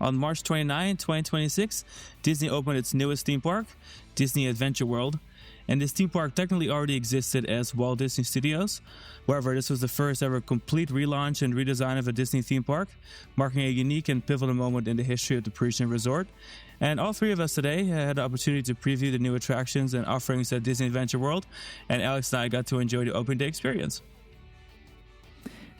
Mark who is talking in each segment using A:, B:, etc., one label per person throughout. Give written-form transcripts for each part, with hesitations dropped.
A: On March 29, 2026, Disney opened its newest theme park, Disney Adventure World. And this theme park technically already existed as Walt Disney Studios. However, this was the first ever complete relaunch and redesign of a Disney theme park, marking a unique and pivotal moment in the history of the Parisian resort. And all three of us today had the opportunity to preview the new attractions and offerings at Disney Adventure World, and Alex and I got to enjoy the opening day experience.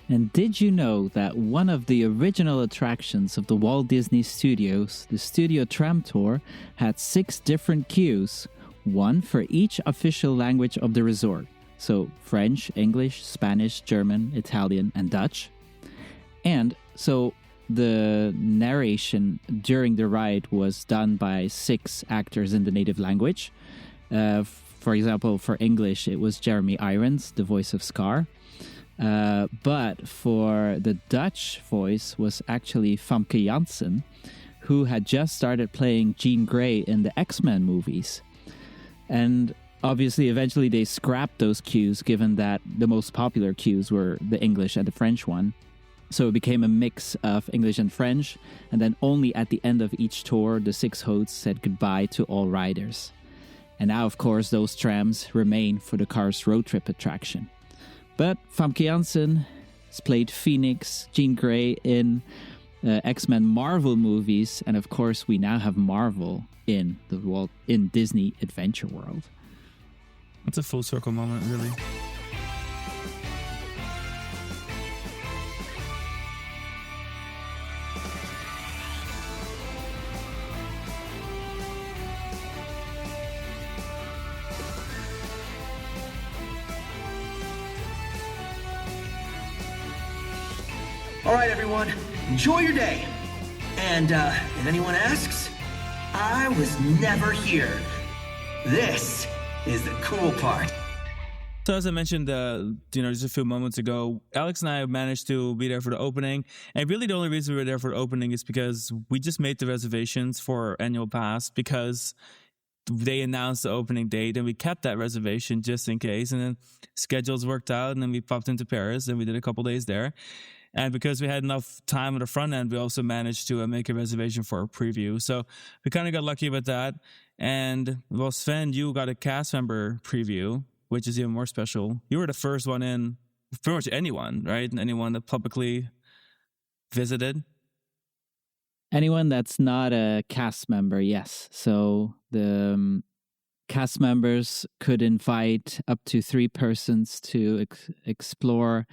B: And did you know that one of the original attractions of the Walt Disney Studios, the Studio Tram Tour, had 6 different queues, one for each official language of the resort. So French, English, Spanish, German, Italian, and Dutch. And so the narration during the ride was done by 6 actors in the native language. For example, for English, it was Jeremy Irons, the voice of Scar. But for the Dutch voice was actually Famke Janssen, who had just started playing Jean Grey in the X-Men movies. And obviously, eventually they scrapped those cues, given that the most popular cues were the English and the French one. So it became a mix of English and French, and then only at the end of each tour, the 6 hosts said goodbye to all riders. And now, of course, those trams remain for the Cars road trip attraction. But Famke Janssen has played Phoenix, Jean Grey in X-Men Marvel movies, and of course, we now have Marvel in Disney Adventure World.
A: It's a full circle moment, really.
C: All right, everyone, enjoy your day. And if anyone asks, I was never here. This is the cool part.
A: So as I mentioned, just a few moments ago, Alex and I managed to be there for the opening. And really the only reason we were there for the opening is because we just made the reservations for our annual pass because they announced the opening date and we kept that reservation just in case. And then schedules worked out and then we popped into Paris and we did a couple days there. And because we had enough time on the front end, we also managed to make a reservation for a preview. So we kind of got lucky with that. And, well, Sven, you got a cast member preview, which is even more special. You were the first one in, pretty much anyone, right? Anyone that publicly visited.
B: Anyone that's not a cast member, yes. So the cast members could invite up to 3 persons to explore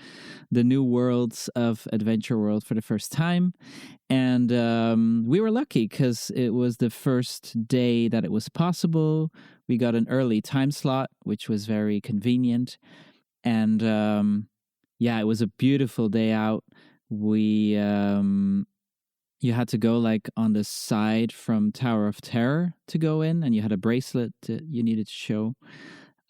B: the new worlds of Adventure World for the first time. And we were lucky because it was the first day that it was possible. We got an early time slot, which was very convenient. And it was a beautiful day out. You had to go like on the side from Tower of Terror to go in, and you had a bracelet you needed to show.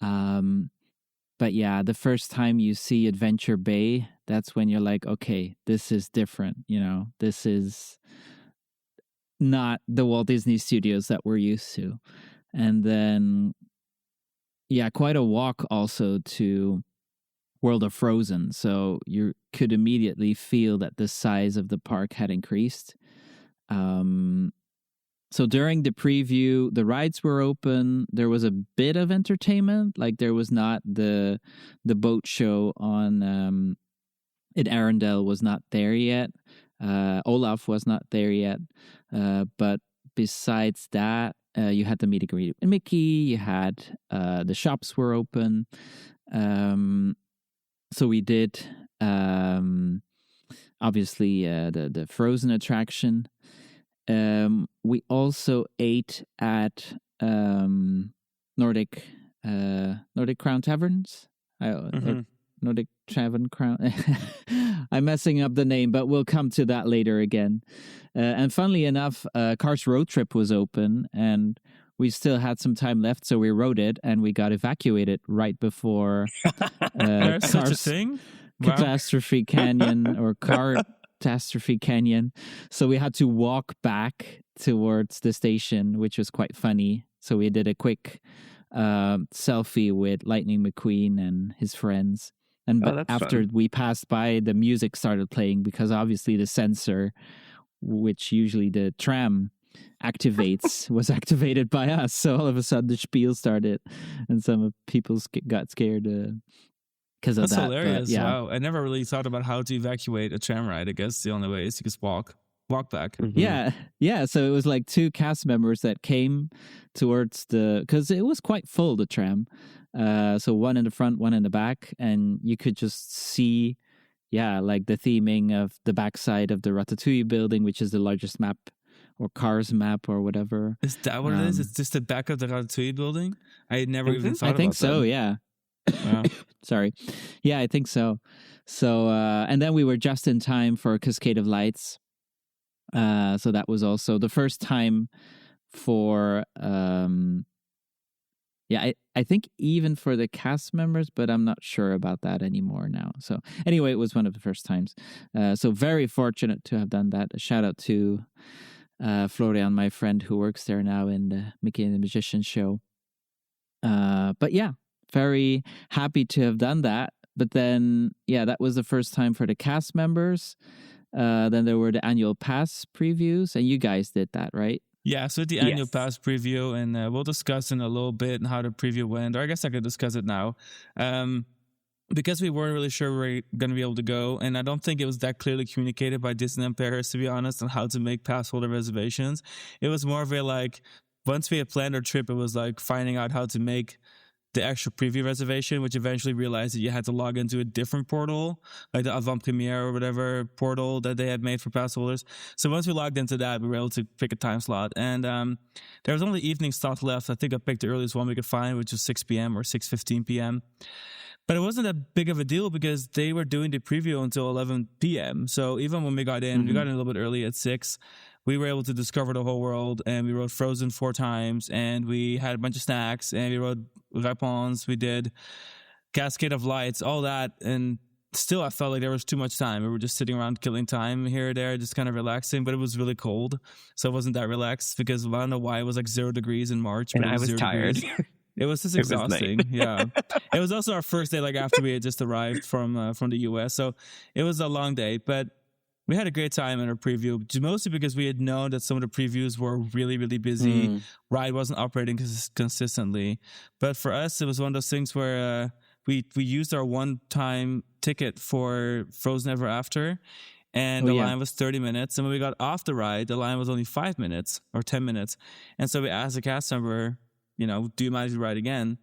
B: But yeah, the first time you see Adventure Bay, that's when you're like, okay, this is different. This is not the Walt Disney Studios that we're used to. And then, quite a walk also to World of Frozen. So you could immediately feel that the size of the park had increased. So during the preview, the rides were open. There was a bit of entertainment. Like there was not the boat show on in Arendelle was not there yet. Olaf was not there yet. But besides that, you had the meet and greet with Mickey. You had the shops were open. So we did obviously the Frozen attraction. We also ate at Nordic Crown Taverns. Nordic Tavern Crown. I'm messing up the name, but we'll come to that later again. And funnily enough, Cars Road Trip was open, and we still had some time left, so we rode it, and we got evacuated right before
A: There's such a thing? Wow.
B: Catastrophe Canyon or Catastrophe Canyon. So we had to walk back towards the station, which was quite funny. So we did a quick selfie with Lightning McQueen and his friends. And after we passed by, the music started playing because obviously the sensor which usually the tram activates, was activated by us. So all of a sudden the spiel started, and some people got scared because of
A: That's
B: that.
A: hilarious.
B: But, yeah.
A: Wow. I never really thought about how to evacuate a tram ride. I guess the only way is to just walk back.
B: Yeah. So it was like 2 cast members that came towards because it was quite full, the tram. So one in the front, one in the back, and you could just see, like the theming of the backside of the Ratatouille building, which is the largest map or Cars map or whatever.
A: Is that what it is? It's just the back of the Ratatouille building? I had never even thought about that.
B: I think so, yeah.
A: Wow.
B: Sorry. Yeah, I think so. So, and then we were just in time for Cascade of Lights. So that was also the first time for, I think even for the cast members, but I'm not sure about that anymore now. So anyway, it was one of the first times. So very fortunate to have done that. A shout out to Florian, my friend who works there now in the Mickey and the Magician show. But yeah, very happy to have done that. But then, that was the first time for the cast members. Then there were the annual pass previews, and you guys did that, right?
A: Yeah, so the annual pass preview, and we'll discuss in a little bit how the preview went, or I guess I could discuss it now. Because we weren't really sure we were going to be able to go, and I don't think it was that clearly communicated by Disneyland Paris, to be honest, on how to make pass holder reservations. It was more of a, like, once we had planned our trip, it was like finding out how to make the actual preview reservation, which eventually realized that you had to log into a different portal, like the Avant Premiere or whatever portal that they had made for pass holders. So once we logged into that, we were able to pick a time slot. And there was only evening slots left. I think I picked the earliest one we could find, which was 6 p.m. or 6:15 p.m. But it wasn't that big of a deal because they were doing the preview until 11 p.m. So even when we got in, we got in a little bit early at 6. We were able to discover the whole world, and we rode Frozen 4 times, and we had a bunch of snacks, and we rode Réponse, we did Cascade of Lights, all that, and still I felt like there was too much time. We were just sitting around killing time here or there, just kind of relaxing, but it was really cold, so it wasn't that relaxed because I don't know why it was like 0 degrees in March.
D: And I was tired.
A: It was just exhausting. Yeah. It was also our first day, like after we had just arrived from the US, so it was a long day, but we had a great time in our preview, mostly because we had known that some of the previews were really, really busy. Ride wasn't operating consistently. But for us, it was one of those things where we used our one-time ticket for Frozen Ever After, and the line was 30 minutes. And when we got off the ride, the line was only 5 minutes or 10 minutes. And so we asked the cast member, do you mind if you ride again? And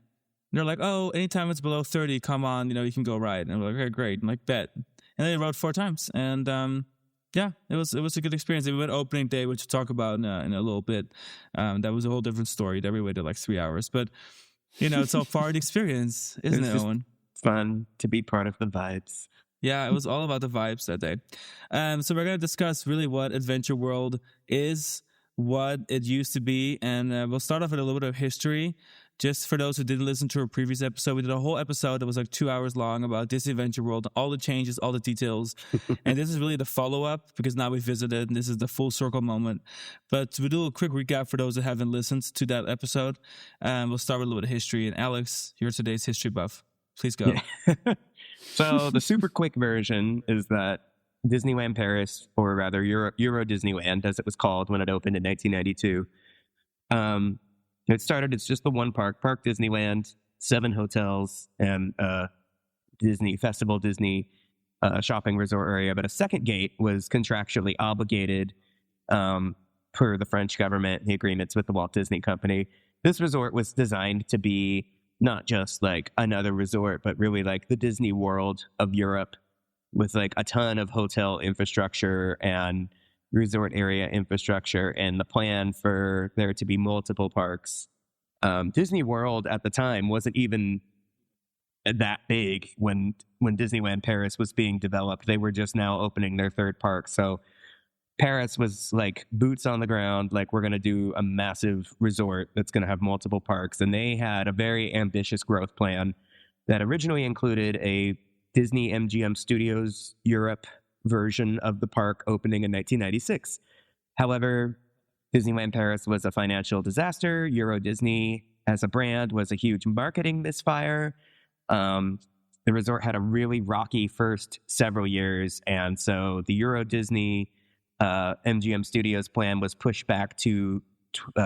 A: they're like, oh, anytime it's below 30, come on, you can go ride. And we're like, okay, great. I'm like, bet. And they rode 4 times. And it was a good experience. We went opening day, which we'll talk about in a little bit. That was a whole different story that we waited like 3 hours. But, it's all part of the experience, isn't it, Owen?
D: Fun to be part of the vibes.
A: Yeah, it was all about the vibes that day. So we're going to discuss really what Adventure World is, what it used to be, and we'll start off with a little bit of history. Just for those who didn't listen to our previous episode, we did a whole episode that was like 2 hours long about Disney Adventure World, all the changes, all the details. And this is really the follow-up because now we visited, and this is the full circle moment. But we'll do a quick recap for those that haven't listened to that episode. We'll start with a little bit of history. And Alex, you're today's history buff. Please go.
D: Yeah. So the super quick version is that Disneyland Paris, or rather Euro Disneyland, as it was called when it opened in 1992, it's just the one Park Disneyland, 7 hotels, and Disney shopping resort area. But a second gate was contractually obligated per the French government, the agreements with the Walt Disney Company. This resort was designed to be not just like another resort, but really like the Disney World of Europe, with like a ton of hotel infrastructure and resort area infrastructure, and the plan for there to be multiple parks. Disney World at the time wasn't even that big when Disneyland Paris was being developed. They were just now opening their 3rd park. So Paris was like boots on the ground, like we're going to do a massive resort that's going to have multiple parks. And they had a very ambitious growth plan that originally included a Disney MGM Studios Europe version of the park opening in 1996. However, Disneyland Paris was a financial disaster. Euro Disney as a brand was a huge marketing misfire. The resort had a really rocky first several years, and so the Euro Disney MGM Studios plan was pushed back to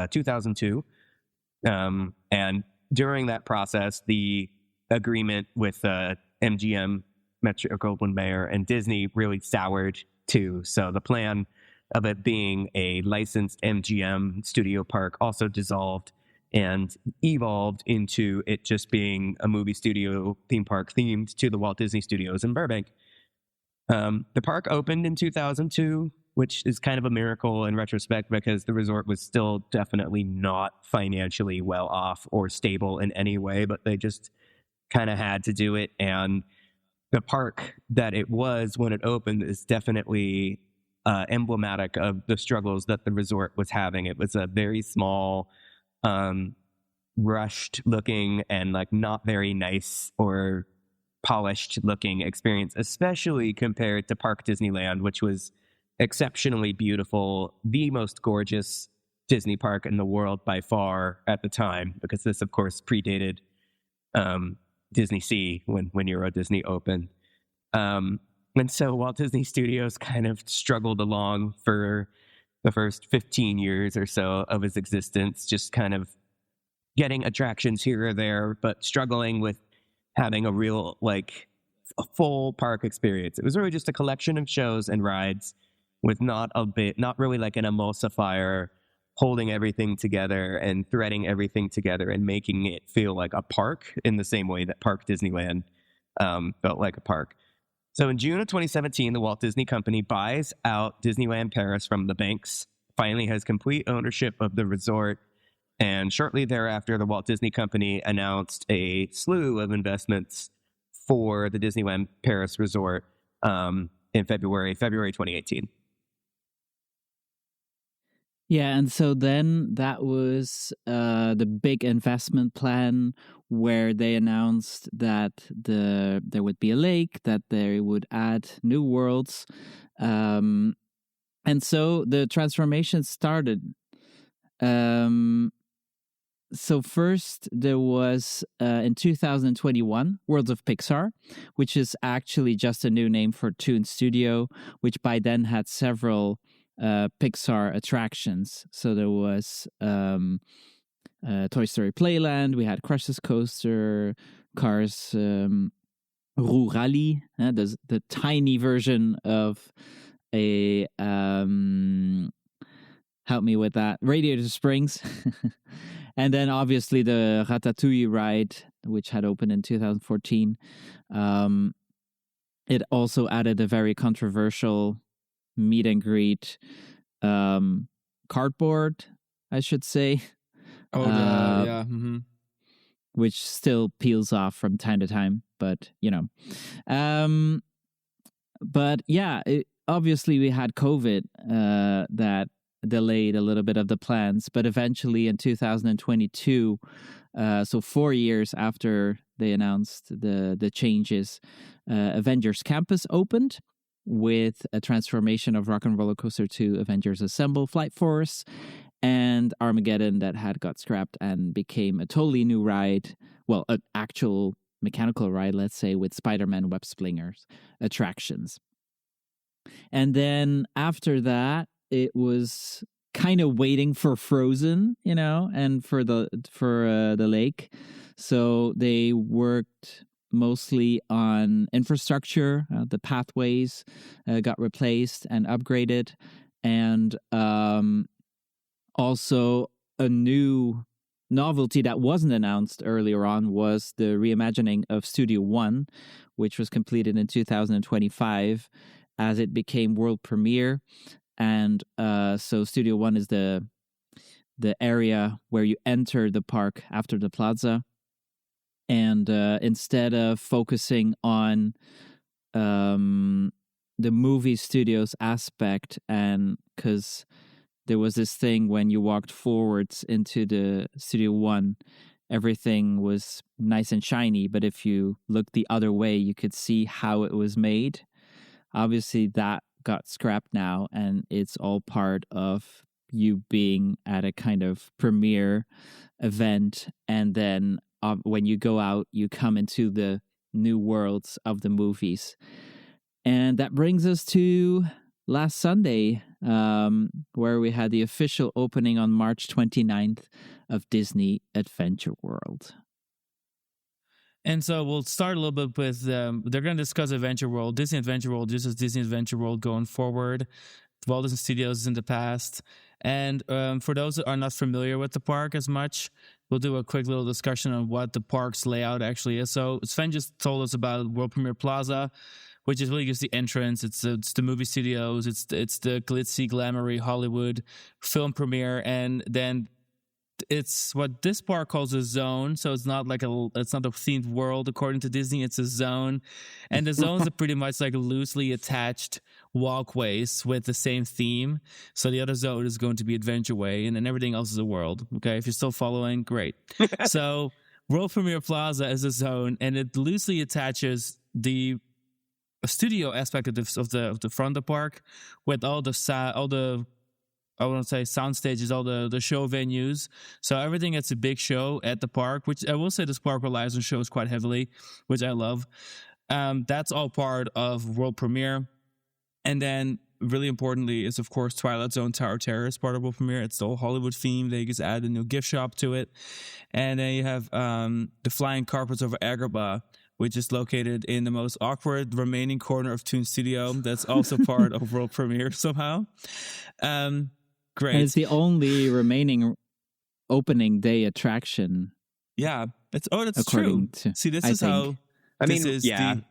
D: 2002. And during that process, the agreement with MGM, Metro-Goldwyn-Mayer, and Disney really soured too. So the plan of it being a licensed MGM studio park also dissolved and evolved into it just being a movie studio theme park themed to the Walt Disney Studios in Burbank. The park opened in 2002, which is kind of a miracle in retrospect because the resort was still definitely not financially well off or stable in any way, but they just kind of had to do it. And the park that it was when it opened is definitely emblematic of the struggles that the resort was having. It was a very small, rushed looking and like not very nice or polished looking experience, especially compared to Park Disneyland, which was exceptionally beautiful, the most gorgeous Disney park in the world by far at the time, because this, of course, predated Disney Sea when Euro Disney opened. And so Walt Disney Studios kind of struggled along for the first 15 years or so of its existence, just kind of getting attractions here or there, but struggling with having a real, like, a full park experience. It was really just a collection of shows and rides with not really like an emulsifier holding everything together and threading everything together and making it feel like a park in the same way that Park Disneyland felt like a park. So in June of 2017, the Walt Disney Company buys out Disneyland Paris from the banks, finally has complete ownership of the resort, and shortly thereafter, the Walt Disney Company announced a slew of investments for the Disneyland Paris resort in February 2018.
B: Yeah, and so then that was the big investment plan where they announced that there would be a lake, that they would add new worlds. And so the transformation started. So first there was, in 2021, Worlds of Pixar, which is actually just a new name for Toon Studio, which by then had several Pixar attractions. So there was Toy Story Playland, we had Crush's Coaster, Cars Roux Rally, the tiny version of a help me with that, Radiator Springs. And then obviously the Ratatouille ride, which had opened in 2014. It also added a very controversial meet and greet cardboard, I should say.
A: Oh, yeah. Mm-hmm.
B: Which still peels off from time to time, but you know. But yeah, obviously we had COVID that delayed a little bit of the plans, but eventually in 2022, so 4 years after they announced the changes, Avengers Campus opened with a transformation of Rock and Roller Coaster to Avengers Assemble Flight Force, and Armageddon that had got scrapped and became a totally new ride, well, an actual mechanical ride, let's say, with Spider-Man Web Slingers attractions. And then after that, it was kind of waiting for Frozen, you know, and for the lake. So they worked mostly on infrastructure. The pathways got replaced and upgraded, and also a new novelty that wasn't announced earlier on was the reimagining of Studio One, which was completed in 2025 as it became world premiere. And so Studio One is the area where you enter the park after the plaza. And instead of focusing on the movie studios aspect, and because there was this thing when you walked forwards into the Studio One, everything was nice and shiny. But if you looked the other way, you could see how it was made. Obviously, that got scrapped now, and it's all part of you being at a kind of premiere event, and then when you go out, you come into the new worlds of the movies. And that brings us to last Sunday, where we had the official opening on March 29th of Disney Adventure World.
A: And so we'll start a little bit with, they're going to discuss Adventure World, Disney Adventure World, just as Disney Adventure World going forward, Walt Disney Studios in the past. And for those that are not familiar with the park as much, we'll do a quick little discussion on what the park's layout actually is. So Sven just told us about World Premiere Plaza, which is really just the entrance. It's the movie studios. It's the glitzy, glamoury Hollywood film premiere. And then it's what this park calls a zone. So it's not it's not a themed world according to Disney. It's a zone, and the zones are pretty much like loosely attached walkways with the same theme. So the other zone is going to be Adventure Way, and then everything else is a world. Okay, if you're still following, great. So World Premiere Plaza is a zone, and it loosely attaches the studio aspect of the front of the park with all the I want to say sound stages, all the show venues. So everything that's a big show at the park, which I will say this park relies on shows quite heavily, which I love. That's all part of World Premiere. And then really importantly is, of course, Twilight Zone Tower of Terror is part of World Premiere. It's the whole Hollywood theme. They just added a new gift shop to it. And then you have the Flying Carpets over Agrabah, which is located in the most awkward remaining corner of Toon Studio. That's also part of World Premiere somehow. Great.
B: And it's the only remaining opening day attraction.
A: Yeah, that's true. See, this is how.
D: I mean,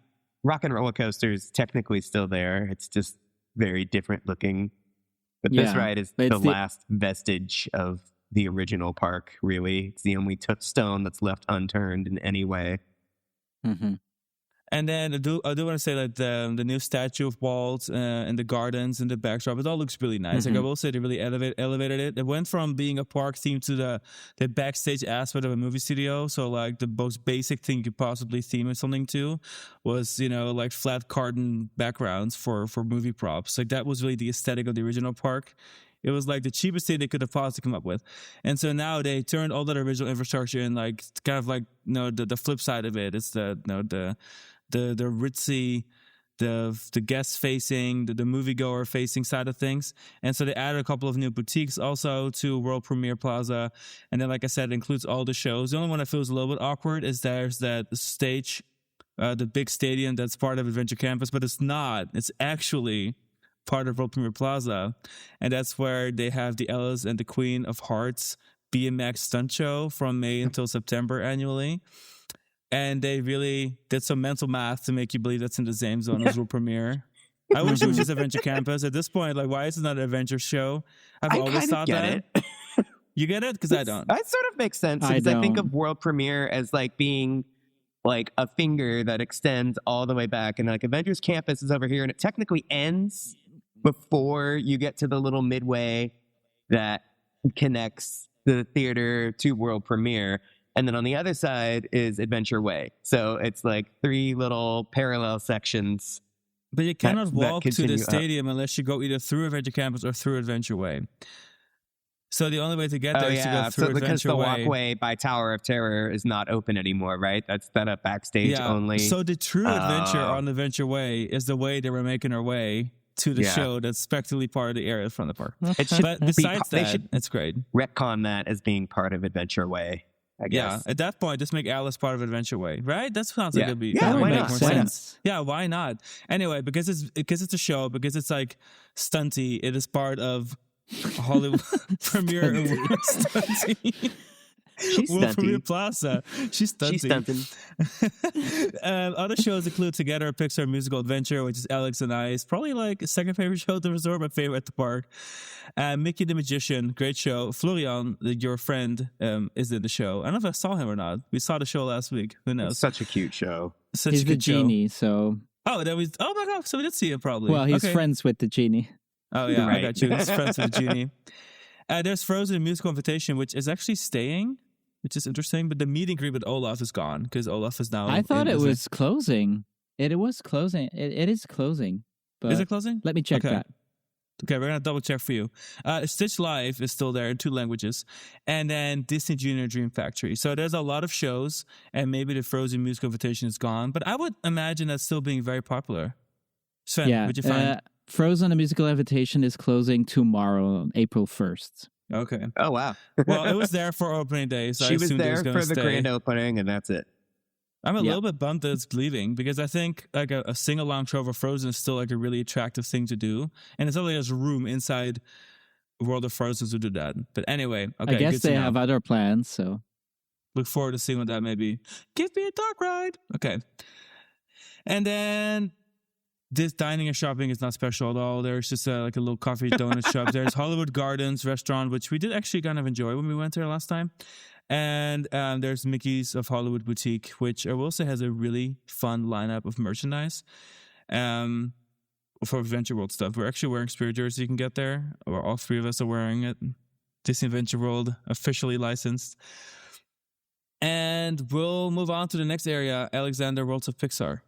D: Rock and Roller Coaster is technically still there. It's just very different looking. But this ride is the last vestige of the original park. Really, it's the only stone that's left unturned in any way.
B: Mm-hmm.
A: And then I do want to say that the new statue of Walt and the gardens and the backdrop, it all looks really nice.
B: Mm-hmm.
A: Like I will say, they really elevated it. It went from being a park theme to the backstage aspect of a movie studio. So like the most basic thing you could possibly theme something to was, like flat carton backgrounds for movie props. Like that was really the aesthetic of the original park. It was like the cheapest thing they could have possibly come up with. And so now they turned all that original infrastructure in like kind of like, the flip side of it. It's the ritzy, the guest facing, the moviegoer facing side of things. And so they added a couple of new boutiques also to World Premiere Plaza. And then, like I said, it includes all the shows. The only one that feels a little bit awkward is there's that stage, the big stadium that's part of Adventure Campus, but it's not. It's actually part of World Premiere Plaza. And that's where they have the Alice and the Queen of Hearts BMX stunt show from May until September annually. And they really did some mental math to make you believe that's in the same zone as World Premiere. I wish it was just Adventure Campus. At this point, like, why is it not an adventure show? I've always thought that. You get it? Because I don't.
D: That sort of makes sense. Because I think of World Premiere as like being like a finger that extends all the way back. And like Adventures Campus is over here. And it technically ends before you get to the little midway that connects the theater to World Premiere. And then on the other side is Adventure Way. So it's like three little parallel sections.
A: But you cannot walk to the stadium unless you go either through Adventure Campus or through Adventure Way. So the only way to get there is to go through Adventure Way.
D: Because the walkway by Tower of Terror is not open anymore, right? That's a backstage only.
A: So the true adventure on Adventure Way is the way they were making our way to the show that's spectrally part of the area from the park. But besides that, it's great.
D: Retcon that as being part of Adventure Way. I guess.
A: Yeah, at that point, just make Alice part of Adventure Way, right? That sounds like it'd be
B: that would make more sense.
A: Yeah, why not? Anyway, because it's a show, because it's like stunty, it is part of Hollywood Premiere Stunty.
D: She's
A: World
D: stunty.
A: Premiere Plaza. She's stunty.
D: She's stunting.
A: Other shows include Together, a Pixar musical adventure, which is Alex and I's probably like second favorite show at the resort, my favorite at the park. Mickey the Magician, great show. Florian, your friend, is in the show. I don't know if I saw him or not. We saw the show last week. Who knows?
D: It's such a cute show.
B: He's the genie, so...
A: Oh my God. So we did see him probably.
B: Well, he's friends with the genie.
A: Oh, yeah.
D: Right.
A: I got you. He's friends with the genie. There's Frozen Musical Invitation, which is actually staying, which is interesting. But the meet and greet with Olaf is gone because Olaf is now...
B: I thought it was closing. It was closing. It is closing. But
A: is it closing?
B: Let me check that.
A: Okay, we're going to double check for you. Stitch Live is still there in 2 languages. And then Disney Junior Dream Factory. So there's a lot of shows, and maybe the Frozen Musical Invitation is gone. But I would imagine that's still being very popular. Sven, what'd you find?
B: Frozen: A Musical Invitation is closing tomorrow on April 1st.
A: Okay.
D: Oh, wow.
A: Well, it was there for opening day, so I
D: She was
A: assumed it
D: there
A: was going
D: for
A: to
D: the
A: stay.
D: grand opening, and that's it.
A: I'm a little bit bummed that it's leaving because I think like a sing-along show for Frozen is still like a really attractive thing to do. And it's not like there's room inside World of Frozen to do that. But anyway, okay.
B: I guess they have other plans, so.
A: Look forward to seeing what that may be. Give me a dark ride. Okay. And then this dining and shopping is not special at all. There's just like a little coffee donut shop. There's Hollywood Gardens restaurant, which we did actually kind of enjoy when we went there last time. And there's Mickey's of Hollywood Boutique, which I will say has a really fun lineup of merchandise for Adventure World stuff. We're actually wearing Spirit Jersey you can get there. Or all three of us are wearing it. Disney Adventure World, officially licensed. And we'll move on to the next area, Alexander, Worlds of Pixar.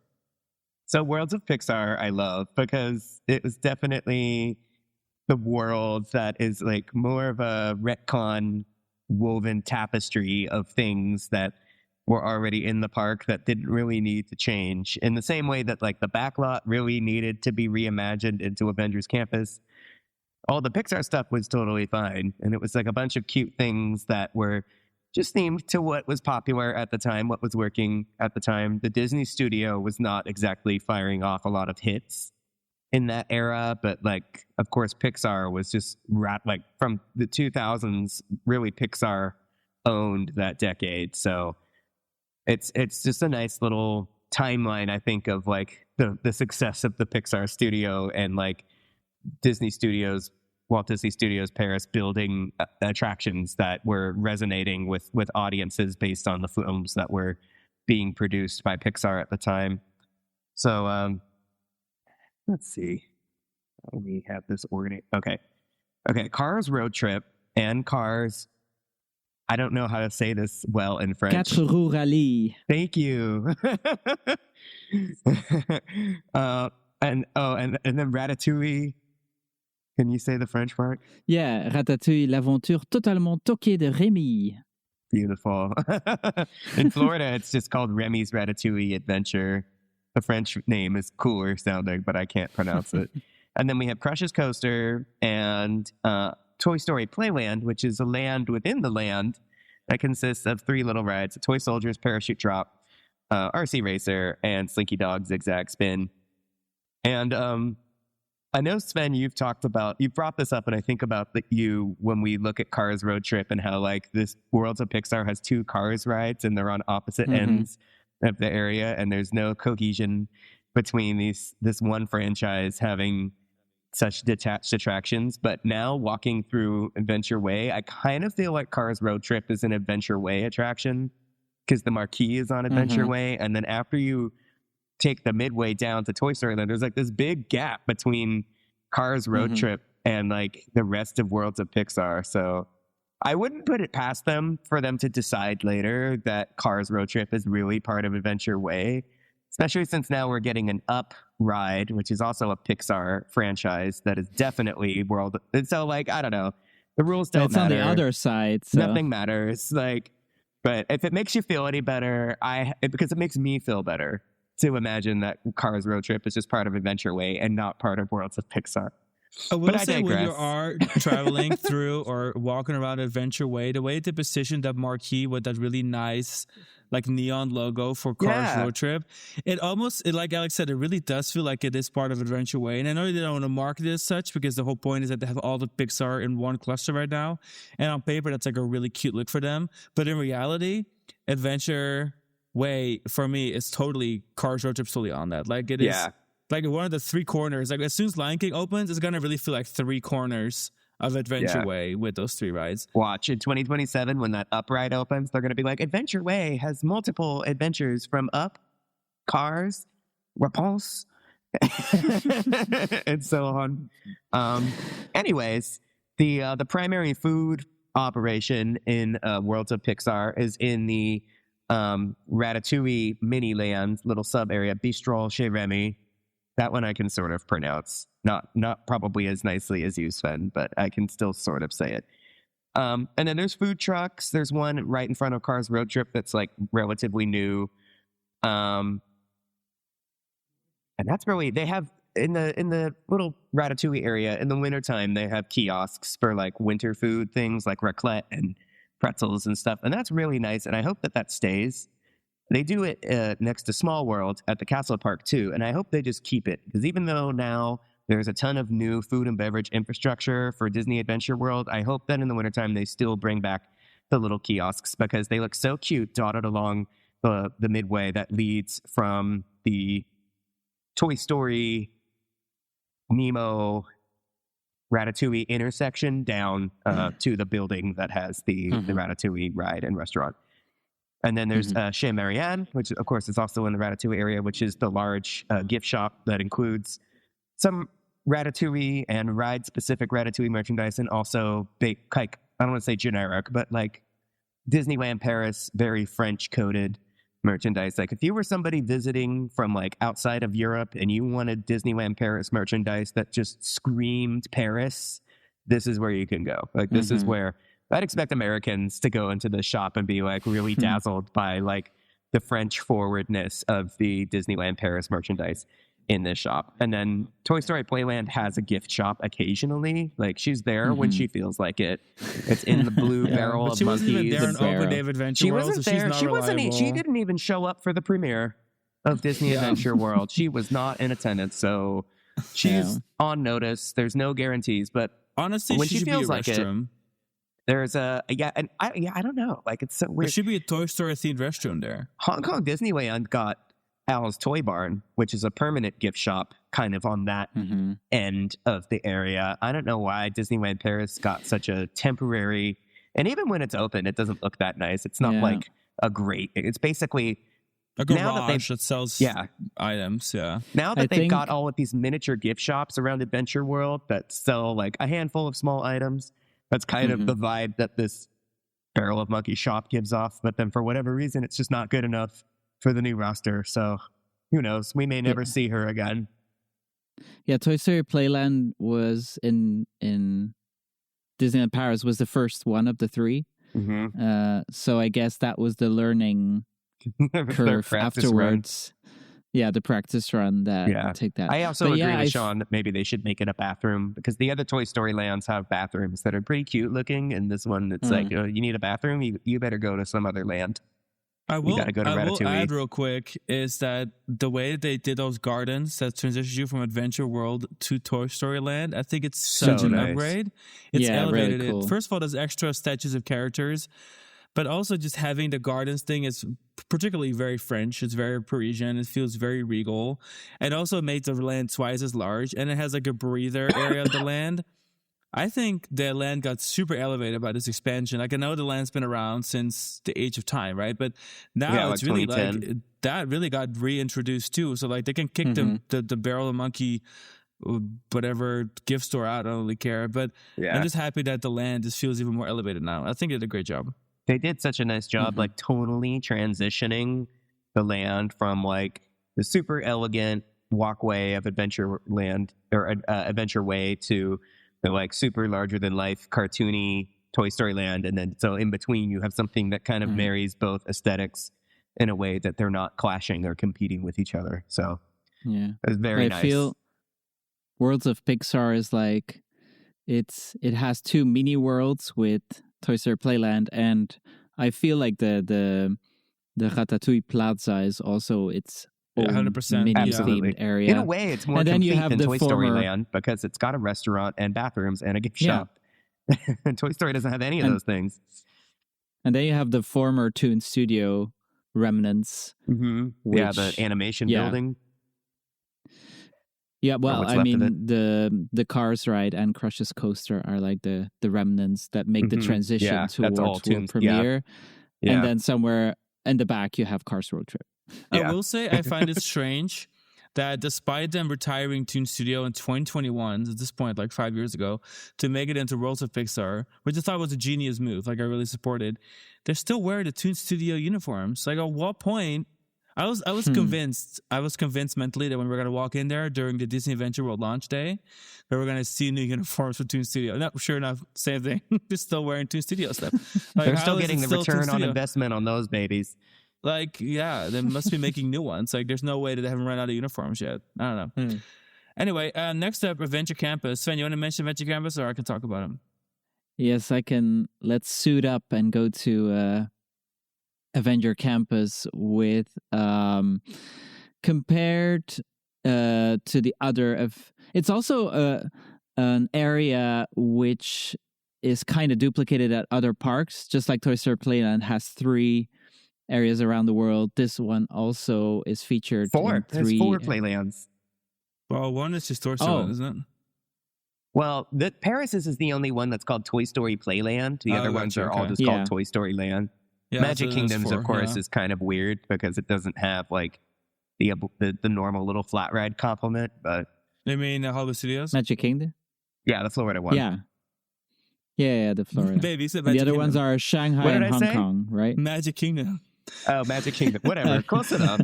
D: So Worlds of Pixar I love because it was definitely the world that is like more of a retcon woven tapestry of things that were already in the park that didn't really need to change. In the same way that like the backlot really needed to be reimagined into Avengers Campus, all the Pixar stuff was totally fine. And it was like a bunch of cute things that were just themed to what was popular at the time, what was working at the time. The Disney studio was not exactly firing off a lot of hits in that era, but like, of course, Pixar was just like from the 2000s, really Pixar owned that decade. So it's just a nice little timeline, I think, of like the success of the Pixar studio and like Walt Disney Studios Paris building attractions that were resonating with audiences based on the films that were being produced by Pixar at the time. So let's see. We have this organized. Okay. Cars Road Trip and Cars. I don't know how to say this well in French.
B: Quatre roues rallye.
D: Thank you. And then Ratatouille. Can you say the French part?
B: Yeah, Ratatouille, l'aventure totalement toquée de Rémi.
D: Beautiful. In Florida, it's just called Remy's Ratatouille Adventure. The French name is cooler sounding, but I can't pronounce it. And then we have Crush's Coaster and Toy Story Playland, which is a land within the land that consists of 3 little rides: a Toy Soldiers Parachute Drop, RC Racer, and Slinky Dog Zigzag Spin. And I know, Sven, you've brought this up, and I think about you when we look at Cars Road Trip and how like this Worlds of Pixar has 2 Cars rides and they're on opposite ends of the area, and there's no cohesion between this one franchise having such detached attractions. But now walking through Adventure Way, I kind of feel like Cars Road Trip is an Adventure Way attraction because the marquee is on Adventure Way, and then after you take the midway down to Toy Story Land, there's like this big gap between Cars Road Trip and like the rest of Worlds of Pixar. So I wouldn't put it past them for them to decide later that Cars Road Trip is really part of Adventure Way, especially since now we're getting an Up ride, which is also a Pixar franchise that is definitely World. And so like, I don't know, the rules don't
B: it's
D: matter.
B: On the other side. So.
D: Nothing matters. Like, but if it makes you feel any better, because it makes me feel better to imagine that Cars Road Trip is just part of Adventure Way and not part of Worlds of Pixar.
A: I will say when you are traveling through or walking around Adventure Way, the way they position that marquee with that really nice like neon logo for Cars Road Trip, it like Alex said, it really does feel like it is part of Adventure Way. And I know they don't want to market it as such because the whole point is that they have all the Pixar in one cluster right now. And on paper, that's like a really cute look for them. But in reality, Adventure Way for me is totally Cars Road Trip's totally on that. Like it is like one of the 3 corners. Like as soon as Lion King opens, it's gonna really feel like 3 corners of Adventure Way with those 3 rides.
D: Watch in 2027 when that Up ride opens, they're gonna be like, Adventure Way has multiple adventures from Up, Cars, Repulse, and so on. Anyways, the primary food operation in Worlds of Pixar is in the Ratatouille mini land, little sub area, Bistro Chez Remy. That one I can sort of pronounce, not probably as nicely as you, Sven, but I can still sort of say it. And then there's food trucks. There's one right in front of Cars Road Trip that's like relatively new. And that's really, they have in the little Ratatouille area in the wintertime, they have kiosks for like winter food things like raclette and pretzels and stuff. And that's really nice. And I hope that stays. They do it next to Small World at the Castle Park too. And I hope they just keep it, because even though now there's a ton of new food and beverage infrastructure for Disney Adventure World, I hope that in the wintertime they still bring back the little kiosks, because they look so cute dotted along the midway that leads from the Toy Story, Nemo, Ratatouille intersection down to the building that has the Ratatouille ride and restaurant. And then there's Chez Marianne, which of course is also in the Ratatouille area, which is the large gift shop that includes some Ratatouille and ride-specific Ratatouille merchandise, and also I don't want to say generic, but like Disneyland Paris, very French-coded merchandise. Like if you were somebody visiting from like outside of Europe and you wanted Disneyland Paris merchandise that just screamed Paris, this is where you can go. Like this is where I'd expect Americans to go into the shop and be like really dazzled by like the French forwardness of the Disneyland Paris merchandise in this shop. And then Toy Story Playland has a gift shop occasionally. Like she's there when she feels like it. It's in the blue barrel of
A: she
D: monkeys.
A: Wasn't even there in Open Dave Adventure World,
D: wasn't
A: so
D: there.
A: She's not
D: She didn't even show up for the premiere of Disney Adventure World. She was not in attendance, so she's on notice. There's no guarantees, but
A: honestly,
D: when
A: she
D: feels like
A: restroom.
D: There's I don't know. Like it's so weird.
A: There should be a Toy Story themed restroom there.
D: Hong Kong Disneyland got Al's Toy Barn, which is a permanent gift shop kind of on that end of the area. I don't know why Disneyland Paris got such a temporary, and even when it's open, it doesn't look that nice. It's not like a great, it's basically
A: a garage that sells items.
D: Now that they've got all of these miniature gift shops around Adventure World that sell like a handful of small items, that's kind of the vibe that this Barrel of Monkey shop gives off. But then for whatever reason, it's just not good enough for the new roster. So who knows? We may never see her again.
B: Yeah, Toy Story Playland was in Disneyland Paris was the first one of the three. So I guess that was the learning curve afterwards. Yeah, the practice run that take that.
D: I also agree with Sean that maybe they should make it a bathroom, because the other Toy Story lands have bathrooms that are pretty cute looking, and this one it's like, you need a bathroom, you better go to some other land.
A: I will add real quick is that the way they did those gardens that transitions you from Adventure World to Toy Story Land, I think it's such an upgrade. It's elevated
B: really cool.
A: it. First of all, there's extra statues of characters, but also just having the gardens thing is particularly very French. It's very Parisian. It feels very regal. And also it made the land twice as large, and it has like a breather area of the land. I think the land got super elevated by this expansion. Like I know the land's been around since the age of time, right? But now it's really like that really got reintroduced too. So like they can kick the Barrel of Monkey, whatever gift store out. I don't really care. But I'm just happy that the land just feels even more elevated now. I think they did a great job.
D: They did such a nice job, like totally transitioning the land from like the super elegant walkway of Adventureland or Adventure Way to the like super larger than life cartoony Toy Story Land, and then so in between you have something that kind of marries both aesthetics in a way that they're not clashing or competing with each other. So it's very nice. I feel
B: Worlds of Pixar is like it has two mini worlds with Toy Story Playland, and I feel like the Ratatouille Plaza is also its
A: 100%
B: mini themed area.
D: In a way, it's more complete than Toy Story Land because it's got a restaurant and bathrooms and a gift shop. And Toy Story doesn't have any of those things.
B: And then you have the former Toon Studio remnants.
D: The animation building.
B: Yeah, well, I mean, the Cars ride and Crush's Coaster are like the remnants that make the transition towards world premiere. And then somewhere in the back, you have Cars Road Trip.
A: I will say I find it strange that despite them retiring Toon Studio in 2021, at this point, like 5 years ago, to make it into Worlds of Pixar, which I thought was a genius move, like I really supported, they're still wearing the Toon Studio uniforms. Like at what point... I was convinced mentally that when we're going to walk in there during the Disney Adventure World launch day, that we're going to see new uniforms for Toon Studio. No, sure enough, same thing. They're still wearing Toon Studio stuff. Like,
D: they're still getting the return on investment on those babies.
A: Like, yeah, they must be making new ones. Like, there's no way that they haven't run out of uniforms yet. I don't know. Anyway, next up, Adventure Campus. Sven, you want to mention Adventure Campus, or I can talk about him?
B: Yes, I can. Let's suit up and go to Avenger Campus with compared to the other. It's also an area which is kind of duplicated at other parks, just like Toy Story Playland has 3 areas around the world. This one also is featured
D: 4.
B: in 3.
D: There's 4 Playlands.
A: Well, one is just Toy Story, isn't it?
D: Well, Paris's is the only one that's called Toy Story Playland. The other ones are all just called Toy Story Land.
A: Yeah,
D: Magic
A: so
D: Kingdoms,
A: 4,
D: of course, is kind of weird because it doesn't have like the normal little flat ride complement. But
A: You mean Hollywood Studios?
B: Magic Kingdom?
D: yeah, the Florida one.
B: Yeah, the Florida.
A: Baby, you said
B: The
A: Magic
B: other
A: Kingdom.
B: ones are Shanghai
D: What
B: and
D: did I
B: Hong
D: say?
B: Kong, right?
A: Magic Kingdom.
D: Oh, Magic Kingdom. Whatever. Close enough.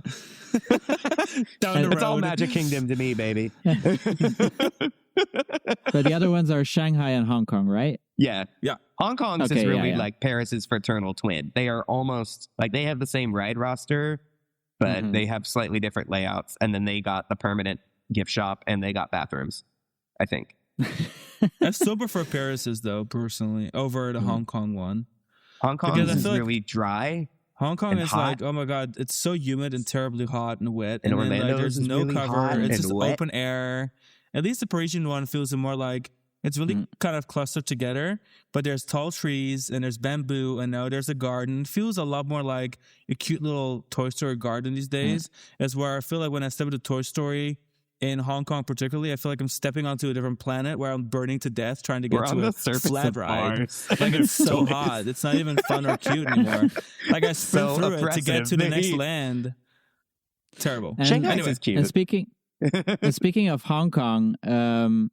A: Down the
D: It's all
A: road.
D: Magic Kingdom to me, baby.
B: But the other ones are Shanghai and Hong Kong, right?
D: Yeah.
A: Yeah.
D: Hong Kong's
B: Okay,
D: is really
B: yeah.
D: like Paris's fraternal twin. They are almost like they have the same ride roster, but they have slightly different layouts. And then they got the permanent gift shop and they got bathrooms, I think.
A: I still prefer Paris's, though, personally, over the Hong Kong one.
D: Hong
A: Because
D: Kong's
A: I
D: is
A: feel like
D: really dry.
A: Hong Kong
D: and
A: is
D: hot.
A: like, oh my God, it's so humid and terribly hot and wet.
D: And
A: then like,
D: Orlando's
A: there's
D: is
A: no
D: really hot
A: cover. It's
D: and
A: just
D: wet.
A: open air. At least the Parisian one feels more like it's really kind of clustered together, but there's tall trees and there's bamboo and now there's a garden. It feels a lot more like a cute little Toy Story garden these days. Is where I feel like when I step into Toy Story in Hong Kong particularly, I feel like I'm stepping onto a different planet where I'm burning to death trying to get
D: We're on
A: to
D: the
A: a
D: surface
A: flat
D: of
A: ride.
D: Mars.
A: Like it's so hot. It's not even fun or cute anymore. Like I sprint
D: So
A: through it to get
D: oppressive,
A: to the next
D: baby.
A: land. Terrible.
B: And-
D: Shanghai's
A: Anyway,
D: is cute.
B: And speaking of Hong Kong, the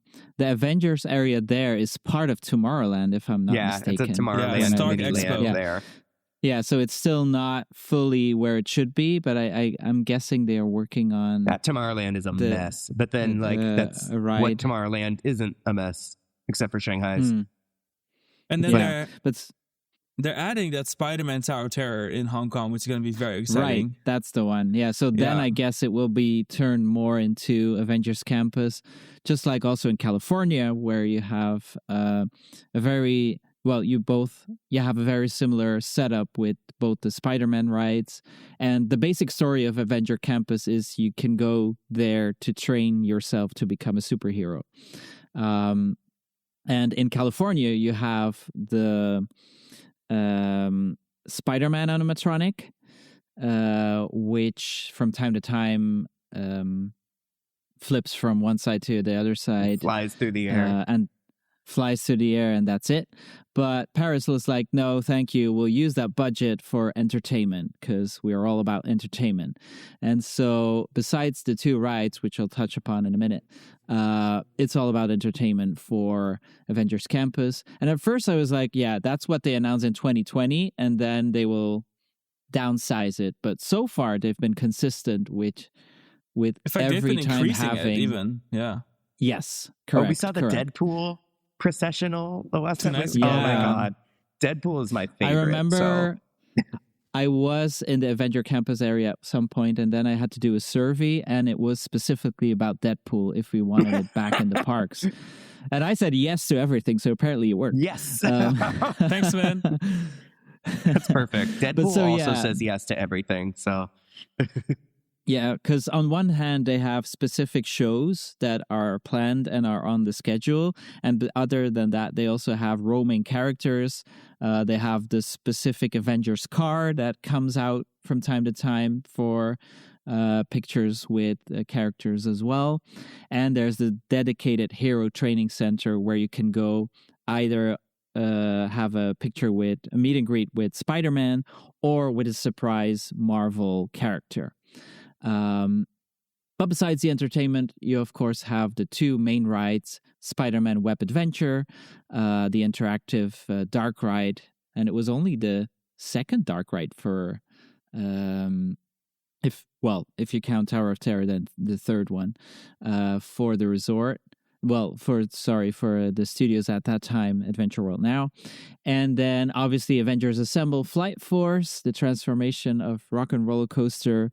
B: Avengers area there is part of Tomorrowland, if I'm not
D: yeah,
B: mistaken.
D: it's a Tomorrowland
A: Yeah, Stark
D: mini
A: Expo.
D: land
B: Yeah.
D: there.
B: Yeah, so it's still not fully where it should be, but I'm guessing they are working on.
D: That Tomorrowland is a
B: The-
D: mess. But then, like, that's
B: a ride.
D: what Tomorrowland isn't a mess, except for Shanghai's.
B: Hmm.
A: and then
B: Yeah. But
A: they're adding that Spider-Man Tower of Terror in Hong Kong, which is going to be very exciting.
B: right, that's the one. Yeah, so then
A: Yeah.
B: I guess it will be turned more into Avengers Campus, just like also in California, where you have a very you have a very similar setup with both the Spider-Man rides, and the basic story of Avenger Campus is you can go there to train yourself to become a superhero. And in California, you have the Spider-Man animatronic, which from time to time flips from one side to the other side,
D: Flies through the air.
B: and flies through the air, and that's it. But Paris was like, no, thank you. We'll use that budget for entertainment because we are all about entertainment. And so besides the 2 rides, which I'll touch upon in a minute, it's all about entertainment for Avengers Campus. And at first I was like, yeah, that's what they announced in 2020, and then they will downsize it. But so far they've been consistent with
A: In fact, they've
B: every
A: been
B: time
A: increasing
B: having
A: it even. Yeah.
B: Yes, correct.
D: we saw the
B: correct.
D: Deadpool processional the last time.
A: Nice.
D: Oh my
B: Yeah.
D: god, Deadpool is my favorite.
B: I remember I was in the Avenger Campus area at some point, and then I had to do a survey, and it was specifically about Deadpool if we wanted it back in the parks. And I said yes to everything, so apparently it worked.
D: Yes.
A: Thanks, man.
D: That's perfect. Deadpool
B: so,
D: also
B: yeah.
D: says yes to everything. So
B: Yeah, because on one hand, they have specific shows that are planned and are on the schedule. And other than that, they also have roaming characters. They have the specific Avengers car that comes out from time to time for pictures with characters as well. And there's the dedicated hero training center where you can go either have a picture with a meet and greet with Spider-Man or with a surprise Marvel character. But besides the entertainment, you of course have the 2 main rides, Spider-Man Web Adventure, the interactive dark ride, and it was only the second dark ride for, if you count Tower of Terror, then the third one, for the resort. Well, for the studios at that time, Adventure World now. And then obviously Avengers Assemble Flight Force, the transformation of Rock and Roller Coaster,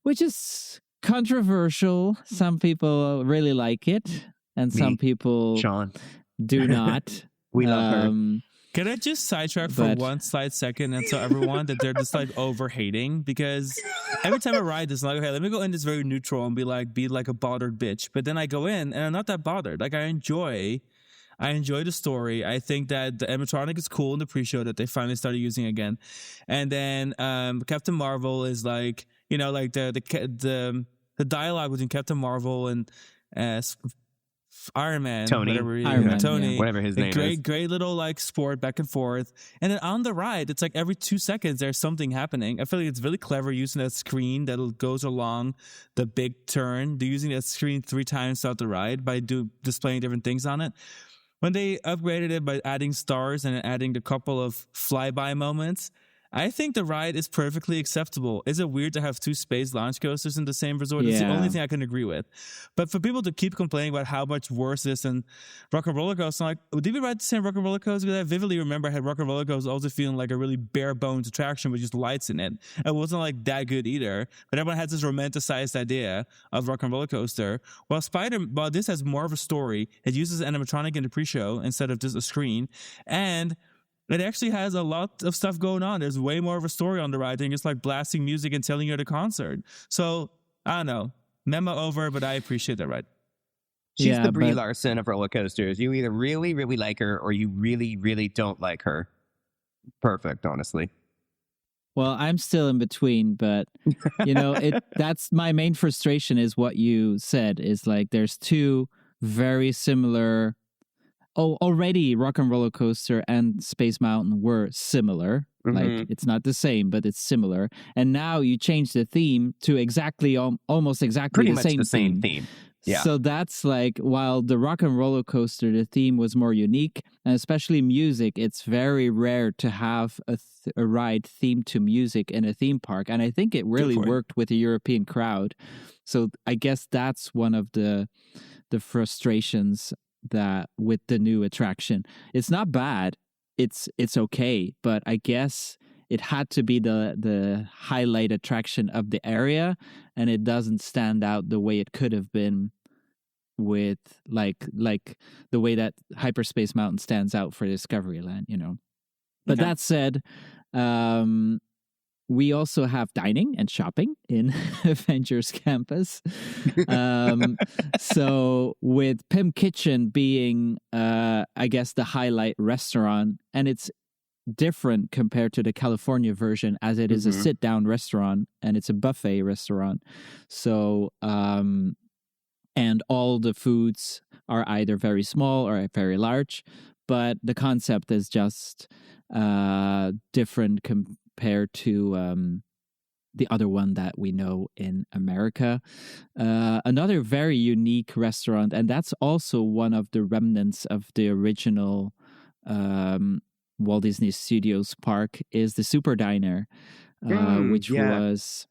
B: which is controversial. Some people really like it, and some people
D: Sean.
B: do not.
D: We love her.
A: Can I just sidetrack for one slight second and tell everyone that they're just like over hating? Because every time I ride this, I'm like, okay, let me go in this very neutral and be like a bothered bitch. But then I go in and I'm not that bothered. Like I enjoy the story. I think that the animatronic is cool in the pre-show that they finally started using again. And then Captain Marvel is like, you know, like the dialogue between Captain Marvel and Iron Man,
D: Tony, whatever his name is.
A: Great little like sport back and forth. And then on the ride, it's like every 2 seconds there's something happening. I feel like it's really clever using that screen that goes along the big turn. They're using that screen 3 times throughout the ride by displaying different things on it. When they upgraded it by adding stars and adding a couple of flyby moments, I think the ride is perfectly acceptable. Is it weird to have 2 space launch coasters in the same resort? It's the only thing I can agree with. But for people to keep complaining about how much worse this and Rock and Roller Coaster, I'm like, did we ride the same Rock and Roller Coaster? Because I vividly remember I had Rock and Roller Coaster also feeling like a really bare bones attraction with just lights in it. It wasn't like that good either. But everyone has this romanticized idea of Rock and Roller Coaster. While this has more of a story, it uses animatronic in the pre-show instead of just a screen. And it actually has a lot of stuff going on. There's way more of a story on the ride than just like blasting music and telling you at a concert. So, I don't know. Memo over, but I appreciate that ride.
D: She's the Brie Larson of roller coasters. You either really, really like her or you really, really don't like her. Perfect, honestly.
B: Well, I'm still in between, but, you know, that's my main frustration is what you said is like there's 2 very similar... already Rock and Roller Coaster and Space Mountain were similar. Mm-hmm. Like, it's not the same, but it's similar. And now you change the theme to almost exactly the same theme.
D: Yeah.
B: So that's like, while the Rock and Roller Coaster, the theme was more unique, and especially music, it's very rare to have a ride themed to music in a theme park. And I think it really worked with the European crowd. So I guess that's one of the frustrations that with the new attraction. It's not bad. It's okay, but I guess it had to be the highlight attraction of the area, and it doesn't stand out the way it could have been with like the way that Hyperspace Mountain stands out for Discoveryland, you know. But that said, we also have dining and shopping in Avengers Campus. So with Pim Kitchen being, I guess, the highlight restaurant, and it's different compared to the California version as it is a sit-down restaurant and it's a buffet restaurant. So, and all the foods are either very small or very large, but the concept is just different compared to the other one that we know in America. Another very unique restaurant, and that's also one of the remnants of the original Walt Disney Studios park, is the Super Diner, which was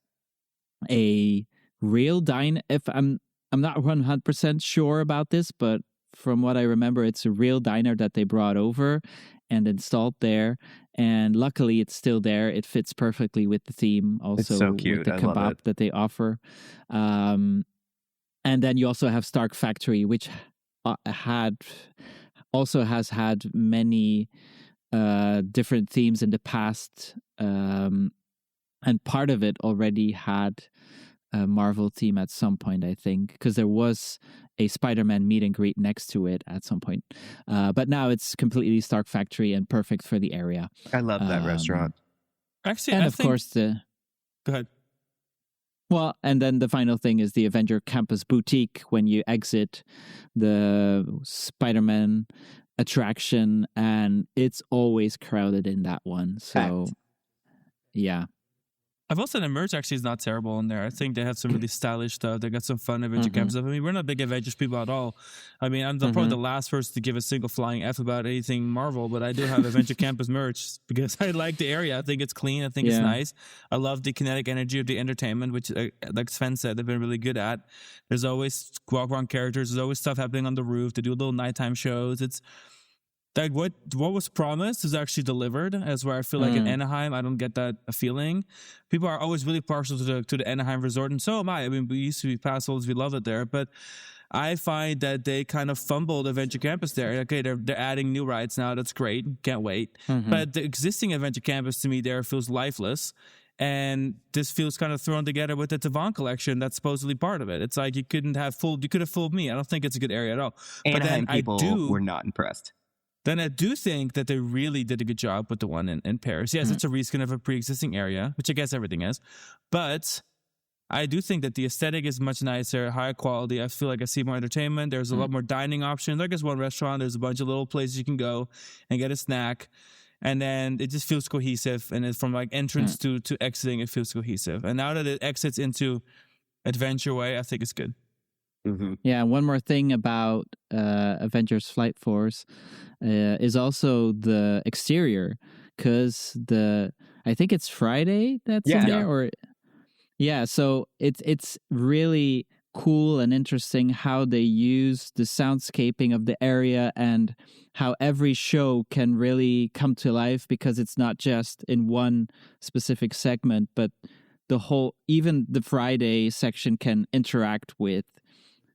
B: a real dine. If I'm not 100% sure about this, but from what I remember, it's a real diner that they brought over and installed there. And luckily, it's still there. It fits perfectly with the theme, also
D: it's so cute.
B: With the
D: I
B: kebab
D: love it.
B: that they offer. And then you also have Stark Factory, which has had many different themes in the past. And part of it already had a Marvel theme at some point, I think, because there was a Spider-Man meet and greet next to it at some point. But now it's completely Stark Factory and perfect for the area.
D: I love that restaurant.
A: Actually,
B: and course,
A: Go ahead.
B: Well, and then the final thing is the Avenger Campus Boutique when you exit the Spider-Man attraction, and it's always crowded in that one. So, yeah.
A: I've also the merch actually is not terrible in there. I think they have some really stylish stuff. They got some fun Avenger Campus stuff. I mean, we're not big Avengers people at all. I mean, I'm probably the last person to give a single flying F about anything Marvel, but I do have Avenger Campus merch because I like the area. I think it's clean. I think it's nice. I love the kinetic energy of the entertainment, which, like Sven said, they've been really good at. There's always walk-around characters. There's always stuff happening on the roof. They do little nighttime shows. like what was promised is actually delivered. As where I feel like in Anaheim, I don't get that feeling. People are always really partial to the Anaheim resort, and so am I. I mean, we used to be pass holders, we love it there, but I find that they kind of fumbled Adventure Campus there. Okay, they're adding new rides now. That's great. Can't wait. But the existing Adventure Campus to me there feels lifeless. And this feels kind of thrown together with the Tavon collection that's supposedly part of it. It's like you could have fooled me. I don't think it's a good area at all.
D: Anaheim people were not impressed.
A: Then I do think that they really did a good job with the one in Paris. Yes, it's a reskin of a pre-existing area, which I guess everything is. But I do think that the aesthetic is much nicer, higher quality. I feel like I see more entertainment. There's a lot more dining options. Like there's one restaurant. There's a bunch of little places you can go and get a snack. And then it just feels cohesive. And it's from like entrance to exiting, it feels cohesive. And now that it exits into Adventure Way, I think it's good.
B: Mm-hmm. Yeah, one more thing about Avengers Flight Force is also the exterior. Because I think it's Friday that's in there. So it's really cool and interesting how they use the soundscaping of the area and how every show can really come to life because it's not just in one specific segment, but the whole, even the Friday section can interact with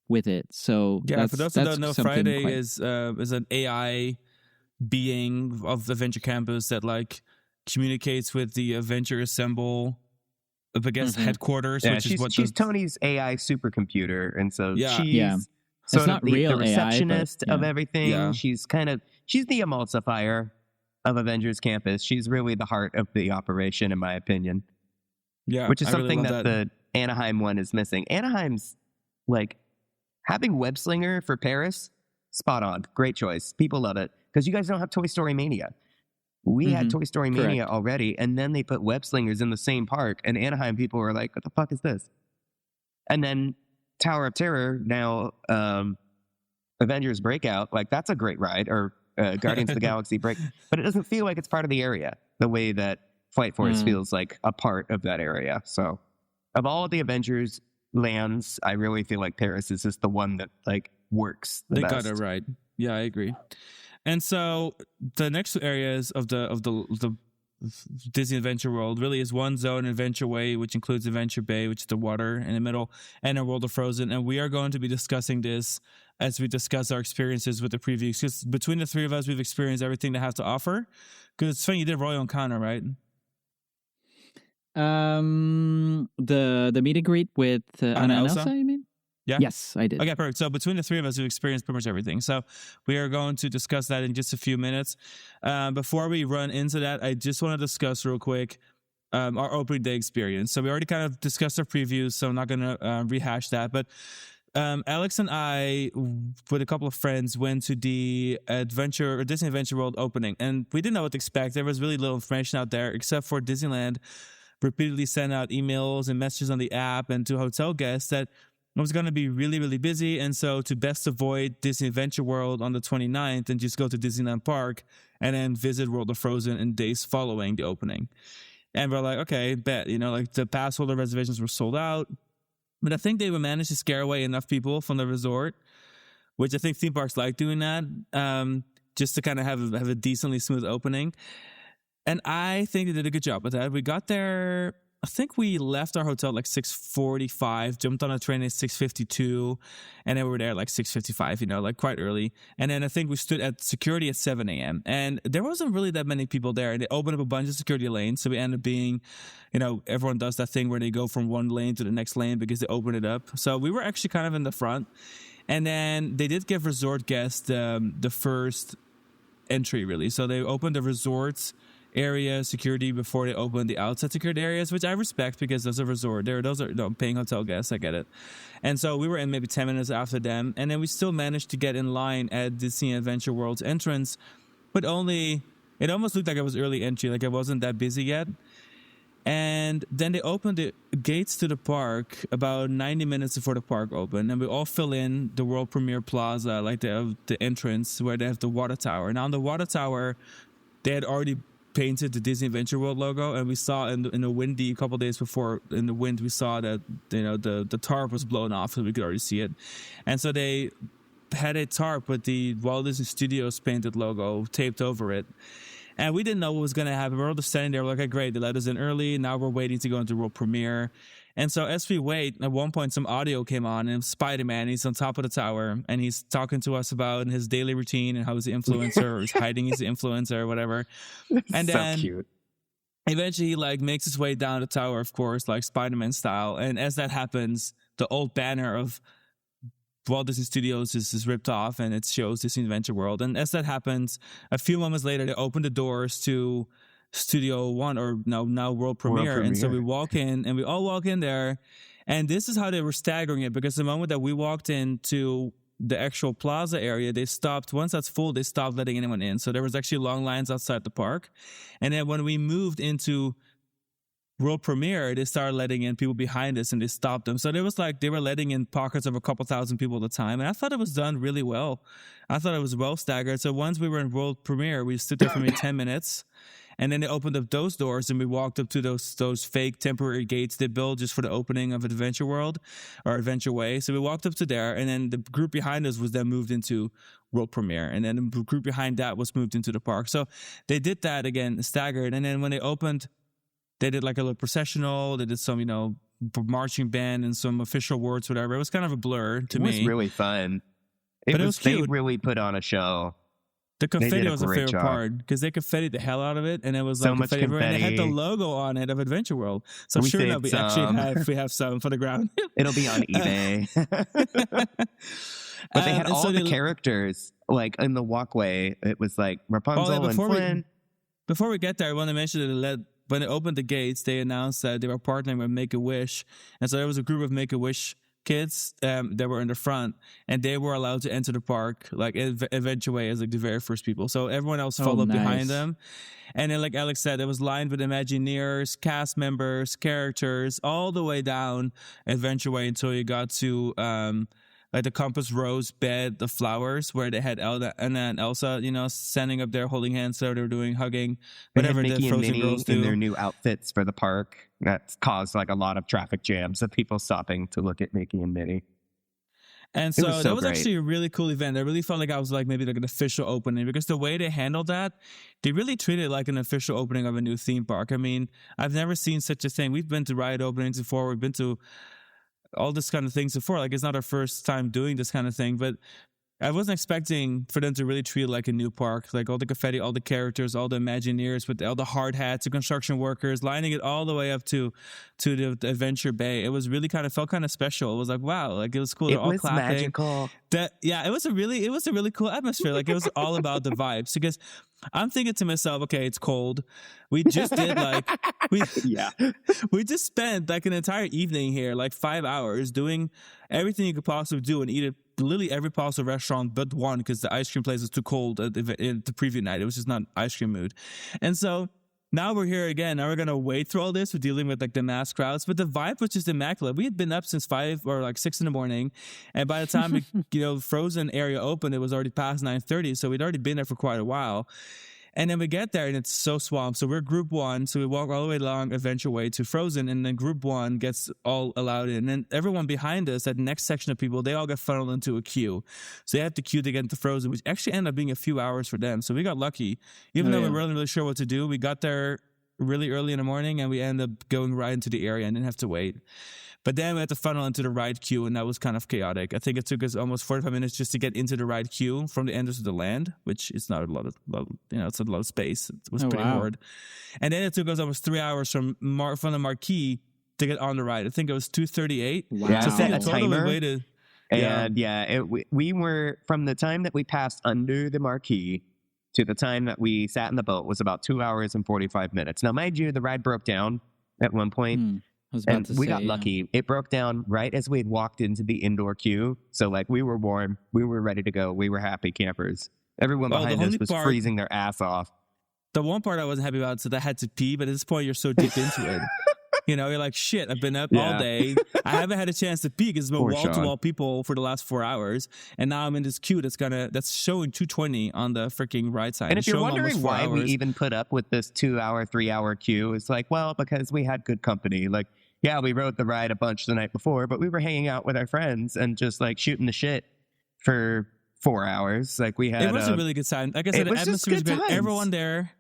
B: it. So
A: for those who don't know, Friday is an AI being of Adventure Campus that like communicates with the Adventure Assemble, I guess, headquarters, which is what
D: she's Tony's AI supercomputer, and so she's
B: sort it's not real
D: the receptionist
B: AI,
D: of everything. Yeah. She's the emulsifier of Avengers Campus. She's really the heart of the operation, in my opinion.
A: Yeah,
D: which is something that the Anaheim one is missing. Anaheim's like having Web Slinger for Paris, spot on, great choice. People love it because you guys don't have Toy Story Mania. We had Toy Story Mania already, and then they put Web Slingers in the same park, and Anaheim people were like, what the fuck is this? And then Tower of Terror, now Avengers Breakout, like that's a great ride, or Guardians of the Galaxy Break, but it doesn't feel like it's part of the area the way that Flight Force feels like a part of that area. So of all of the Avengers lands, I really feel like Paris is just the one that like works the best.
A: They got it right. Yeah, I agree. And so the next two areas of the Disney Adventure World really is one zone, Adventure Way, which includes Adventure Bay, which is the water in the middle, and a World of Frozen. And we are going to be discussing this as we discuss our experiences with the previews. Because between the three of us, we've experienced everything they have to offer. Because it's funny, you did Royal Encounter, right?
B: The meet and greet with Anna and Elsa, you mean?
A: Yeah.
B: Yes, I did.
A: Okay, perfect. So between the three of us, we've experienced pretty much everything. So we are going to discuss that in just a few minutes. Before we run into that, I just want to discuss real quick our opening day experience. So we already kind of discussed our previews, so I'm not going to rehash that. But Alex and I, with a couple of friends, went to the Disney Adventure World opening, and we didn't know what to expect. There was really little information out there, except for Disneyland repeatedly sent out emails and messages on the app and to hotel guests that it was going to be really, really busy. And so to best avoid Disney Adventure World on the 29th and just go to Disneyland Park and then visit World of Frozen in days following the opening. And we're like, okay, bet, like the pass holder reservations were sold out. But I think they would manage to scare away enough people from the resort, which I think theme parks like doing that, just to kind of have a decently smooth opening. And I think they did a good job with that. We got there, I think we left our hotel at like 6:45, jumped on a train at 6:52, and then we were there at like 6:55, like quite early. And then I think we stood at security at 7 a.m. And there wasn't really that many people there. They opened up a bunch of security lanes. So we ended up being, everyone does that thing where they go from one lane to the next lane because they open it up. So we were actually kind of in the front. And then they did give resort guests the first entry, really. So they opened the resorts area security before they open the outside security areas, which I respect because there's a resort there. Those are paying hotel guests. I get it. And so we were in maybe 10 minutes after them. And then we still managed to get in line at Disney Adventure World's entrance, but it almost looked like it was early entry, like it wasn't that busy yet. And then they opened the gates to the park about 90 minutes before the park opened. And we all fill in the World Premiere Plaza, like the entrance where they have the water tower. Now on the water tower, they had already painted the Disney Adventure World logo, and we saw in the windy a couple days before in the wind we saw that the tarp was blown off, so we could already see it. And so they had a tarp with the Walt Disney Studios painted logo taped over it. And we didn't know what was going to happen. We were all just standing there, like, okay, great, they let us in early. Now we're waiting to go into world premiere. And so as we wait, at one point, some audio came on, and Spider-Man, he's on top of the tower, and he's talking to us about his daily routine and how he's the influencer, or he's hiding he's the influencer, or whatever. And then,
D: so cute.
A: Eventually, he, like, makes his way down the tower, of course, like Spider-Man style. And as that happens, the old banner of Walt Disney Studios is ripped off, and it shows Disney Adventure World. And as that happens, a few moments later, they open the doors to Studio One, or now World Premiere. And so we walk in, and we all walk in there. And this is how they were staggering it, because the moment that we walked into the actual plaza area, they stopped. Once that's full, they stopped letting anyone in. So there was actually long lines outside the park. And then when we moved into World Premiere, they started letting in people behind us, and they stopped them. So there was like, they were letting in pockets of a couple thousand people at a time. And I thought it was done really well. I thought it was well staggered. So once we were in World Premiere, we stood there for maybe 10 minutes. And then they opened up those doors, and we walked up to those fake temporary gates they built just for the opening of Adventure World or Adventure Way. So we walked up to there, and then the group behind us was then moved into World Premiere. And then the group behind that was moved into the park. So they did that again, staggered. And then when they opened, they did like a little processional. They did some, marching band and some official words, whatever. It was kind of a blur to me.
D: It was really fun.
A: But it was cute.
D: They really put on a show.
A: The confetti was a favorite part, because they confettied the hell out of it, and it was like
D: so much confetti.
A: And it had the logo on it of Adventure World. So sure enough, we have some for the ground.
D: It'll be on eBay. But they had all the characters, like, in the walkway. It was like Rapunzel and Flynn.
A: Before we get there, I want to mention that when they opened the gates, they announced that they were partnering with Make-A-Wish. And so there was a group of Make-A-Wish kids that were in the front, and they were allowed to enter the park like Adventure Way as like the very first people. So everyone else followed behind them. And then, like Alex said, it was lined with Imagineers, cast members, characters, all the way down Adventure Way until you got to like the Compass Rose bed, the flowers, where they had Elsa and Elsa, standing up there holding hands. So they were doing hugging, whatever the Frozen girls do.
D: In their new outfits for the park. That's caused like a lot of traffic jams of people stopping to look at Mickey and Minnie.
A: And so that was actually a really cool event. I really felt like I was like maybe like an official opening, because the way they handled that, they really treated it like an official opening of a new theme park. I mean, I've never seen such a thing. We've been to ride openings before. We've been to all this kind of things before. Like, it's not our first time doing this kind of thing, but I wasn't expecting for them to really treat it like a new park. Like all the confetti, all the characters, all the Imagineers with all the hard hats, the construction workers, lining it all the way up to the Adventure Bay. It was really felt kind of special. It was like, wow, like it was cool.
D: It
A: They're all
D: was
A: clapping.
D: magical.
A: It was a really cool atmosphere. Like, it was all about the vibes, because I'm thinking to myself, okay, it's cold. We just did we just spent like an entire evening here, like 5 hours doing everything you could possibly do, and eat at literally every possible restaurant but one, because the ice cream place was too cold at the preview night. It was just not ice cream mood. And so now we're here again. Now we're going to wait through all this. We're dealing with like the mass crowds, but the vibe was just immaculate. We had been up since 5 or like 6 in the morning. And by the time Frozen area opened, it was already past 9:30. So we'd already been there for quite a while. And then we get there, and it's so swamped. So we're group one. So we walk all the way along Adventure Way to Frozen, and then group one gets all allowed in. And then everyone behind us, that next section of people, they all get funneled into a queue. So they have to queue to get into Frozen, which actually ended up being a few hours for them. So we got lucky. Even though we weren't really sure what to do, we got there really early in the morning, and we ended up going right into the area and didn't have to wait. But then we had to funnel into the ride queue, and that was kind of chaotic. I think it took us almost 45 minutes just to get into the ride queue from the entrance to the land, which is not a lot of it's a lot of space. It was pretty hard. And then it took us almost 3 hours from the marquee to get on the ride. I think it was 2:38.
D: Wow. Yeah,
A: so
D: set a timer.
A: Waited.
D: And we were, from the time that we passed under the marquee to the time that we sat in the boat, was about 2 hours and 45 minutes. Now, mind you, the ride broke down at one point. And we got lucky. It broke down right as we had walked into the indoor queue. So, like, we were warm. We were ready to go. We were happy campers. Everyone behind us was freezing their ass off.
A: The one part I wasn't happy about is that I had to pee, but at this point, you're so deep into it. You're like, shit, I've been up all day. I haven't had a chance to pee because there's been wall-to-wall people for the last 4 hours. And now I'm in this queue that's showing 2:20 on the freaking right side.
D: And if you're wondering why we even put up with this 2 hour, 3 hour queue, it's like, well, because we had good company. Like, yeah, we rode the ride a bunch the night before, but we were hanging out with our friends and just like shooting the shit for 4 hours. Like we had,
A: it was a really good time. Like I said, the atmosphere was great.
D: Times.
A: Everyone there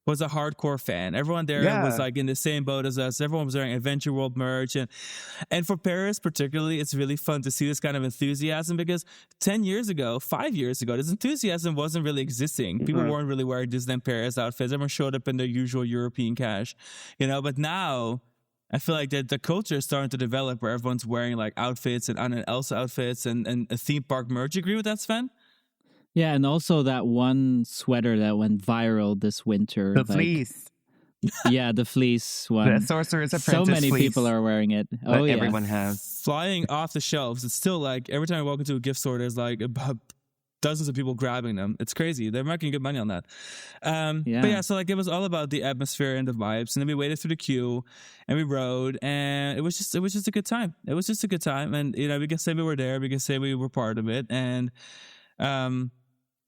A: was a hardcore fan. Everyone there was like in the same boat as us. Everyone was wearing Adventure World merch. And for Paris particularly, it's really fun to see this kind of enthusiasm because 5 years ago, this enthusiasm wasn't really existing. People weren't really wearing Disneyland Paris outfits. Everyone showed up in their usual European cash, but now I feel like the culture is starting to develop where everyone's wearing like outfits and Anna and Elsa outfits and a theme park merch. You agree with that, Sven?
B: Yeah, and also that one sweater that went viral this winter.
D: The fleece.
B: Yeah, the fleece one.
D: The Sorcerer's Apprentice
B: So many
D: fleece
B: people are wearing it. Oh, yeah.
D: Everyone has.
A: Flying off the shelves. It's still like every time I walk into a gift store, there's like dozens of people grabbing them. It's crazy. They're making good money on that. But yeah, so like it was all about the atmosphere and the vibes. And then we waited through the queue and we rode, and it was just a good time. It was just a good time. And we can say we were there, we can say we were part of it. And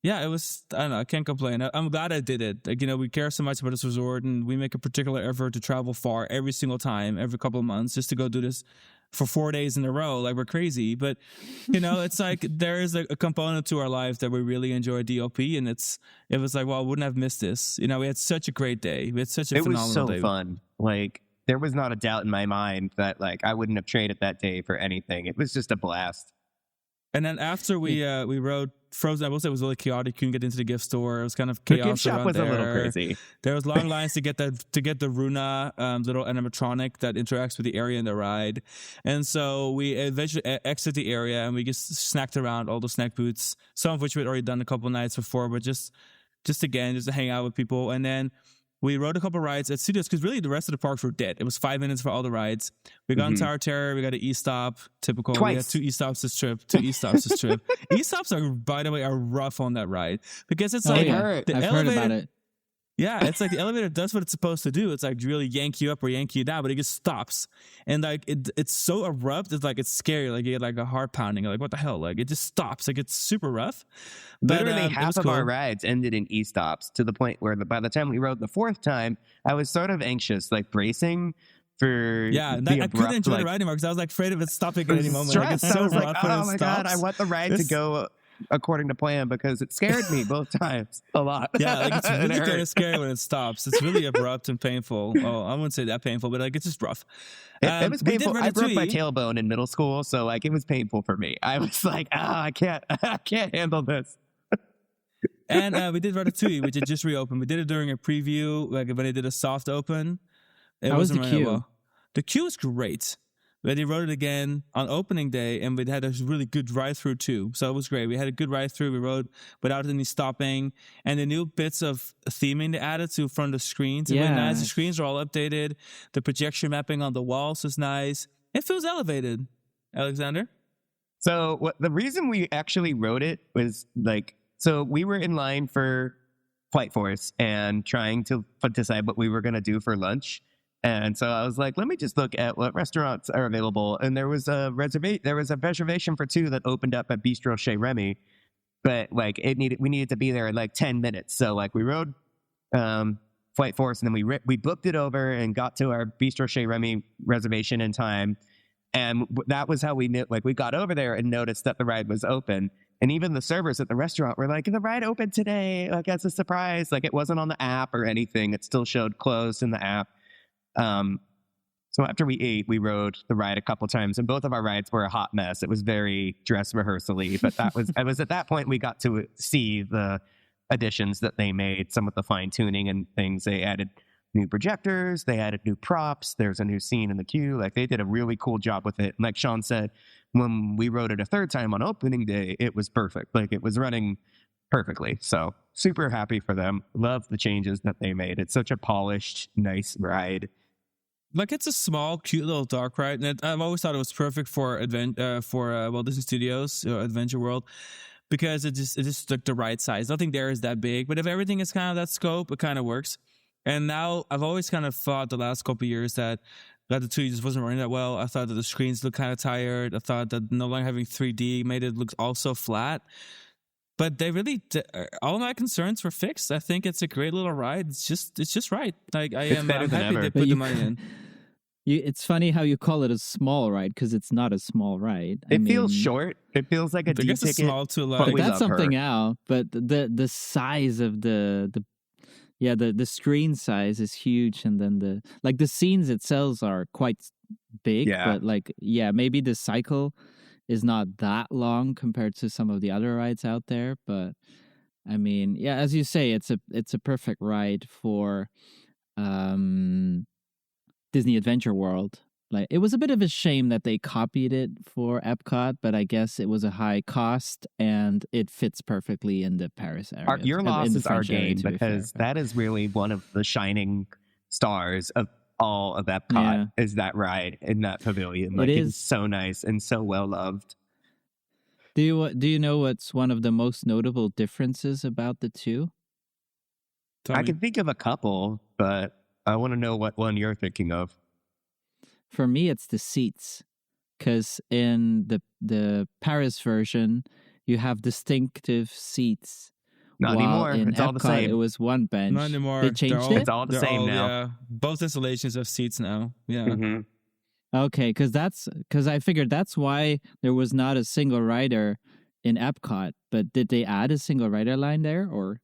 A: yeah, it was, I don't know, I can't complain. I'm glad I did it. Like, we care so much about this resort, and we make a particular effort to travel far every single time, every couple of months, just to go do this for 4 days in a row. Like, we're crazy. But, it's like there is a component to our life that we really enjoy DOP, and it was like, well, I wouldn't have missed this. We had such a great day. We had such a phenomenal day. It was
D: so fun. Like, there was not a doubt in my mind that, like, I wouldn't have traded that day for anything. It was just a blast.
A: And then after we rode Frozen, I will say it was really chaotic. You couldn't get into the gift store. It was kind of chaos.
D: The gift shop was
A: there.
D: A little crazy.
A: There was long lines to get the Runa little animatronic that interacts with the area in the ride. And so we eventually exit the area and we just snacked around all the snack booths, some of which we'd already done a couple nights before, but just to hang out with people. And then we rode a couple rides at studios because really the rest of the parks were dead. It was 5 minutes for all the rides. We got on Tower Terror. We got an E-stop. Typical.
D: Twice.
A: We had 2 E-stops this trip. 2 E-stops this trip. E-stops are, by the way, are rough on that ride because it's like
B: I've heard about it.
A: Yeah, it's like the elevator does what it's supposed to do. It's like really yank you up or yank you down, but it just stops. And like it's so abrupt, it's like it's scary. Like you get like a heart pounding. Like what the hell? Like it just stops. Like it's super rough.
D: Literally half of our rides ended in E-stops to the point where by the time we rode the 4th time, I was sort of anxious, like bracing for
A: I couldn't enjoy the ride anymore because I was like afraid of it stopping at any moment.
D: Like, it's so rough when it stops. God, I want the ride to go according to plan because it scared me both times a lot.
A: Yeah, like it's really kind of scary when it stops. It's really abrupt and painful. Oh, I wouldn't say that painful, but like it's just rough.
D: It was painful. I broke my tailbone in middle school, so like it was painful for me. I was like, I can't handle this.
A: And we did Ratatouille, which had just reopened. We did it during a preview, like when they did a soft open.
B: How was the queue?
A: Well. The queue was great. But they rode it again on opening day, and we had a really good ride-through too. So it was great. We had a good ride-through. We rode without any stopping. And the new bits of theming they added to from the screens. Really nice. The screens are all updated. The projection mapping on the walls is nice. It feels elevated. Alexander?
D: So the reason we actually rode it was like, so we were in line for Flight Force and trying to decide what we were going to do for lunch. And so I was like, let me just look at what restaurants are available. And there was a reservation for 2 that opened up at Bistro Chez Remy, but like we needed to be there in like 10 minutes. So like we rode Flight Force, and then we booked it over and got to our Bistro Chez Remy reservation in time. And that was how we knew, like we got over there and noticed that the ride was open. And even the servers at the restaurant were like, the ride opened today. Like that's a surprise. Like it wasn't on the app or anything. It still showed closed in the app. So after we ate, we rode the ride a couple times, and both of our rides were a hot mess. It was very dress rehearsal-y, but it was at that point we got to see the additions that they made, some of the fine tuning and things. They added new projectors, they added new props. There's a new scene in the queue. Like they did a really cool job with it. And like Sean said, when we rode it a 3rd time on opening day, it was perfect. Like it was running perfectly. So super happy for them. Love the changes that they made. It's such a polished, nice ride.
A: Like it's a small, cute little dark ride, and I've always thought it was perfect for Walt Disney Studios, Adventure World, because it just like the right size. Nothing there is that big, but if everything is kind of that scope, it kind of works. And now I've always kind of thought the last couple of years that Ratatouille just wasn't running that well. I thought that the screens looked kind of tired. I thought that no longer having 3D made it look also flat. But they really, all my concerns were fixed. I think it's a great little ride. It's just right. Like I'm happy they put the money in.
B: It's funny how you call it a small ride because it's not a small ride.
D: It feels short. It feels like a
A: I
D: D
A: guess it's
D: ticket.
A: small to
D: but
A: like.
D: we
B: That's
D: love her.
B: something else. But the size of the screen size is huge, and then the scenes itself are quite big.
D: Yeah.
B: But maybe the cycle is not that long compared to some of the other rides out there. But I mean, yeah, as you say, it's a perfect ride for Disney Adventure World. Like, it was a bit of a shame that they copied it for Epcot, but I guess it was a high cost and it fits perfectly in the Paris area.
D: Your
B: in
D: loss
B: the
D: is our
B: French area,
D: gain,
B: to be fair,
D: because
B: but-
D: that is really one of the shining stars of all of Epcot.
B: Yeah.
D: Is that ride in that pavilion. Like,
B: It
D: it's
B: is.
D: so nice and so well loved.
B: Do you know what's one of the most notable differences about the two?
A: Tell
D: I
A: me.
D: can think of a couple, but I want to know what one you're thinking of.
B: For me, it's the seats, because in the Paris version, you have distinctive seats.
D: Not
B: while
D: anymore.
B: In
D: It's all the
B: Epcot,
D: same.
B: It was one bench.
A: Not anymore.
B: They changed it.
D: It's all the
A: They're
D: same now.
A: Yeah, both installations have seats now. Yeah.
D: Mm-hmm.
B: Okay, because I figured that's why there was not a single rider in Epcot. But did they add a single rider line there, or?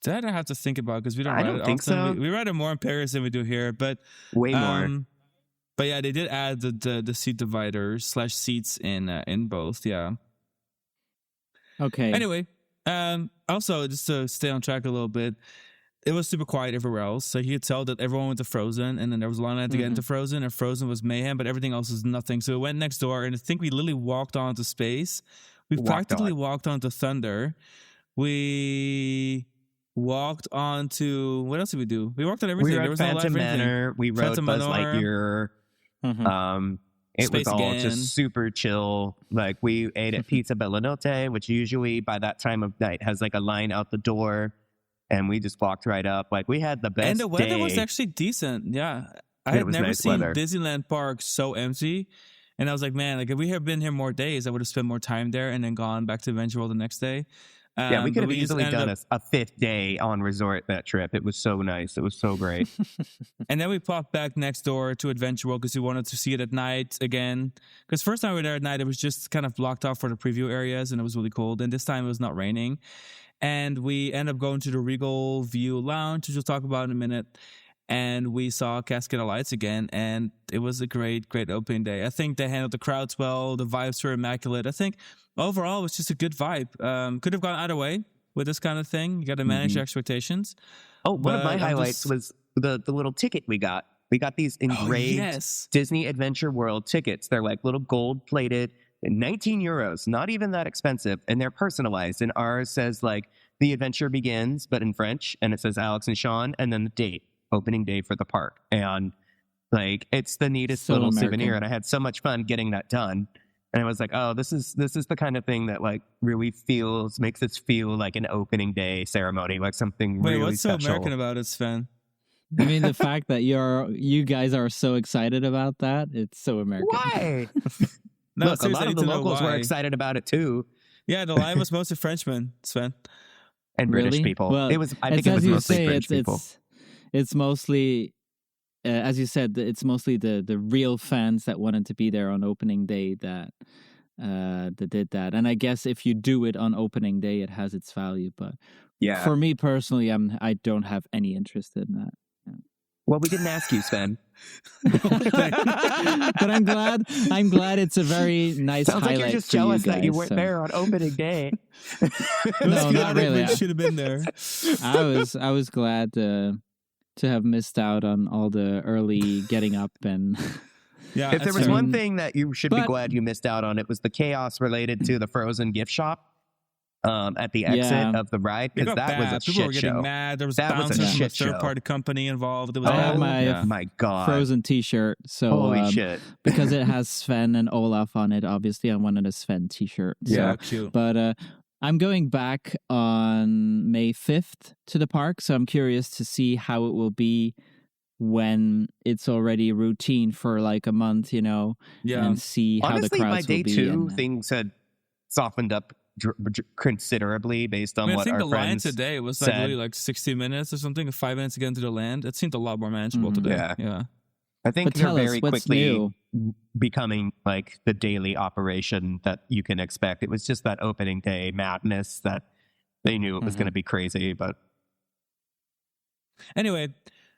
A: That I have to think about because we don't
D: I
A: ride
D: don't
A: it
D: think
A: often.
D: so.
A: We ride it more in Paris than we do here, but
D: Way more.
A: But yeah, they did add the seat dividers / seats in both. Yeah.
B: Okay.
A: Anyway, also just to stay on track a little bit, it was super quiet everywhere else. So you could tell that everyone went to Frozen, and then there was a long line to get into Frozen, and Frozen was mayhem, but everything else was nothing. So we went next door, and I think we literally walked onto Space. We practically walked onto Thunder. We walked onto, what else did we do? We walked on everything.
D: We
A: There
D: rode
A: was no
D: Phantom
A: live anything.
D: Manor. We rode
A: Phantom
D: Buzz
A: Manor.
D: Lightyear. It
A: Space
D: was all
A: again.
D: just super chill. Like, we ate at Pizza Bella Notte, which usually by that time of night has like a line out the door, and we just walked right up. Like, we had the best
A: And the weather
D: day.
A: was actually decent. Yeah. I
D: It
A: had
D: was
A: never
D: nice
A: seen
D: weather.
A: Disneyland Park so empty. And I was like, man, like if we had been here more days, I would have spent more time there and then gone back to Adventure World the next day.
D: Yeah, we could
A: but
D: have
A: just
D: easily
A: ended
D: done
A: up-
D: a fifth day on resort that trip. It was so nice. It was so great.
A: And then we popped back next door to Adventure World because we wanted to see it at night again. Because first time we were there at night, it was just kind of blocked off for the preview areas and it was really cold. And this time it was not raining. And we ended up going to the Regal View Lounge, which we'll talk about in a minute. And we saw Cascade of Lights again, and it was a great opening day. I think they handled the crowds well. The vibes were immaculate. I think overall it was just a good vibe. Could have gone either way with this kind of thing. You got to manage your expectations.
D: Oh, one of
A: But
D: my
A: I'm
D: highlights
A: just-
D: was the little ticket we got. We got these engraved
A: yes.
D: Disney Adventure World tickets. They're like little gold plated, 19 euros, not even that expensive. And they're personalized. And ours says like the adventure begins, but in French. And it says Alex and Sean, and then the date, opening day for the park. And like, it's the neatest
B: So
D: little
B: American.
D: souvenir. And I had so much fun getting that done. And I was like, oh, this is the kind of thing that like really makes us feel like an opening day ceremony, like something
A: Wait,
D: really
A: what's so
D: special.
A: American about it, Sven?
B: I mean, the fact that you guys are so excited about that, it's so American.
D: Why?
A: No,
D: Look, a
A: seriously,
D: lot
A: I
D: of
A: need
D: the
A: to know
D: locals were
A: why.
D: excited about it too,
A: Yeah, the line was mostly Frenchmen, Sven.
D: and British
B: Really?
D: people.
B: Well,
D: I think
B: it's
D: it was
B: as you
D: mostly
B: say,
D: French people.
B: it's mostly, as you said, it's mostly the real fans that wanted to be there on opening day that did that. And I guess if you do it on opening day, it has its value. But
D: Yeah.
B: for me personally, I don't have any interest in that.
D: Well, we didn't ask you, Sven.
B: But I'm glad it's a very nice
D: Sounds like
B: highlight
D: you're just
B: for
D: jealous
B: you
D: that you
B: guys,
D: weren't
B: so.
D: there on opening day.
B: No, not really.
A: We should have been there.
B: I was glad to have missed out on all the early getting up and
A: Yeah,
D: If there
A: that's
D: was
A: fair.
D: one thing that you should be
B: But-
D: glad you missed out on, it was the chaos related to the Frozen gift shop at the exit
B: Yeah.
D: of the ride,
A: It
D: because
A: got
D: that
A: bad.
D: was a
A: People were
D: shit
A: getting
D: show.
A: mad. There was
D: That was a
A: bouncers from a
D: shit show.
A: third-party company involved. It was
B: I have
A: all-
B: my-
A: yeah.
D: My God.
B: Frozen t-shirt. So
D: Holy shit.
B: because it has Sven and Olaf on it, obviously I wanted a Sven t-shirt. So-
A: So cute.
B: But I'm going back on May 5th to the park, so I'm curious to see how it will be when it's already routine for like a month,
A: Yeah.
B: and see how the
D: Honestly,
B: crowds
D: by day
B: will be.
D: 2,
B: and,
D: things had softened up considerably based on
A: I
D: what
A: think
D: our
A: the line
D: friends
A: today was like
D: said.
A: really like 60 minutes or something, 5 minutes to get into the land. It seemed a lot more manageable
B: Mhm.
A: today.
D: Yeah.
A: Yeah.
D: I think
B: But
D: they're
B: tell us,
D: very
B: what's
D: quickly
B: new?
D: becoming like the daily operation that you can expect. It was just that opening day madness that they knew it was going to be crazy, but
A: Anyway,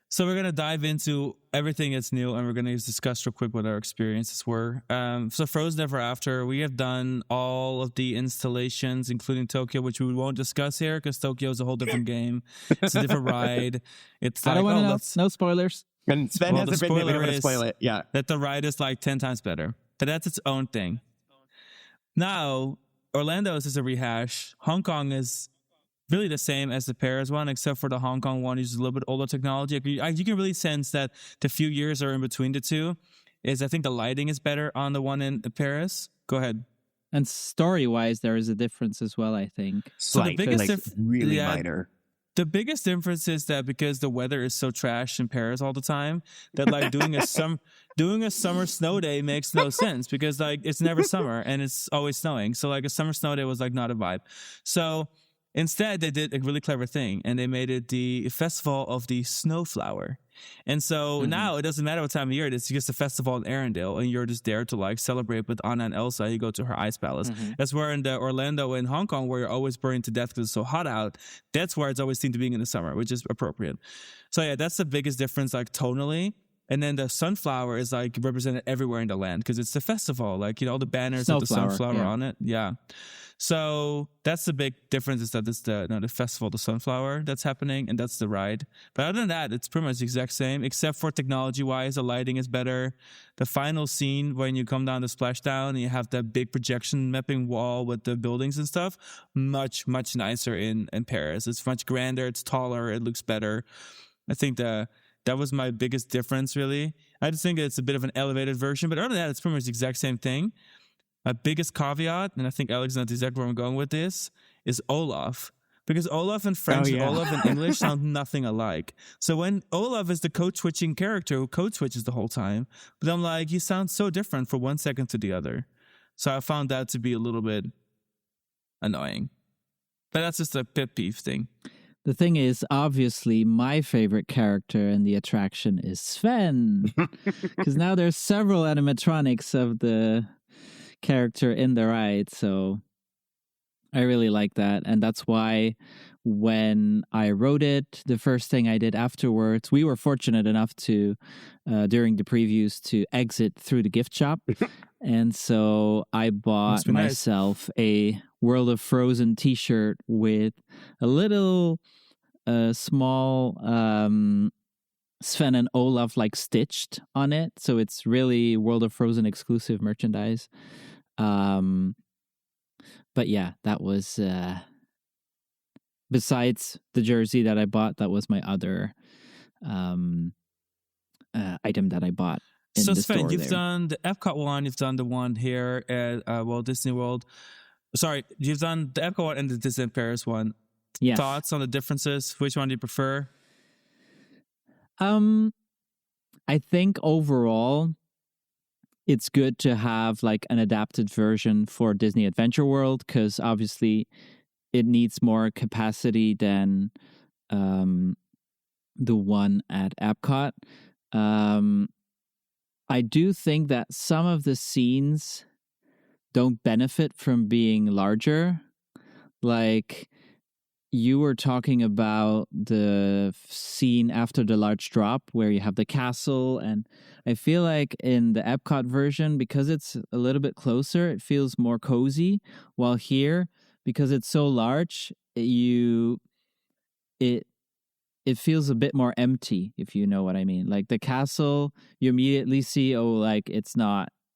A: so we're gonna dive into everything that's new, and we're gonna discuss real quick what our experiences were. So Frozen Ever After, we have done all of the installations, including Tokyo, which we won't discuss here because Tokyo is a whole different game. It's a different ride. It's
B: I
A: like,
B: don't want to know.
A: let's
B: No spoilers.
D: and Sven
A: Well, the
D: hasn't been there. We don't
A: spoiler
D: want to
A: is
D: spoil it. Yeah.
A: that the ride is like 10 times better, but that's its own thing. Now, Orlando is just a rehash. Hong Kong is really the same as the Paris one, except for the Hong Kong one uses a little bit older technology. You can really sense that the few years are in between the two. I think the lighting is better on the one in Paris. Go ahead.
B: And story-wise, there is a difference as well, I think.
A: So the
D: Slight,
A: biggest
D: like really minor.
A: The biggest difference is that because the weather is so trash in Paris all the time, that like doing a summer snow day makes no sense because like it's never summer and it's always snowing. So like a summer snow day was like not a vibe. So instead, they did a really clever thing, and they made it the festival of the snowflower. And so now it doesn't matter what time of year it is; it's just a festival in Arendelle, and you're just there to like celebrate with Anna and Elsa. You go to her ice palace. That's where in the Orlando and Hong Kong, where you're always burning to death because it's so hot out. That's where it's always seemed to be in the summer, which is appropriate. So yeah, that's the biggest difference, like tonally. And then the sunflower is like represented everywhere in the land because it's the festival. Like, all the banners with the sunflower on it. Yeah. So that's the big difference is that it's the festival of the sunflower that's happening, and that's the ride. But other than that, it's pretty much the exact same, except for technology-wise, the lighting is better. The final scene when you come down the splashdown and you have that big projection mapping wall with the buildings and stuff, much, much nicer in Paris. It's much grander, it's taller, it looks better. I think that was my biggest difference, really. I just think it's a bit of an elevated version, but other than that, it's pretty much the exact same thing. My biggest caveat, and I think Alex knows exactly where I'm going with this, is Olaf. Because Olaf in French and Olaf in English sound nothing alike. So when Olaf is the code-switching character who code-switches the whole time, but I'm like, you sound so different from one second to the other. So I found that to be a little bit annoying. But that's just a pet peeve thing.
B: The thing is, obviously, my favorite character in the attraction is Sven. Because now there's several animatronics of the character in the ride, so I really like that. And that's why when I wrote it, the first thing I did afterwards, we were fortunate enough to, during the previews, to exit through the gift shop. And so I bought myself a World of Frozen t-shirt with a little small Sven and Olaf like stitched on it. So it's really World of Frozen exclusive merchandise. But yeah, that was besides the jersey that I bought, that was my other item that I bought.
A: So Sven, you've done the Epcot one, you've done the one here at Walt Disney World. Sorry, you've done the Epcot one and the Disneyland Paris one.
B: Yes.
A: Thoughts on the differences? Which one do you prefer?
B: I think overall, it's good to have like an adapted version for Disney Adventure World because obviously it needs more capacity than the one at Epcot. I do think that some of the scenes don't benefit from being larger. Like you were talking about the scene after the large drop where you have the castle, and I feel like in the Epcot version, because it's a little bit closer, it feels more cozy, while here, because it's so large, it feels a bit more empty, if you know what I mean. Like the castle, you immediately see,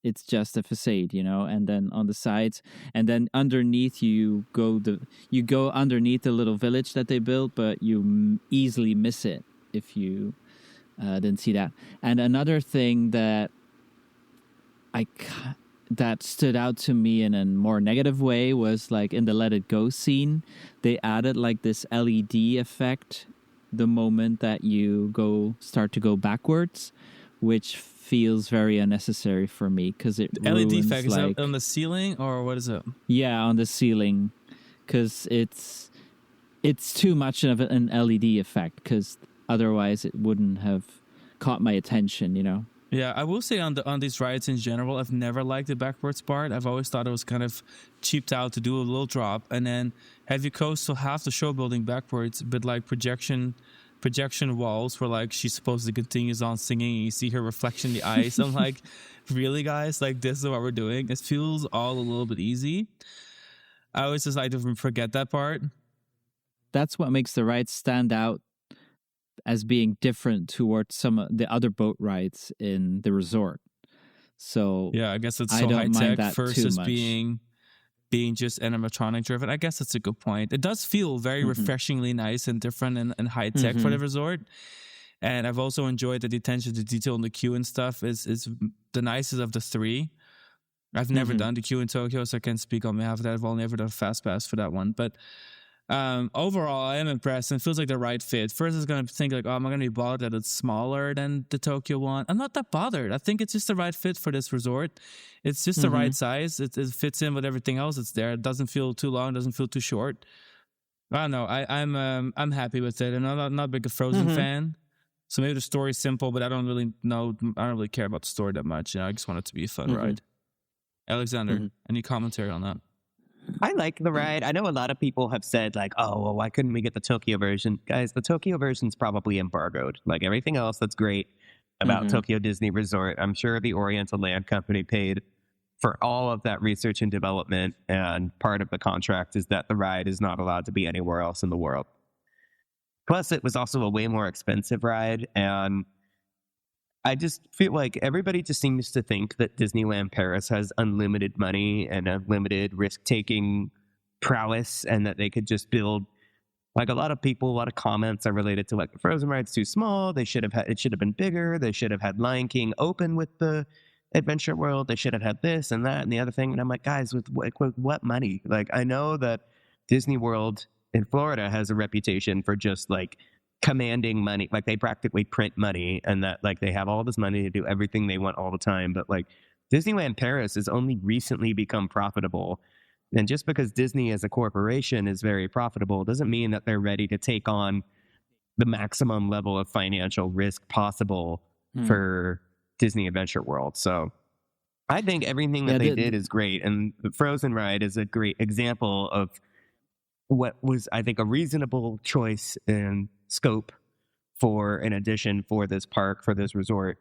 B: it's just a facade, and then on the sides, and then underneath you go underneath the little village that they built, but you easily miss it if you didn't see that. And another thing that stood out to me in a more negative way was like in the Let It Go scene, they added like this LED effect the moment that you start to go backwards, which feels very unnecessary for me because it
A: LED
B: ruins,
A: effect, is that on the ceiling or what is it?
B: Yeah, on the ceiling, because it's too much of an LED effect, because otherwise it wouldn't have caught my attention,
A: Yeah, I will say on these rides in general, I've never liked the backwards part. I've always thought it was kind of cheaped out to do a little drop and then have you coast to half the show building backwards, but like projection walls where like she supposedly continues on singing and you see her reflection in the ice. I'm like, really, guys? Like, this is what we're doing? It feels all a little bit easy. I always just like to forget that part.
B: That's what makes the ride stand out as being different towards some of the other boat rides in the resort. So
A: yeah, I guess it's so high tech versus being just animatronic driven. I guess that's a good point. It does feel very refreshingly nice and different and high tech for the resort. And I've also enjoyed that the attention to detail in the queue and stuff is the nicest of the three. I've never done the queue in Tokyo, so I can't speak on behalf of that. I've only ever done Fast Pass for that one. But overall, I am impressed and it feels like the right fit. First, I was going to think like, oh, am I going to be bothered that it's smaller than the Tokyo one? I'm not that bothered. I think it's just the right fit for this resort. It's just the right size. It fits in with everything else that's there. It doesn't feel too long. Doesn't feel too short. I don't know. I'm happy with it. And I'm not a big Frozen fan. So maybe the story's simple, but I don't really care about the story that much. I just want it to be a fun ride. Alexander, any commentary on that?
D: I like the ride. I know a lot of people have said like, oh, well, why couldn't we get the Tokyo version? Guys, the Tokyo version's probably embargoed. Like everything else that's great about Tokyo Disney Resort. I'm sure the Oriental Land Company paid for all of that research and development. And part of the contract is that the ride is not allowed to be anywhere else in the world. Plus, it was also a way more expensive ride. And I just feel like everybody just seems to think that Disneyland Paris has unlimited money and unlimited risk-taking prowess and that they could just build, like a lot of comments are related to like the Frozen ride's too small. It should have been bigger. They should have had Lion King open with the Adventure World. They should have had this and that and the other thing. And I'm like, guys, with what money? Like, I know that Disney World in Florida has a reputation for just like commanding money, like they practically print money and that like they have all this money to do everything they want all the time. But like Disneyland Paris has only recently become profitable, and just because Disney as a corporation is very profitable doesn't mean that they're ready to take on the maximum level of financial risk possible for Disney Adventure World. So I think everything that they did is great, and the Frozen ride is a great example of what was, I think, a reasonable choice and scope for an addition for this park, for this resort.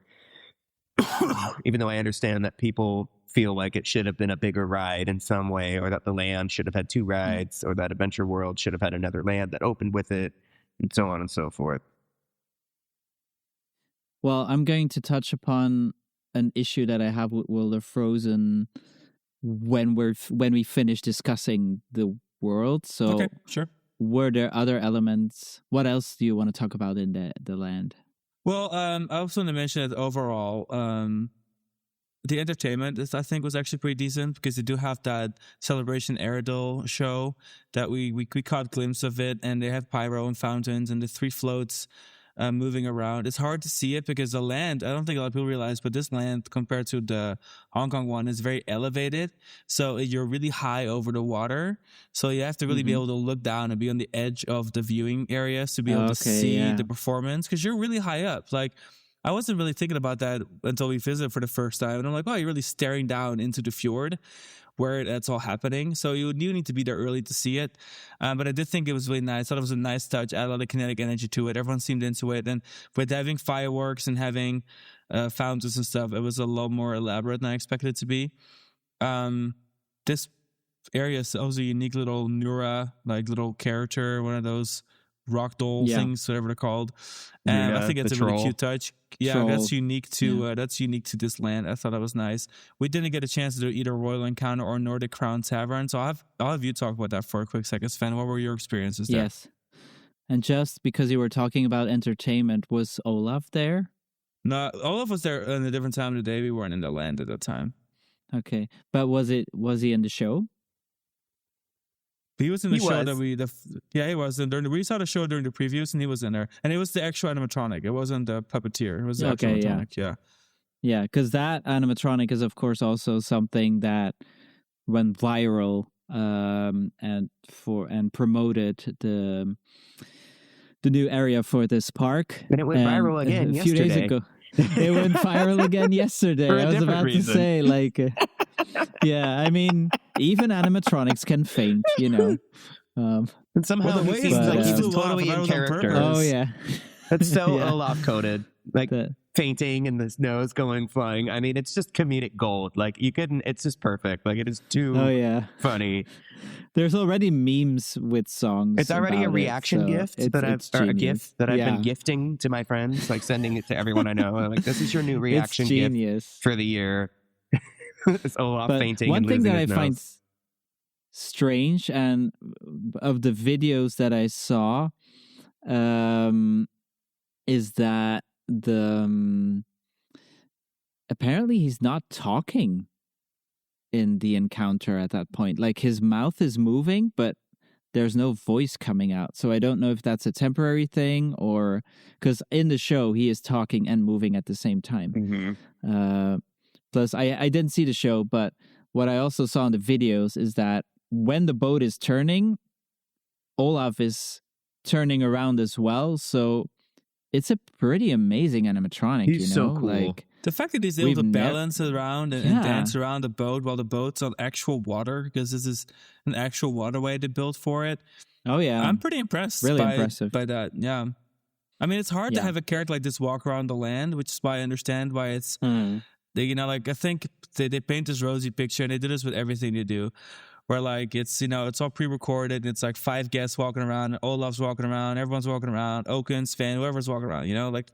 D: Even though I understand that people feel like it should have been a bigger ride in some way, or that the land should have had two rides, or that Adventure World should have had another land that opened with it, and so on and so forth.
B: Well, I'm going to touch upon an issue that I have with World of Frozen when we finish discussing the world. So,
A: okay, sure.
B: Were there other elements? What else do you want to talk about in the land?
A: Well, I also want to mention that overall, the entertainment I think was actually pretty decent, because they do have that Celebration Aerodel show that we caught a glimpse of it, and they have pyro and fountains and the 3 floats moving around. It's hard to see it because the land, I don't think a lot of people realize, but this land compared to the Hong Kong one is very elevated. So you're really high over the water. So you have to really be able to look down and be on the edge of the viewing areas to be able to see the performance, because you're really high up. Like, I wasn't really thinking about that until we visited for the first time. And I'm like, wow, you're really staring down into the fjord where that's all happening. So you need to be there early to see it. But I did think it was really nice. I thought it was a nice touch, add a lot of kinetic energy to it. Everyone seemed into it. And with having fireworks and having fountains and stuff, it was a lot more elaborate than I expected it to be. This area is also a unique little Nura, like little character, one of those rock doll things, whatever they're called. And I think it's a really cute touch. Yeah, troll. That's unique to this land. I thought that was nice. We didn't get a chance to do either Royal Encounter or Nordic Crown Tavern, so I'll have you talk about that for a quick second. Sven, what were your experiences there?
B: Yes. And just because you were talking about entertainment, was Olaf there?
A: No, Olaf was there in a different time of the day. We weren't in the land at that time.
B: Okay, but was he in the show?
A: He was in the show that he was. And we saw the show during the previews, and he was in there. And it was the actual animatronic. It wasn't the puppeteer. It was the actual animatronic. Yeah.
B: Yeah, because that animatronic is, of course, also something that went viral and promoted the new area for this park.
D: And it went viral again
B: a few
D: yesterday.
B: days ago. It went viral again yesterday.
D: For a
B: I was
D: different
B: about
D: reason.
B: to say, like, yeah, I mean, even animatronics can faint, you know.
D: And somehow
A: Well, the
D: he
A: way
D: seems
B: his
D: like
B: nose
D: he's
A: flew off,
D: totally
A: that
D: in
A: was on
D: character.
A: purpose.
B: Oh, yeah.
D: That's so
B: Yeah.
D: Olaf coded. Like
B: The-
D: fainting and this nose going flying. I mean, it's just comedic gold. Like you couldn't. It's just perfect. Like it is too
B: oh, yeah.
D: funny.
B: There's already memes with songs.
D: It's already a
B: about
D: reaction
B: it, so
D: gift
B: it's,
D: that
B: it's
D: or a
B: genius.
D: gift that I've
B: Yeah.
D: been gifting to my friends, like sending it to everyone I know. I'm like, this is your new
B: It's
D: reaction gift
B: genius.
D: for the year. It's Olaf
B: But
D: fainting
B: one
D: and
B: thing
D: losing
B: that I
D: his nose.
B: find strange, and of the videos that I saw, is that apparently he's not talking in the encounter at that point. Like his mouth is moving, but there's no voice coming out. So I don't know if that's a temporary thing, or because in the show he is talking and moving at the same time.
D: Mhm.
B: Plus, I didn't see the show, but what I also saw in the videos is that when the boat is turning, Olaf is turning around as well. So it's a pretty amazing animatronic.
D: He's
B: you
D: so
B: know,
D: cool.
B: like
A: The fact that he's able
B: We've
A: to
B: nev-
A: balance it around and
B: Yeah.
A: dance around the boat while the boat's on actual water, because this is an actual waterway they built for it.
B: oh yeah,
A: I'm pretty impressed
B: really
A: by,
B: impressive.
A: by that. Yeah. I mean, it's hard to
B: Yeah.
A: have a character like this walk around the land, which is why I understand why it's, you know, like I think they paint this rosy picture, and they do this with everything they do. Where like it's, you know, it's all pre-recorded and it's like 5 guests walking around, and Olaf's walking around, everyone's walking around, Oaken, Sven, whoever's walking around, you know, like,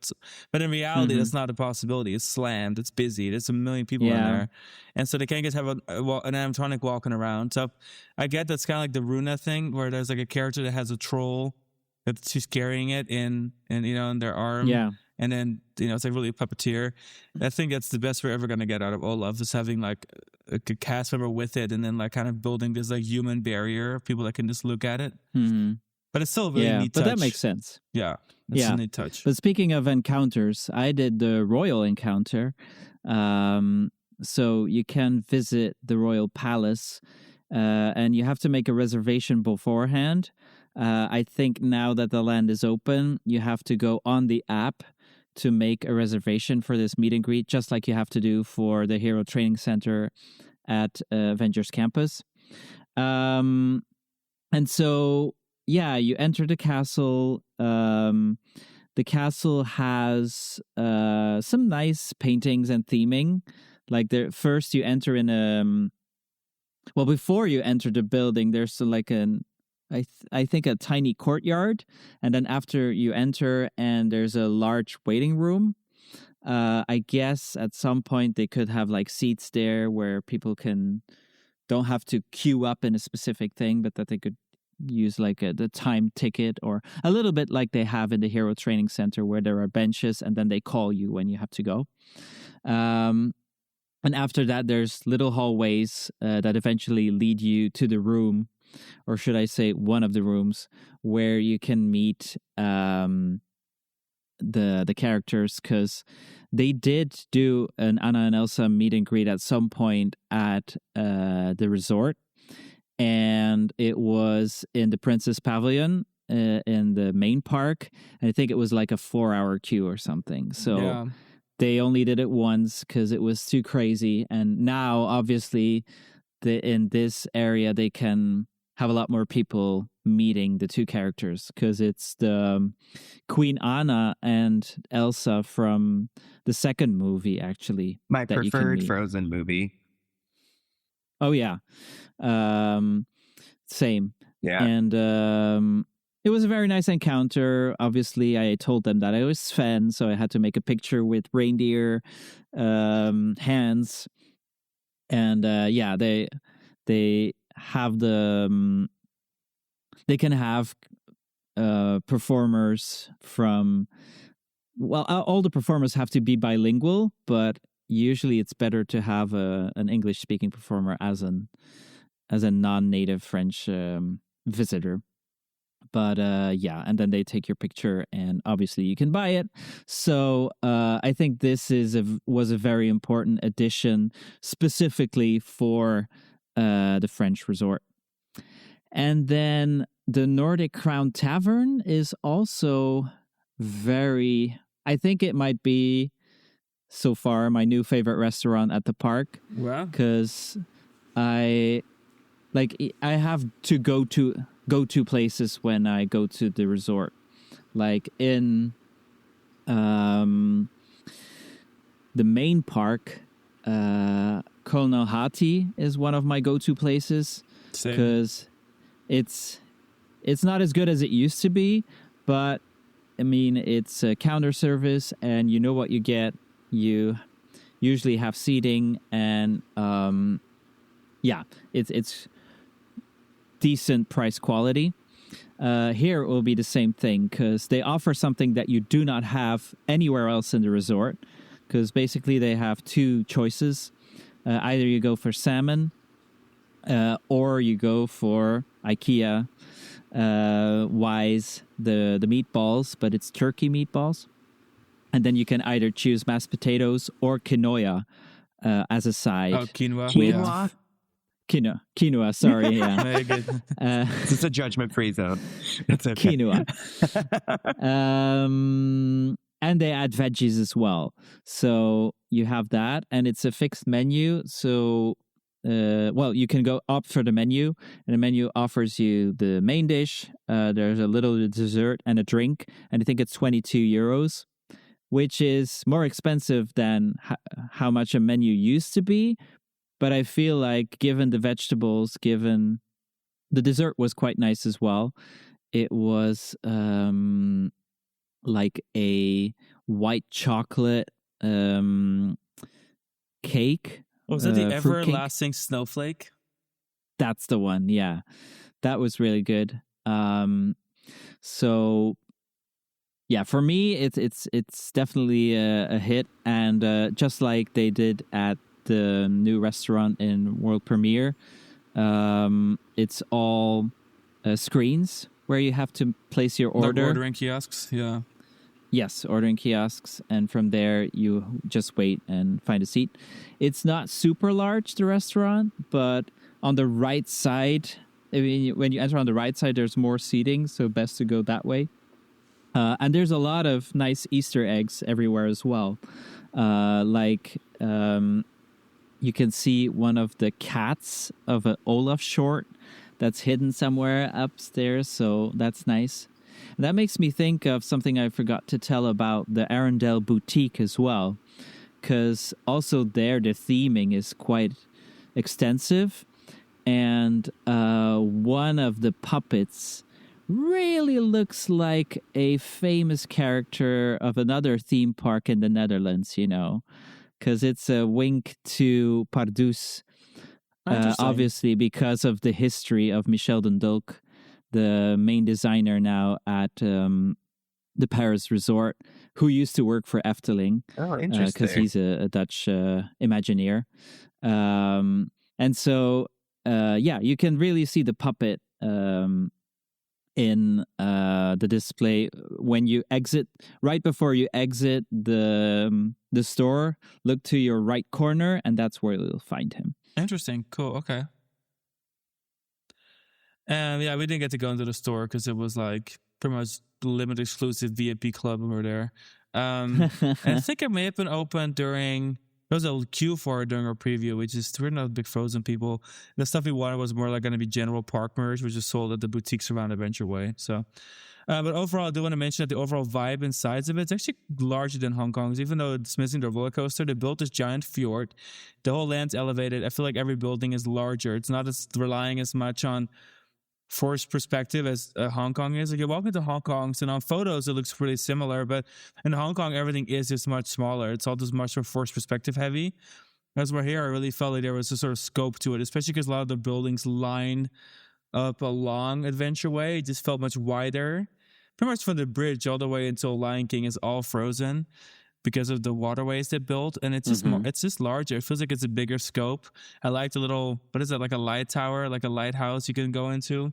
A: but in reality, that's not a possibility. It's slammed, it's busy, there's a million people in
B: Yeah.
A: there, and so they can't just have an animatronic walking around. So I get that's kind of like the Runa thing, where there's like a character that has a troll that she's carrying it in you know, in their arm.
B: Yeah.
A: And then, you know, it's like really a puppeteer. I think that's the best we're ever going to get out of Olaf, is having like a cast member with it, and then like kind of building this like human barrier of people that can just look at it. But it's still a really
B: yeah,
A: neat
B: but
A: touch.
B: that makes sense.
A: Yeah, it's
B: Yeah.
A: a neat touch.
B: But speaking of encounters, I did the royal encounter. So you can visit the royal palace, and you have to make a reservation beforehand. I think now that the land is open, you have to go on the app to make a reservation for this meet and greet, just like you have to do for the Hero Training Center at Avengers Campus. And so, yeah, you enter the castle. The castle has some nice paintings and theming. Like first you enter in before you enter the building, there's like I think a tiny courtyard, and then after you enter, and there's a large waiting room. I guess at some point they could have like seats there where people don't have to queue up in a specific thing, but that they could use like the time ticket, or a little bit like they have in the Hero Training Center, where there are benches and then they call you when you have to go. And after that, there's little hallways that eventually lead you to the room, or should I say one of the rooms, where you can meet the characters, because they did do an Anna and Elsa meet and greet at some point at the resort, and it was in the Princess Pavilion in the main park, and I think it was like a 4-hour queue or something. So
A: Yeah.
B: they only did it once because it was too crazy, and now obviously in this area they can have a lot more people meeting the two characters, because it's the Queen Anna and Elsa from the second movie, actually.
D: My
B: that you can
D: preferred
B: meet.
D: Frozen movie.
B: Oh, yeah. Same.
D: Yeah.
B: And it was a very nice encounter. Obviously, I told them that I was Sven, so I had to make a picture with reindeer hands. And yeah, they have they can have performers from, well, all the performers have to be bilingual, but usually it's better to have an English speaking performer as a non-native French visitor. But yeah, and then they take your picture, and obviously you can buy it. So I think this was a very important addition specifically for the French resort. And then the Nordic Crown Tavern is also I think it might be so far, my new favorite restaurant at the park.
A: Wow.
B: Because I have to go to places when I go to the resort. Like in the main park, Kolnohati is one of my go-to places because it's not as good as it used to be, but I mean it's a counter service and you know what you get. You usually have seating and it's decent price quality. Here it will be the same thing because they offer something that you do not have anywhere else in the resort. Because basically they have two choices. Either you go for salmon or you go for IKEA Wise, the meatballs, but it's turkey meatballs. And then you can either choose mashed potatoes or quinoa as a side.
A: Oh, quinoa.
D: Quinoa?
B: Quinoa, sorry, yeah.
A: Very good.
D: It's a judgment-free zone. It's okay.
B: Quinoa. And they add veggies as well. So you have that, and it's a fixed menu. So, you can go opt for the menu, and the menu offers you the main dish. There's a little dessert and a drink, and I think it's 22 euros, which is more expensive than how much a menu used to be. But I feel like given the vegetables, given the dessert was quite nice as well. It was like a white chocolate cake.
A: Was that the
B: fruit cake.
A: everlasting snowflake?
B: That's the one, yeah. That was really good. So yeah, for me it's definitely a hit, and just like they did at the new restaurant in World Premiere, it's all screens where you have to place your order.
A: Like ordering kiosks, yeah.
B: Yes, ordering kiosks, and from there you just wait and find a seat. It's not super large, the restaurant, but on the right side, I mean, when you enter on the right side, there's more seating, so best to go that way. And there's a lot of nice Easter eggs everywhere as well. You can see one of the cats of an Olaf short that's hidden somewhere upstairs, so that's nice. And that makes me think of something I forgot to tell about the Arendelle boutique as well, because also there the theming is quite extensive, and one of the puppets really looks like a famous character of another theme park in the Netherlands, you know, because it's a wink to Pardoes, obviously because of the history of Michel den Dulk, the main designer now at the Paris resort, who used to work for Efteling.
D: Oh, interesting.
B: Because he's a Dutch Imagineer. And so, you can really see the puppet in the display when you exit. Right before you exit the store, look to your right corner, and that's where you'll find him.
A: Interesting. Cool. Okay. And we didn't get to go into the store because it was like pretty much limited exclusive VIP club over there. And I think it may have been open during. There was a queue for it during our preview, which is we're not big Frozen people. The stuff we wanted was more like going to be general park merch, which is sold at the boutiques around Adventure Way. So, but overall, I do want to mention that the overall vibe and size of it's actually larger than Hong Kong's. Even though it's missing the roller coaster, they built this giant fjord. The whole land's elevated. I feel like every building is larger. It's not as relying as much on forced perspective as Hong Kong is. Like you walk into Hong Kong, and on photos it looks pretty similar, but in Hong Kong everything is just much smaller. It's all just much more forced perspective heavy. As we're here, I really felt like there was a sort of scope to it, especially because a lot of the buildings line up along Adventure Way. It just felt much wider. Pretty much from the bridge all the way until Lion King is all frozen because of the waterways they built, and it's just more, it's just larger. It feels like it's a bigger scope. I like the little, what is it, like a light tower, like a lighthouse you can go into.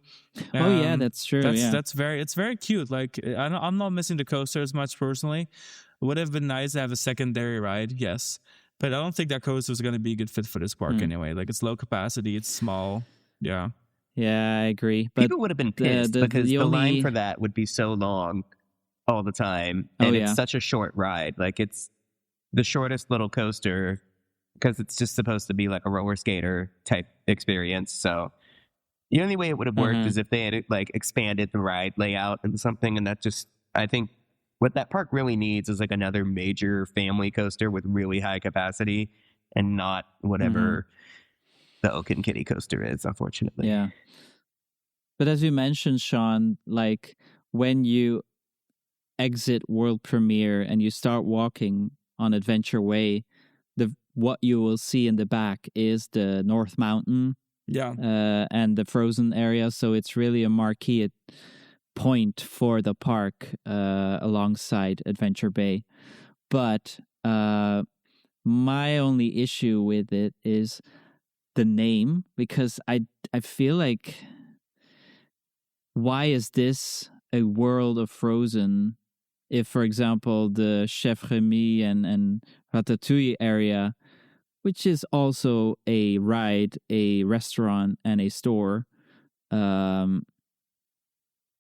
B: Oh yeah, that's true.
A: It's very cute. Like I'm not missing the coaster as much personally. It would have been nice to have a secondary ride, yes, but I don't think that coaster is going to be a good fit for this park anyway. Like it's low capacity, it's small. Yeah,
B: I agree. But
D: people would have been pissed because the line for that would be so long all the time, and it's such a short ride. Like the shortest little coaster because it's just supposed to be like a roller skater type experience. So the only way it would have worked is if they had like expanded the ride layout and something. And that just, I think what that park really needs is like another major family coaster with really high capacity and not whatever the Oak and Kitty coaster is, unfortunately.
B: Yeah. But as you mentioned, Sean, like when you exit World Premiere and you start walking on Adventure Way, what you will see in the back is the North Mountain.
A: Yeah.
B: And the frozen area. So it's really a marquee point for the park alongside Adventure Bay. But my only issue with it is the name, because I feel like, why is this a world of Frozen if, for example, the Chef Remy and Ratatouille area, which is also a ride, a restaurant, and a store, then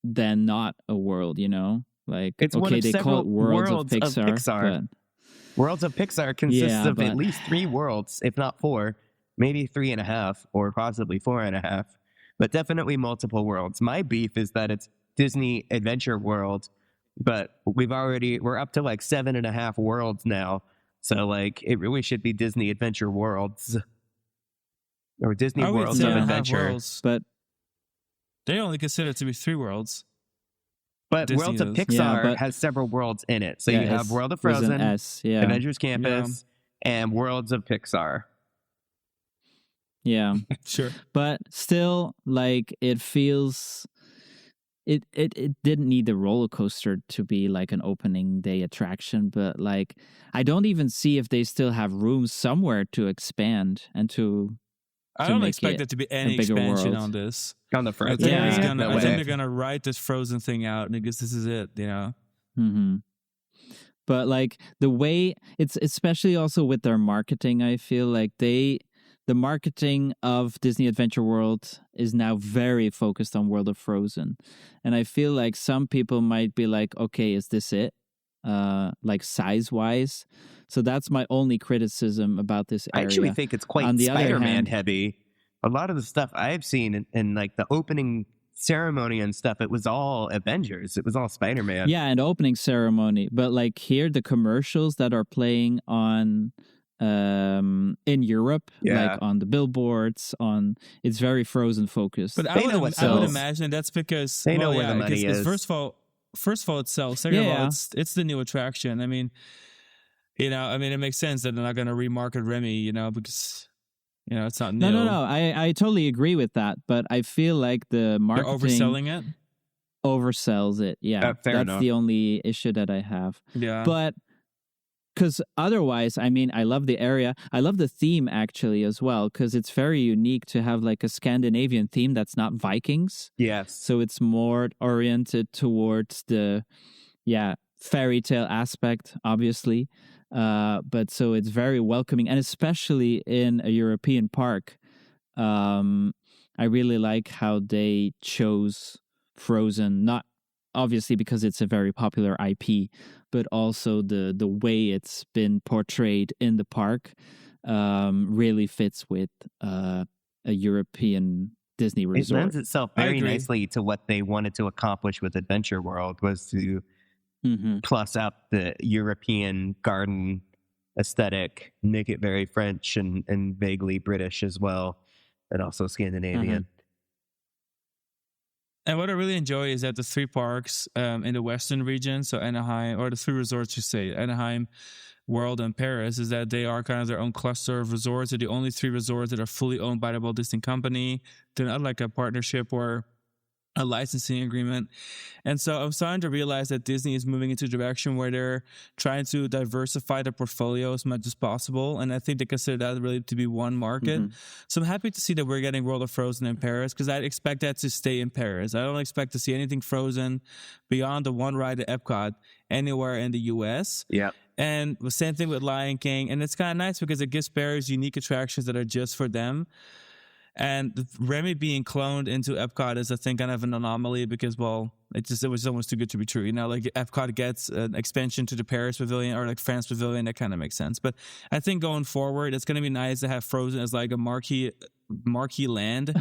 B: not a world, you know? Like,
D: it's
B: okay,
D: one of
B: they call it Worlds of Pixar.
D: Worlds of Pixar consists of
B: but
D: at least 3 worlds, if not 4, maybe 3.5, or possibly 4.5, but definitely multiple worlds. My beef is that it's Disney Adventure World, but we're up to like 7.5 worlds now. So, like, it really should be Disney Adventure Worlds. Or Disney Worlds of Adventure.
A: Worlds.
B: But
A: they only consider it to be 3 worlds.
D: But
A: Disney
D: Worlds of
A: is.
D: Pixar has several worlds in it. So you have World of Frozen, Avengers Campus, and Worlds of Pixar.
B: Yeah.
A: Sure.
B: But still, like, it feels... It didn't need the roller coaster to be like an opening day attraction, but like I don't even see if they still have room somewhere to expand and to
A: I don't expect
B: it
A: there to be any expansion on this.
D: On the Frozen.
A: I think they're gonna write this Frozen thing out because this is it, you know.
B: Mm-hmm. But like the way it's, especially also with their marketing, I feel like the marketing of Disney Adventure World is now very focused on World of Frozen. And I feel like some people might be like, okay, is this it? Like size-wise? So that's my only criticism about this area.
D: I actually think it's quite Spider-Man heavy. A lot of the stuff I've seen in like the opening ceremony and stuff, it was all Avengers. It was all Spider-Man.
B: Yeah, and opening ceremony. But like here, the commercials that are playing on... in Europe, like on the billboards, it's very Frozen focused.
A: But I would imagine that's because
D: they know where the money is.
A: First of all, it sells. Second of all, it's the new attraction. I mean, you know, it makes sense that they're not going to remarket Remy, you know, because you know it's not new.
B: No. I totally agree with that, but I feel like the marketing
A: overselling it
B: oversells it. Yeah, that's enough. The only issue that I have.
A: Yeah,
B: but. Because otherwise, I mean, I love the area. I love the theme, actually, as well, because it's very unique to have, like, a Scandinavian theme that's not Vikings.
D: Yes.
B: So it's more oriented towards the, fairy tale aspect, obviously. But so it's very welcoming, and especially in a European park. I really like how they chose Frozen, not obviously because it's a very popular IP, but also the way it's been portrayed in the park really fits with a European Disney resort.
D: It lends itself very nicely to what they wanted to accomplish with Adventure World, was to plus up the European garden aesthetic, make it very French and vaguely British as well, and also Scandinavian.
A: And what I really enjoy is that the 3 parks in the Western region, so Anaheim, or the 3 resorts, you say, Anaheim, World, and Paris, is that they are kind of their own cluster of resorts. They're the only 3 resorts that are fully owned by the Walt Disney Company. They're not like a partnership or a licensing agreement. And so I'm starting to realize that Disney is moving into a direction where they're trying to diversify their portfolio as much as possible. And I think they consider that really to be one market. So I'm happy to see that we're getting World of Frozen in Paris, because I expect that to stay in Paris. I don't expect to see anything Frozen beyond the one ride at Epcot anywhere in the US.
D: Yeah.
A: And the same thing with Lion King. And it's kind of nice because it gives Paris unique attractions that are just for them. And Remy being cloned into Epcot is, I think, kind of an anomaly because, well, It was almost too good to be true. Like Epcot gets an expansion to the Paris Pavilion or like France Pavilion, that kind of makes sense. But I think going forward, it's going to be nice to have Frozen as like a marquee land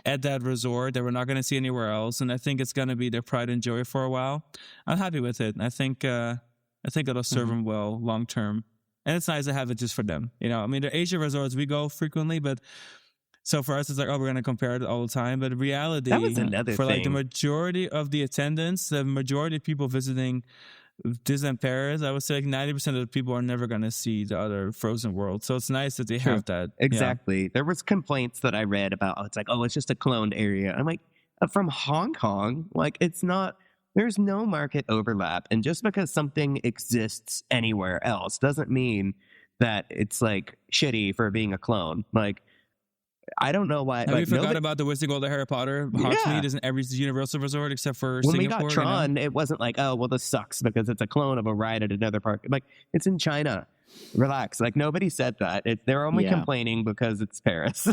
A: at that resort that we're not going to see anywhere else. And I think it's going to be their pride and joy for a while. I'm happy with it. I think it'll serve them well long term. And it's nice to have it just for them. The Asia resorts, we go frequently, but so for us, it's like, we're going to compare it all the time. But in reality,
D: that was another
A: for
D: thing.
A: like the majority of the attendance, the majority of people visiting Disneyland Paris, I would say like 90% of the people are never going to see the other Frozen World. So it's nice that they have that.
D: Exactly. Yeah. There was complaints that I read about, it's just a cloned area. I'm like, from Hong Kong, like it's not, there's no market overlap. And just because something exists anywhere else doesn't mean that it's like shitty for being a clone. Like, I don't know why.
A: Have you forgot about the Wizard World of Harry Potter? Hogsmeade is in every Universal resort except for Singapore.
D: When we got Tron, it wasn't like, this sucks because it's a clone of a ride at another park. Like, it's in China. Relax. Like, nobody said that. They're only complaining because it's Paris.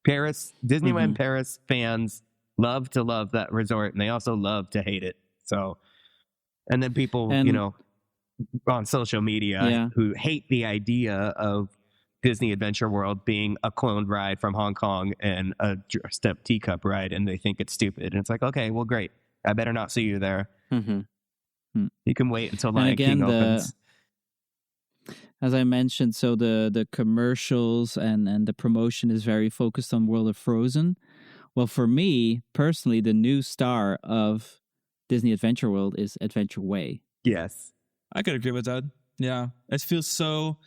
D: Disneyland Paris fans love to love that resort, and they also love to hate it. So, and then people, on social media who hate the idea of Disney Adventure World being a cloned ride from Hong Kong and a step teacup ride, and they think it's stupid. And it's like, okay, well, great. I better not see you there. You can wait until Lion King opens.
B: As I mentioned, so the commercials and the promotion is very focused on World of Frozen. Well, for me, personally, the new star of Disney Adventure World is Adventure Way.
D: Yes.
A: I could agree with that. Yeah. It feels so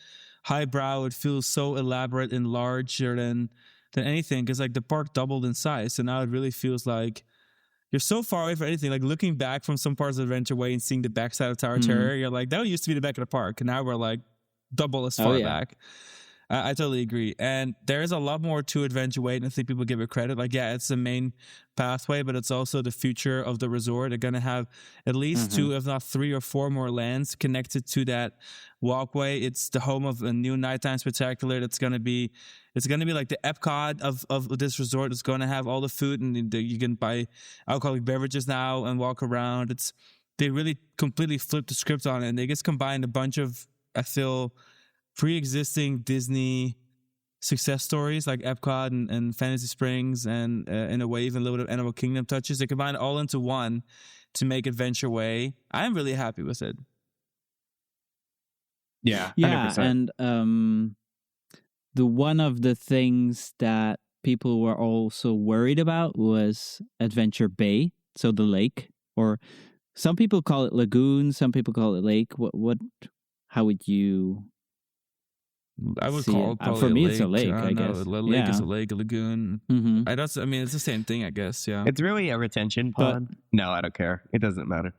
A: highbrow. It feels so elaborate and larger than anything, because like the park doubled in size, so now it really feels like you're so far away from anything. Like looking back from some parts of Adventure Way and seeing the backside of Tower Terror, you're like, that used to be the back of the park, and now we're like double as far back. I totally agree. And there is a lot more to Adventure Way, and I think people give it credit. Like, it's the main pathway, but it's also the future of the resort. They're going to have at least 2, if not 3 or 4 more lands connected to that walkway. It's the home of a new nighttime spectacular that's going to be, like the Epcot of this resort. It's going to have all the food, and you can buy alcoholic beverages now and walk around. They really completely flipped the script on it, and they just combined a bunch of, I feel, pre-existing Disney success stories like Epcot and Fantasy Springs and in a way even a little bit of Animal Kingdom touches. They combine it all into one to make Adventure Way. I'm really happy with it.
D: Yeah, 100%.
B: Yeah, and the one of the things that people were also worried about was Adventure Bay, so the lake, or some people call it lagoon, some people call it lake. How would you?
A: I would call it probably
B: for me,
A: a lake.
B: It's a lake, I guess.
A: A lake is a lake, a lagoon. It's the same thing, I guess, yeah.
D: It's really a retention pond. No, I don't care. It doesn't matter.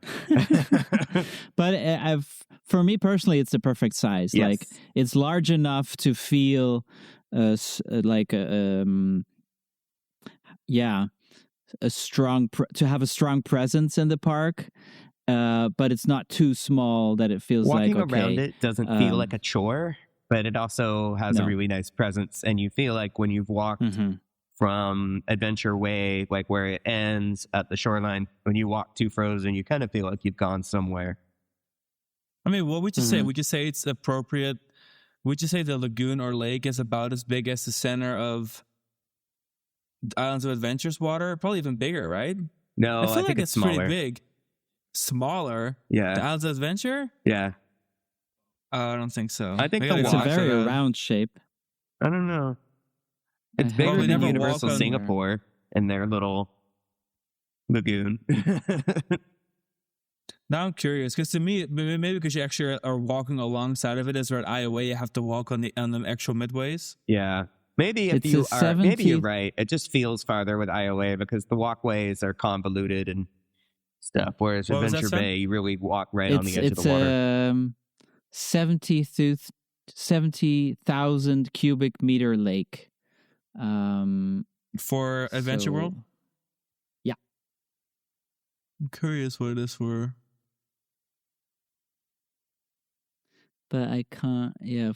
B: But for me personally, it's the perfect size.
D: Yes.
B: Like, it's large enough to feel like to have a strong presence in the park. But it's not too small that it feels
D: Walking
B: like, okay,
D: around it doesn't feel like a chore, but it also has a really nice presence. And you feel like when you've walked from Adventure Way, like where it ends at the shoreline, when you walk to Frozen, you kind of feel like you've gone somewhere.
A: I mean, what would you say? Would you say it's appropriate? Would you say the lagoon or lake is about as big as the center of Islands of Adventure's water? Probably even bigger, right?
D: No, I think it's smaller.
A: Pretty big. Smaller?
D: Yeah.
A: The Islands of Adventure?
D: Yeah.
A: I don't think so.
D: I think
B: it's a very round shape.
D: I don't know. It's bigger than Universal Singapore and their little lagoon.
A: Now I'm curious, because to me, maybe because you actually are walking alongside of it, as we're at Iowa, you have to walk on the actual midways.
D: Yeah. Maybe maybe you're right. It just feels farther with Iowa because the walkways are convoluted and stuff. Whereas Adventure Bay, you really walk right on the edge of the water.
B: 70,000 cubic meter lake.
A: For Adventure World?
B: Yeah.
A: I'm curious what it is for.
B: But I can't, I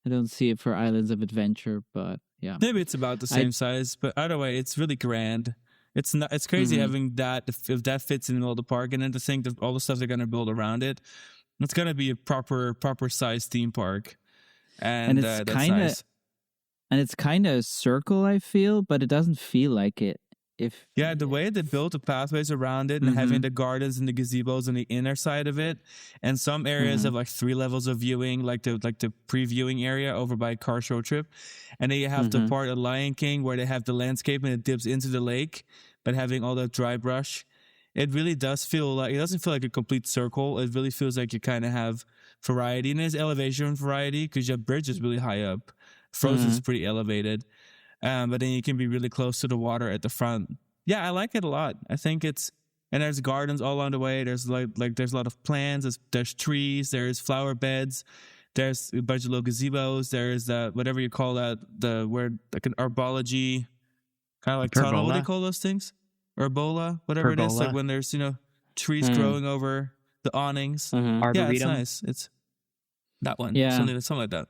B: don't see it for Islands of Adventure, but yeah.
A: Maybe it's about the same size, but either way, it's really grand. It's not. It's crazy
B: Mhm.
A: having that if that fits in the middle of the park, and then to think that all the stuff they're gonna build around it, it's gonna be a proper sized theme park,
B: And
A: and
B: it's
A: that's
B: kind of
A: nice.
B: and it's kind of a circle, I feel, but it doesn't feel like it. If
A: Yeah, the way they built the pathways around it and having the gardens and the gazebos on the inner side of it, and some areas have like 3 levels of viewing, like the previewing area over by Car Show Trip, and then you have the part of Lion King where they have the landscape and it dips into the lake, but having all that dry brush, it really does feel like it doesn't feel like a complete circle. It really feels like you kind of have variety, and there's elevation variety because your bridge is really high up, Frozen is pretty elevated. But then you can be really close to the water at the front. Yeah, I like it a lot. I think it's, and there's gardens all along the way. There's like there's a lot of plants. There's trees. There's flower beds. There's a bunch of little gazebos. There's whatever you call that, where like an arbology, kind of like tunnel. What do
D: Pergola?
A: they call those things? Herbola, whatever it is.
D: Pergola?
A: Like when there's trees growing over the awnings. Yeah, it's
D: Arboretum?
A: nice. It's that one.
B: Yeah.
A: Something like that.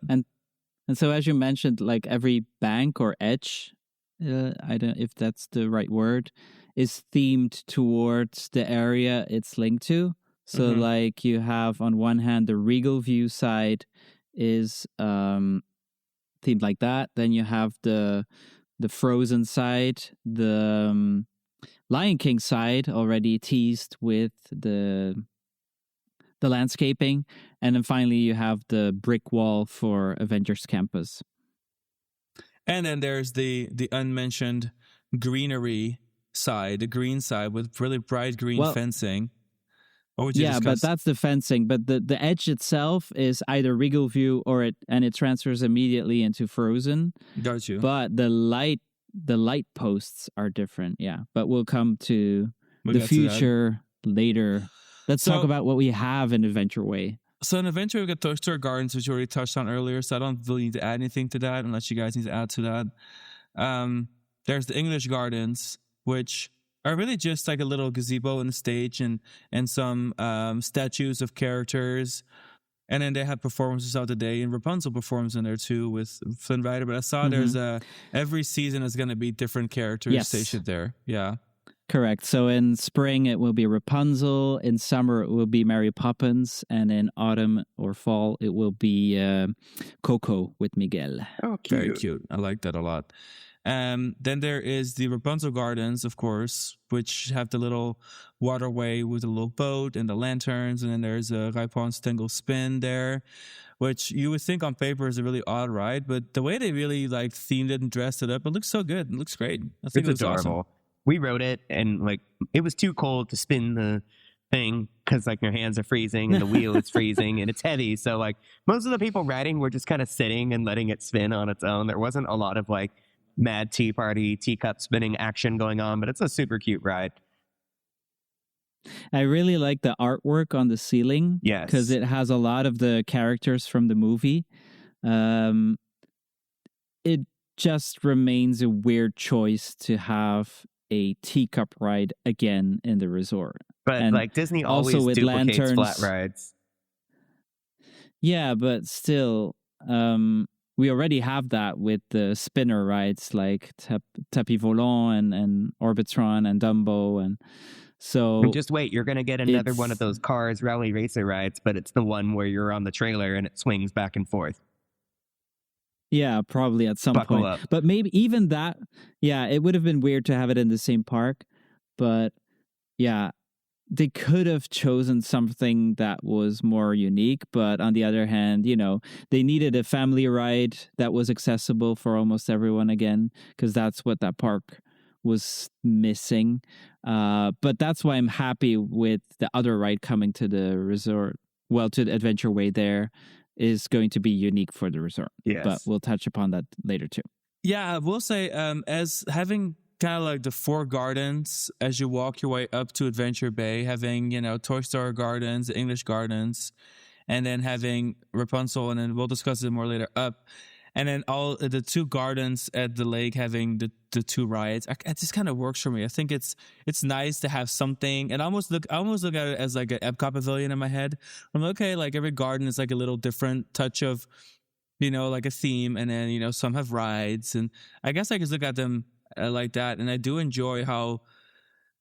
B: And so, as you mentioned, like every bank or edge, I don't if that's the right word, is themed towards the area it's linked to. So, like you have on one hand the Regal View side is themed like that. Then you have the Frozen side, the Lion King side already teased with the landscaping, and then finally you have the brick wall for Avengers Campus.
A: And then there's the unmentioned greenery side, the green side with really bright green fencing. What would you discuss?
B: But that's the fencing. But the edge itself is either Regal View or it transfers immediately into Frozen.
A: Got you.
B: But the light posts are different. Yeah, but we'll come to the
A: get to
B: future later. Let's talk about what we have in Adventure Way.
A: So in Adventure, we got Toy Story Gardens, which you already touched on earlier. So I don't really need to add anything to that unless you guys need to add to that. There's the English Gardens, which are really just like a little gazebo and a stage and some statues of characters. And then they have performances out the day, and Rapunzel performs in there too with Flynn Rider. But I saw there's every season is going to be different characters stationed there. Yeah.
B: Correct. So in spring, it will be Rapunzel. In summer, it will be Mary Poppins. And in autumn or fall, it will be Coco with Miguel.
D: Oh, cute.
A: Very cute. I like that a lot. Then there is the Rapunzel Gardens, of course, which have the little waterway with a little boat and the lanterns. And then there's a Rapunzel Spin there, which you would think on paper is a really odd ride. But the way they really like themed it and dressed it up, it looks so good. It looks great. I think
D: It's
A: it was
D: adorable.
A: awesome.
D: We rode it, and like it was too cold to spin the thing because like your hands are freezing and the wheel is freezing and it's heavy. So like most of the people riding were just kind of sitting and letting it spin on its own. There wasn't a lot of like mad tea party, teacup spinning action going on, but it's a super cute ride.
B: I really like the artwork on the ceiling.
D: Yes.
B: Because it has a lot of the characters from the movie. It just remains a weird choice to have a teacup ride again in the resort.
D: But
B: And
D: like Disney
B: also
D: always
B: with
D: duplicates
B: lanterns.
D: flat rides.
B: Yeah, but still, we already have that with the spinner rides like Tapis Volant and Orbitron and Dumbo. And so
D: And just wait, you're going to get another one of
B: it's-
D: those Cars Rally Racer rides, but it's the one where you're on the trailer and it swings back and forth.
B: yeah, probably at some
D: Buckle
B: point.
D: up.
B: But maybe even that, yeah, it would have been weird to have it in the same park. But yeah, they could have chosen something that was more unique. But on the other hand, they needed a family ride that was accessible for almost everyone again, because that's what that park was missing. But that's why I'm happy with the other ride coming to the resort. Well, to the Adventure Way there is going to be unique for the resort.
D: Yes.
B: But we'll touch upon that later too.
A: Yeah, I will say, as having kind of like the 4 gardens as you walk your way up to Adventure Bay, having, Toy Story Gardens, the English Gardens, and then having Rapunzel, and then we'll discuss it more later up. And then all the 2 gardens at the lake having the 2 rides. It just kind of works for me. I think it's nice to have something, and I almost look at it as like an Epcot pavilion in my head. I'm like, okay, like every garden is like a little different touch of, like a theme, and then some have rides, and I guess I just look at them like that. And I do enjoy how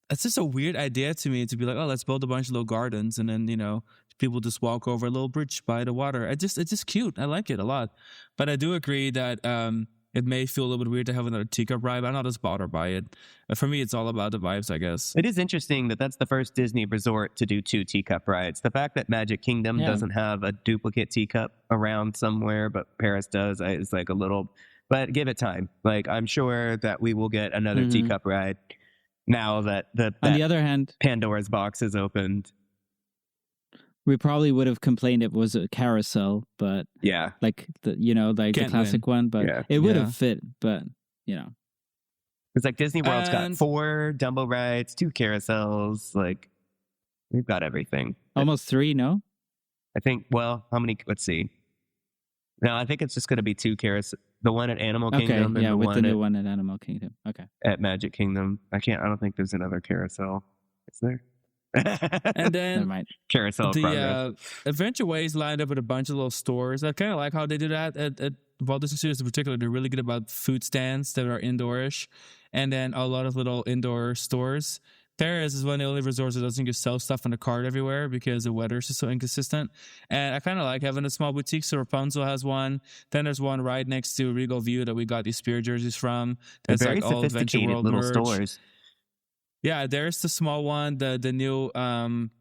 A: it's just a weird idea to me to be like, oh, let's build a bunch of little gardens and then, people just walk over a little bridge by the water. It's just cute. I like it a lot. But I do agree that it may feel a little bit weird to have another teacup ride. I'm not as bothered by it. But for me, it's all about the vibes, I guess.
D: It is interesting that that's the first Disney resort to do 2 teacup rides. The fact that Magic Kingdom doesn't have a duplicate teacup around somewhere, but Paris does, is like a little... But give it time. Like, I'm sure that we will get another teacup ride now that
B: on the other hand,
D: Pandora's box is opened.
B: we probably would have complained it was a carousel, but
D: Yeah.
B: like the classic one, but it would have fit, but
D: It's like Disney World's got 4 Dumbo rides, 2 carousels. Like, we've got everything.
B: almost 3, no?
D: I think, well, how many? Let's see. No, I think it's just going to be 2 carousels. The one at Animal Kingdom and the
B: with
D: one
B: the new one at Animal Kingdom. Okay.
D: at Magic Kingdom. I don't think there's another carousel. Is there?
A: And
B: Never
A: then
B: mind.
D: Carousel progress.
A: the Adventure Way is lined up with a bunch of little stores. I kind of like how they do that at Walt Disney Studios in particular. They're really good about food stands that are indoorish, and then a lot of little indoor stores. Paris is one of the only resorts that doesn't just sell stuff on the cart everywhere because the weather is just so inconsistent. And I kind of like having a small boutique. So Rapunzel has one. Then there's one right next to Regal View that we got these Spirit jerseys from.
D: They're
A: That's
D: very
A: like all Adventure
D: sophisticated
A: World
D: little
A: merch.
D: stores.
A: Yeah, there's the small one, the new one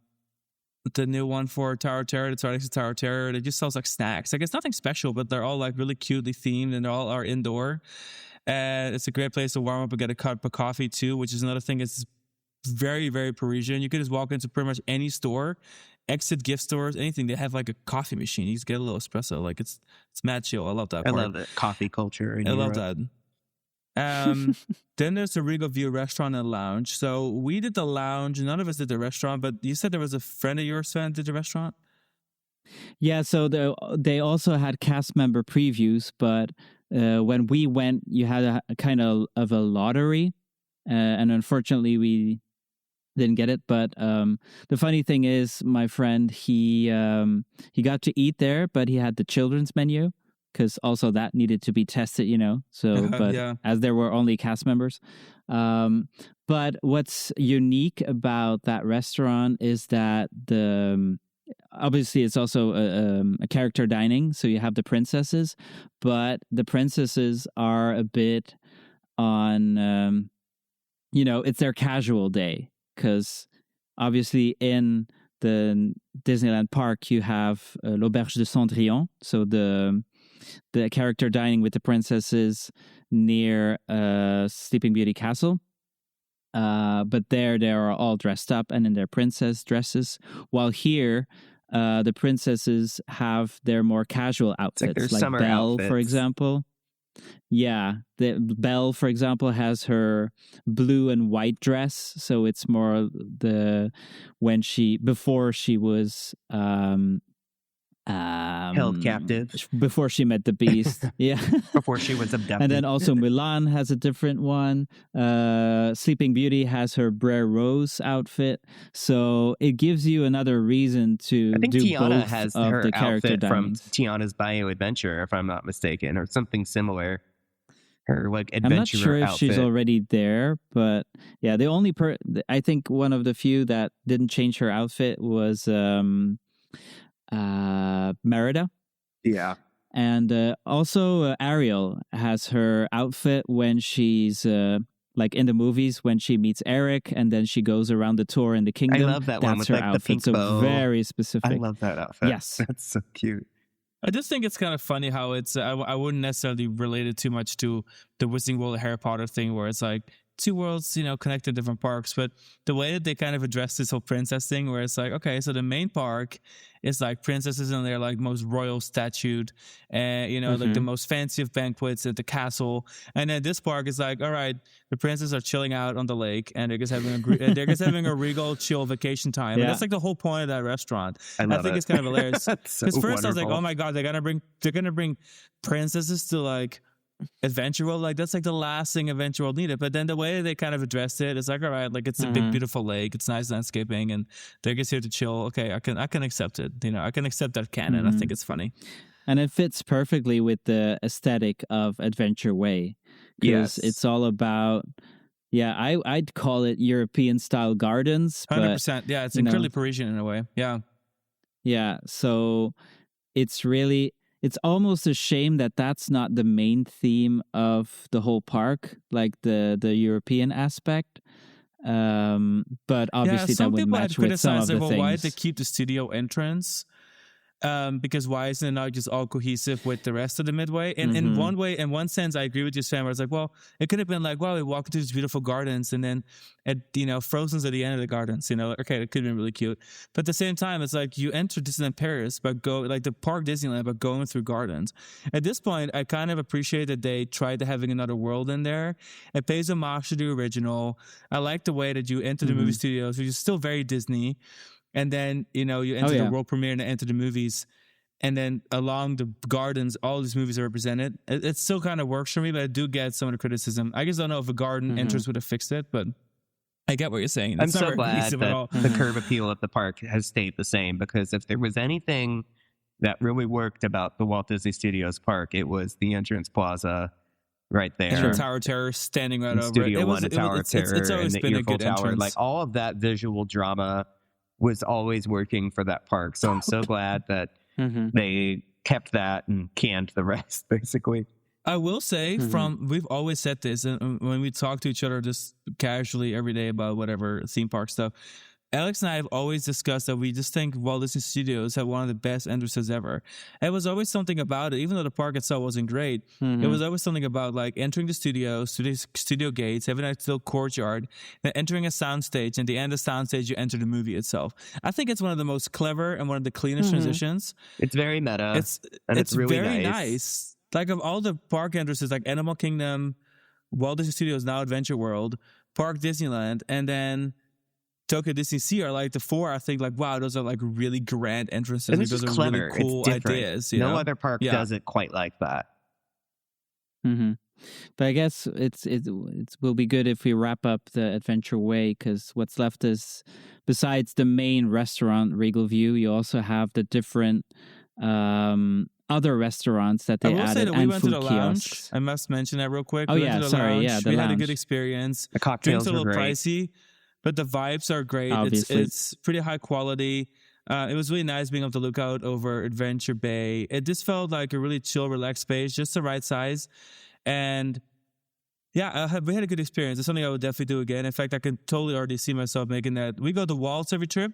A: for Tower of Terror. That's right next to Tower of Terror. It just sells like snacks. Like, it's nothing special, but they're all like really cutely themed and they all are indoor. And it's a great place to warm up and get a cup of coffee too, which is another thing. It's very, very Parisian. You could just walk into pretty much any store, exit gift stores, anything. They have like a coffee machine. You just get a little espresso. Like, it's mad chill. I love that part.
D: I love the coffee culture.
A: I love that. Then there's the Regal View restaurant and lounge. So we did the lounge. None of us did the restaurant, but you said there was a friend of yours, Sven, did the restaurant?
B: Yeah, so they also had cast member previews, but when we went, you had a kind of a lottery, and unfortunately we didn't get it. But the funny thing is, my friend, he got to eat there, but he had the children's menu because also that needed to be tested, So, but as there were only cast members. But what's unique about that restaurant is that obviously it's also a character dining, so you have the princesses, but the princesses are a bit on, it's their casual day, because obviously in the Disneyland park you have l'Auberge de Cendrillon, so the character dining with the princesses near Sleeping Beauty Castle. But they are all dressed up and in their princess dresses, while here the princesses have their more casual outfits, like Belle, outfits. For example. Yeah, Belle, for example, has her blue and white dress, so it's more before she was
D: held captive,
B: before she met the Beast. Yeah,
D: before she was abducted.
B: And then also Mulan has a different one. Sleeping Beauty has her Brer Rose outfit, so it gives you another reason to
D: I think
B: do
D: Tiana
B: both
D: has
B: of
D: her
B: the character
D: outfit from
B: dinings.
D: Tiana's Bayou Adventure, if I'm not mistaken, or something similar. Her adventurer
B: I'm not sure if she's
D: outfit.
B: already there, but yeah, the only I think one of the few that didn't change her outfit was Merida.
D: Yeah.
B: And also Ariel has her outfit when she's like in the movies when she meets Eric and then she goes around the tour in the kingdom.
D: I love that one with
B: her
D: like
B: outfit,
D: the pink
B: so
D: bow.
B: very specific.
D: I love that outfit.
B: Yes.
D: That's so cute.
A: I just think it's kind of funny how it's, I wouldn't necessarily relate it too much to the Wizarding World Harry Potter thing where it's like two worlds, connected different parks. But the way that they kind of address this whole princess thing where it's like, okay, so the main park is like princesses and they're like most royal statued and, like the most fancy of banquets at the castle. And then this park is like, all right, the princes are chilling out on the lake and they're just having a regal chill vacation time.
B: Yeah.
A: And that's like the whole point of that restaurant.
D: I think
A: it's kind of hilarious.
D: Because
A: so first I was like, oh my God, they're gonna bring princesses to like Adventure World. Like that's like the last thing Adventure World needed. But then the way they kind of addressed it, it's like, all right, like it's a big beautiful lake, it's nice landscaping, and they're just here to chill. Okay, I can accept it. I can accept that canon. I think it's funny,
B: and it fits perfectly with the aesthetic of Adventure Way because it's all about Yeah, I'd call it European style gardens.
A: 100%. Yeah, it's incredibly Parisian in a way. Yeah.
B: Yeah, so it's almost a shame that that's not the main theme of the whole park, like the European aspect. But obviously that would match with some of the things.
A: Why did they keep the studio entrance? Because why isn't it not just all cohesive with the rest of the Midway? And in one way, in one sense, I agree with you, Sven, where it's like, well, it could have been like, well, we walk into these beautiful gardens and then, Frozen's at the end of the gardens, okay, it could have been really cute. But at the same time, it's like you enter Disneyland Paris, but the park Disneyland, but going through gardens. At this point, I kind of appreciate that they tried to having another world in there. It pays homage to the original. I like the way that you enter the movie studios, which is still very Disney. And then, you enter the world premiere and enter the movies. And then along the gardens, all these movies are represented. It still kind of works for me, but I do get some of the criticism. I just don't know if a garden entrance would have fixed it, but I get what you're saying.
D: I'm so glad that the curb appeal at the park has stayed the same, because if there was anything that really worked about the Walt Disney Studios park, it was the entrance plaza right there.
A: And the Tower of Terror standing right over
D: Studio
A: it.
D: One, the Tower of Terror,
A: it's always
D: and
A: been
D: the
A: a good
D: Tower.
A: entrance.
D: Like all of that visual drama was always working for that park. So I'm so glad that they kept that and canned the rest, basically.
A: I will say, we've always said this, and when we talk to each other just casually every day about whatever theme park stuff, Alex and I have always discussed that we just think Walt Disney Studios had one of the best entrances ever. It was always something about it, even though the park itself wasn't great. It was always something about like entering the studio gates, having a little courtyard, then entering a soundstage, and at the end of the soundstage, you enter the movie itself. I think it's one of the most clever and one of the cleanest transitions.
D: It's very meta. It's really
A: very nice. Like of all the park entrances, like Animal Kingdom, Walt Disney Studios, now Adventure World, Park Disneyland, and then Tokyo Disney Sea are like the four. I think like, wow, those are like really grand entrances.
D: And it's
A: those
D: just
A: are
D: clever.
A: Really cool ideas.
D: No other park does it quite like that.
B: But I guess it will be good if we wrap up the Adventure Way, because what's left is, besides the main restaurant, Regal View, you also have the different other restaurants that they added,
A: we
B: and
A: went to
B: food
A: the
B: kiosks.
A: lounge. I must mention that real quick.
B: Oh, yeah, sorry. Yeah, the
A: we
B: lounge.
A: had a good experience.
D: The cocktails
A: Drinks are a
D: were
A: little
D: great.
A: pricey, but the vibes are great.
B: Obviously.
A: It's pretty high quality. It was really nice being able to look out over Adventure Bay. It just felt like a really chill, relaxed space, just the right size. And yeah, we had a good experience. It's something I would definitely do again. In fact, I can totally already see myself making that. We go to Waltz every trip,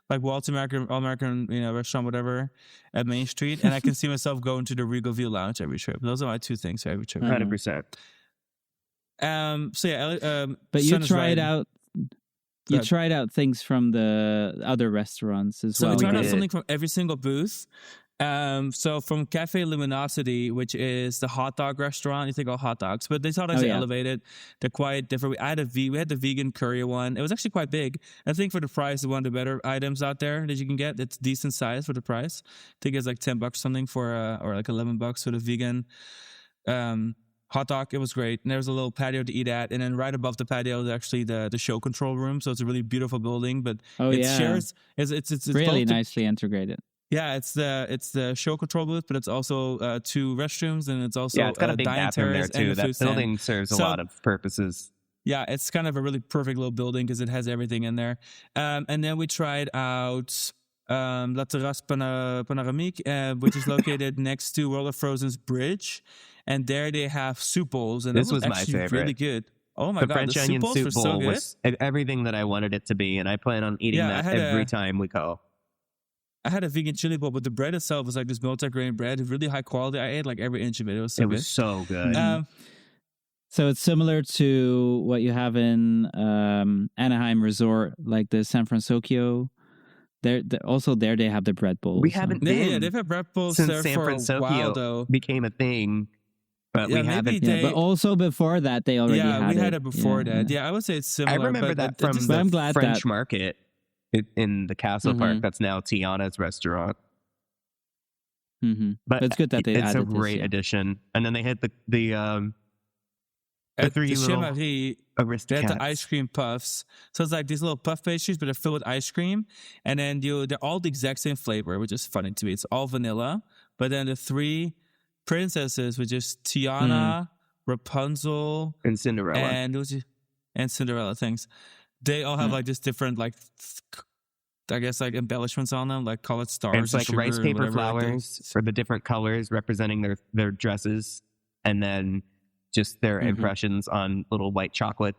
A: like Waltz All-American restaurant, whatever, at Main Street. And I can see myself going to the Regal View Lounge every trip. Those are my two things for every trip.
D: 100%.
A: So yeah,
B: but you
A: Sun is
B: tried
A: riding.
B: out. You tried out things from the other restaurants as well.
A: So we tried out
D: did.
A: something from every single booth. So from Cafe Luminosity, which is the hot dog restaurant, you think all hot dogs, but these hot dogs are elevated. They're quite different. We had the vegan curry one. It was actually quite big. I think for the price, it's one of the better items out there that you can get. It's decent size for the price. I think it's like $10 something for, or like $11 for the vegan hot dog. It was great. And there was a little patio to eat at. And then right above the patio is actually the show control room. So it's a really beautiful building, but it's
B: really nicely integrated.
A: Yeah, it's the show control booth, but it's also two restrooms, and it's also
D: It's got a big bathroom there too. That building serves a lot of purposes.
A: Yeah, it's kind of a really perfect little building because it has everything in there. And then we tried out La Terrasse Panoramique, which is located next to World of Frozen's bridge, and there they have soup bowls, and
D: this was
A: actually
D: my favorite.
A: Really good. Oh my god,
D: French onion soup bowl was everything that I wanted it to be, and I plan on eating that every time we go.
A: I had a vegan chili bowl, but the bread itself was like this multi-grain bread, really high quality. I ate like every inch of it. It was so good.
D: So good.
B: So it's similar to what you have in Anaheim Resort, like the San Francisco. Also there they have the bread bowls.
D: We haven't been.
A: Yeah, they've had bread bowls
D: since
A: there
D: San
A: for
D: Francisco
A: a while, though.
D: Became a thing. But we haven't.
B: But also before that, they already had it.
A: Yeah, we had it before that. Yeah, I would say it's similar.
D: I remember that from the French Market in the Castle Park. That's now Tiana's restaurant.
B: But it's good that they added this.
D: It's a great addition. And then they had the three little Aristocats.
A: They had the ice cream puffs. So it's like these little puff pastries, but they're filled with ice cream. And then they're all the exact same flavor, which is funny to me. It's all vanilla. But then the three princesses, which is Tiana, Rapunzel,
D: and Cinderella.
A: And it was and Cinderella things. They all have like just different like I guess like embellishments on them, like colored stars.
D: And it's like
A: sugar
D: rice
A: and
D: paper
A: whatever, like
D: flowers for the different colors representing their dresses, and then just their impressions on little white chocolate.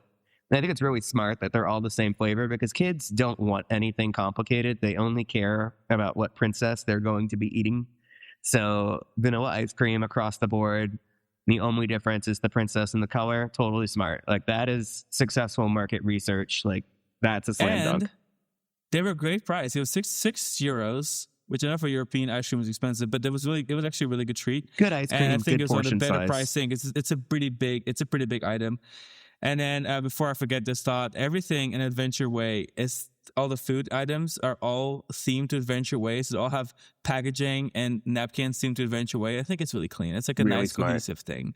D: And I think it's really smart that they're all the same flavor because kids don't want anything complicated. They only care about what princess they're going to be eating. So vanilla ice cream across the board. The only difference is the princess and the color. Totally smart. Like that is successful market research. Like that's a slam dunk.
A: They were a great price. It was €6, which I know for European ice cream was expensive, but it was actually a really good treat.
D: Good ice cream,
A: and I think
D: good
A: it was one of the
D: portion
A: better
D: size.
A: pricing. It's a pretty big item. And then before I forget this thought, everything in Adventure Way is all the food items are all themed to Adventure Way. So they all have packaging and napkins themed to Adventure Way. I think it's really clean. It's like a
D: Really
A: nice
D: smart.
A: cohesive thing.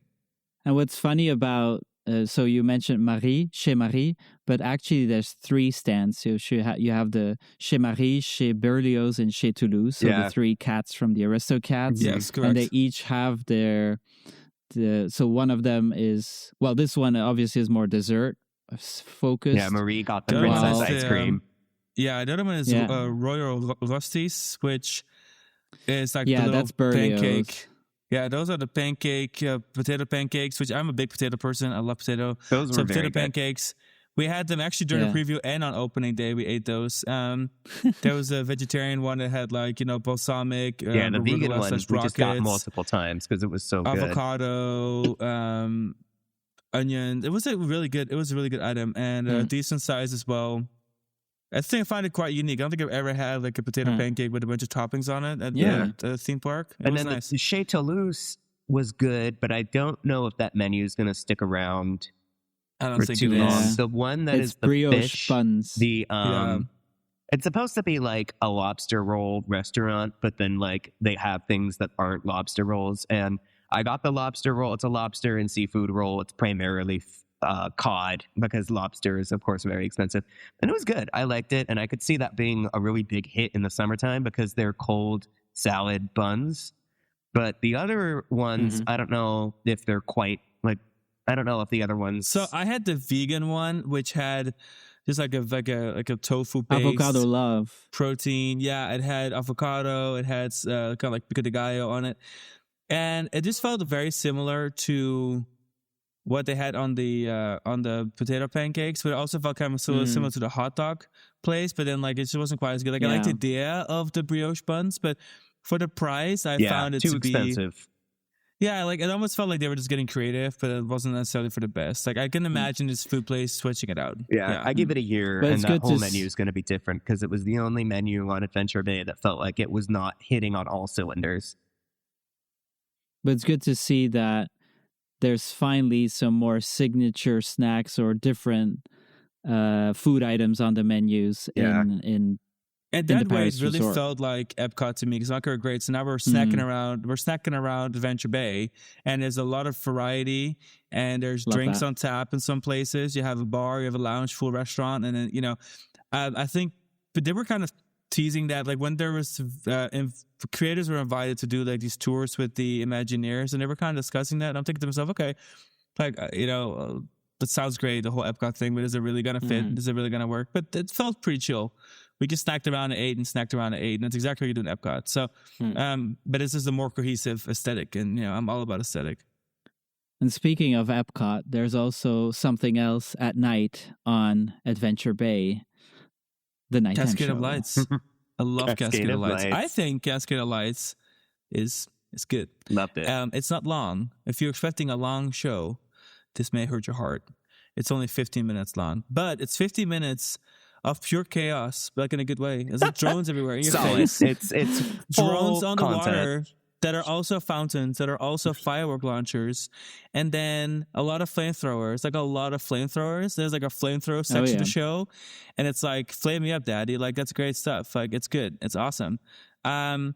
B: And what's funny about, so you mentioned Chez Marie, but actually there's 3 stands. So you have the Chez Marie, Chez Berlioz, and Chez Toulouse. So the 3 cats from the Aristocats.
A: Yes, correct.
B: And they each have so one of them is, well, this one obviously is more dessert focused.
D: Yeah, Marie got the
A: Wow.
D: princess ice cream.
A: Yeah, the other one is Royal Rusties, which is like the little
B: that's Berlioz.
A: pancake. Yeah, those are the potato pancakes, which I'm a big potato person. I love potato.
D: Those were
A: so
D: very
A: potato
D: good.
A: pancakes. We had them actually during the preview and on opening day. We ate those. There was a vegetarian one that had like, balsamic.
D: The vegan one we just got multiple times because it was so good.
A: Avocado, onion. It was a really good item and decent size as well. I find it quite unique. I don't think I've ever had like a potato pancake with a bunch of toppings on it at the theme park. It was nice.
D: The Chez Toulouse was good, but I don't know if that menu is going to stick around
A: I don't
D: for
A: think
D: too
A: it
D: long.
A: is.
D: The one that
B: It's
D: is the
B: brioche
D: fish,
B: buns.
D: It's supposed to be like a lobster roll restaurant, but then like they have things that aren't lobster rolls. And I got the lobster roll. It's a lobster and seafood roll. It's primarily cod because lobster is of course very expensive. And it was good. I liked it. And I could see that being a really big hit in the summertime because they're cold salad buns. But the other ones, I don't know if they're quite like, I don't know if the other ones.
A: So I had the vegan one, which had just like a tofu based
B: Avocado love.
A: protein. Yeah, it had avocado. It had kind of like pico de gallo on it, and it just felt very similar to what they had on the potato pancakes, but it also felt kind of similar to the hot dog place. But then like it just wasn't quite as good. Like I liked the idea of the brioche buns, but for the price, I found it
D: too
A: to be
D: expensive.
A: Yeah, like it almost felt like they were just getting creative, but it wasn't necessarily for the best. Like I can imagine this food place switching it out.
D: Yeah, I give it a year,
B: But
D: and
B: it's
D: that
B: good
D: whole
B: to
D: menu is going to be different because it was the only menu on Adventure Bay that felt like it was not hitting on all cylinders.
B: But it's good to see that there's finally some more signature snacks or different food items on the menus in
A: And
B: in
A: that
B: the
A: way,
B: Paris
A: it really
B: resort.
A: felt like Epcot to me because Epcot were great. So now we're snacking around. We're snacking around Adventure Bay, and there's a lot of variety. And there's
B: Love
A: drinks
B: that.
A: on tap in some places. You have a bar, you have a lounge, full restaurant, and then I think. But they were kind of teasing that, like when there was creators were invited to do like these tours with the Imagineers, and they were kind of discussing that. And I'm thinking to myself, okay, like that sounds great, the whole Epcot thing, but is it really gonna fit? Is it really gonna work? But it felt pretty chill. We just snacked around at 8 and snacked around at 8, and that's exactly what you do in Epcot. So, but this is a more cohesive aesthetic, and I'm all about aesthetic.
B: And speaking of Epcot, there's also something else at night on Adventure Bay. The nighttime
A: Cascade
B: show.
A: of Lights. I love Cascade of Lights. I think Cascade of Lights is good.
D: Loved it.
A: It's not long. If you're expecting a long show, this may hurt your heart. It's only 15 minutes long, but it's 15 minutes of pure chaos, but like in a good way. There's like drones everywhere in your face.
D: It's
A: Drones on the
D: content.
A: water that are also fountains, that are also firework launchers, and then a lot of flamethrowers. There's like a flamethrower section of the show, and it's like, flame me up, daddy. Like, that's great stuff. Like, it's good. It's awesome. I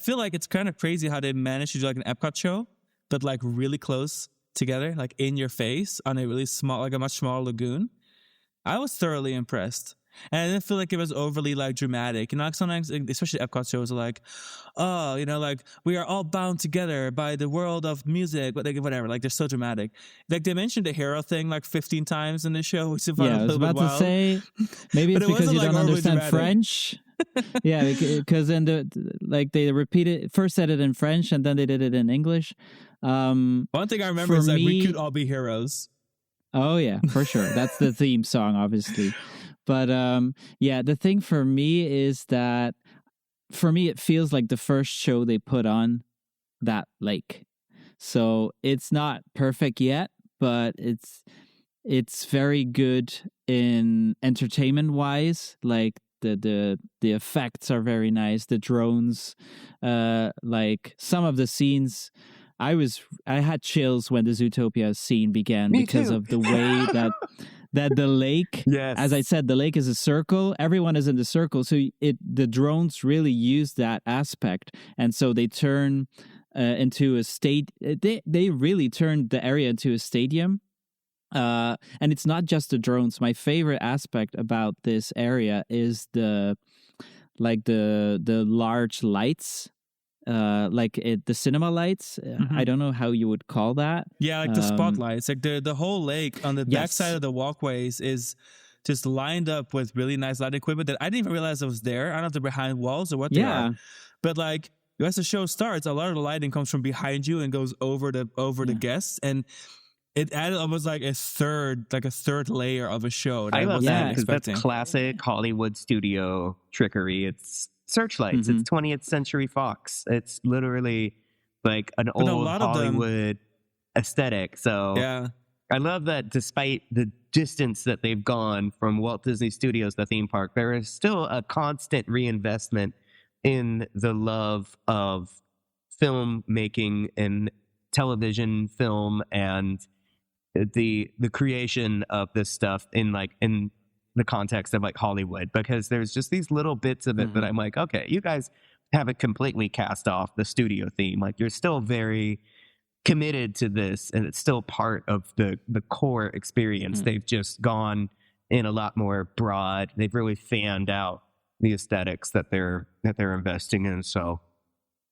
A: feel like it's kind of crazy how they managed to do like an Epcot show, but like really close together, like in your face on a really small, like a much smaller lagoon. I was thoroughly impressed. And I didn't feel like it was overly like dramatic. You know, like sometimes, especially Epcot shows are like, oh, you know, like we are all bound together by the world of music, but like whatever. Like they're so dramatic. Like they mentioned the hero thing like 15 times in the show, which is
B: Yeah, I was about to say, maybe it's because you don't understand French. Yeah, because then they repeated, first said it in French and then they did it in English.
A: One thing I remember is that we could all be heroes.
B: Oh yeah, for sure. That's the theme song, obviously. But yeah, the thing for me is that for me it feels like the first show they put on that lake. So it's not perfect yet, but it's very good in entertainment wise. Like the effects are very nice. The drones, like some of the scenes, I had chills when the Zootopia scene began because of the way that the lake,
D: yes.
B: As I said, the lake is a circle. Everyone is in the circle, so the drones really use that aspect, and so they turn into a state. They really turned the area into a stadium. And it's not just the drones. My favorite aspect about this area is the large lights, the cinema lights. I don't know how you would call that.
A: Yeah, like the spotlights. Like the whole lake on the backside of the walkways is just lined up with really nice light equipment that I didn't even realize it was there. I don't know if they're behind walls or what they are. But like as the show starts, a lot of the lighting comes from behind you and goes over the guests, and it added almost like a third layer of a show.
D: I love that because that's classic Hollywood studio trickery. It's searchlights. It's 20th Century Fox. It's literally like an old Hollywood aesthetic. So
A: yeah,
D: I love that despite the distance that they've gone from Walt Disney Studios, the theme park, there is still a constant reinvestment in the love of filmmaking and television film and the creation of this stuff in the context of like Hollywood, because there's just these little bits of it that I'm like, okay, you guys haven't completely cast off the studio theme. Like you're still very committed to this and it's still part of the core experience. They've just gone in a lot more broad. They've really fanned out the aesthetics that they're investing in. So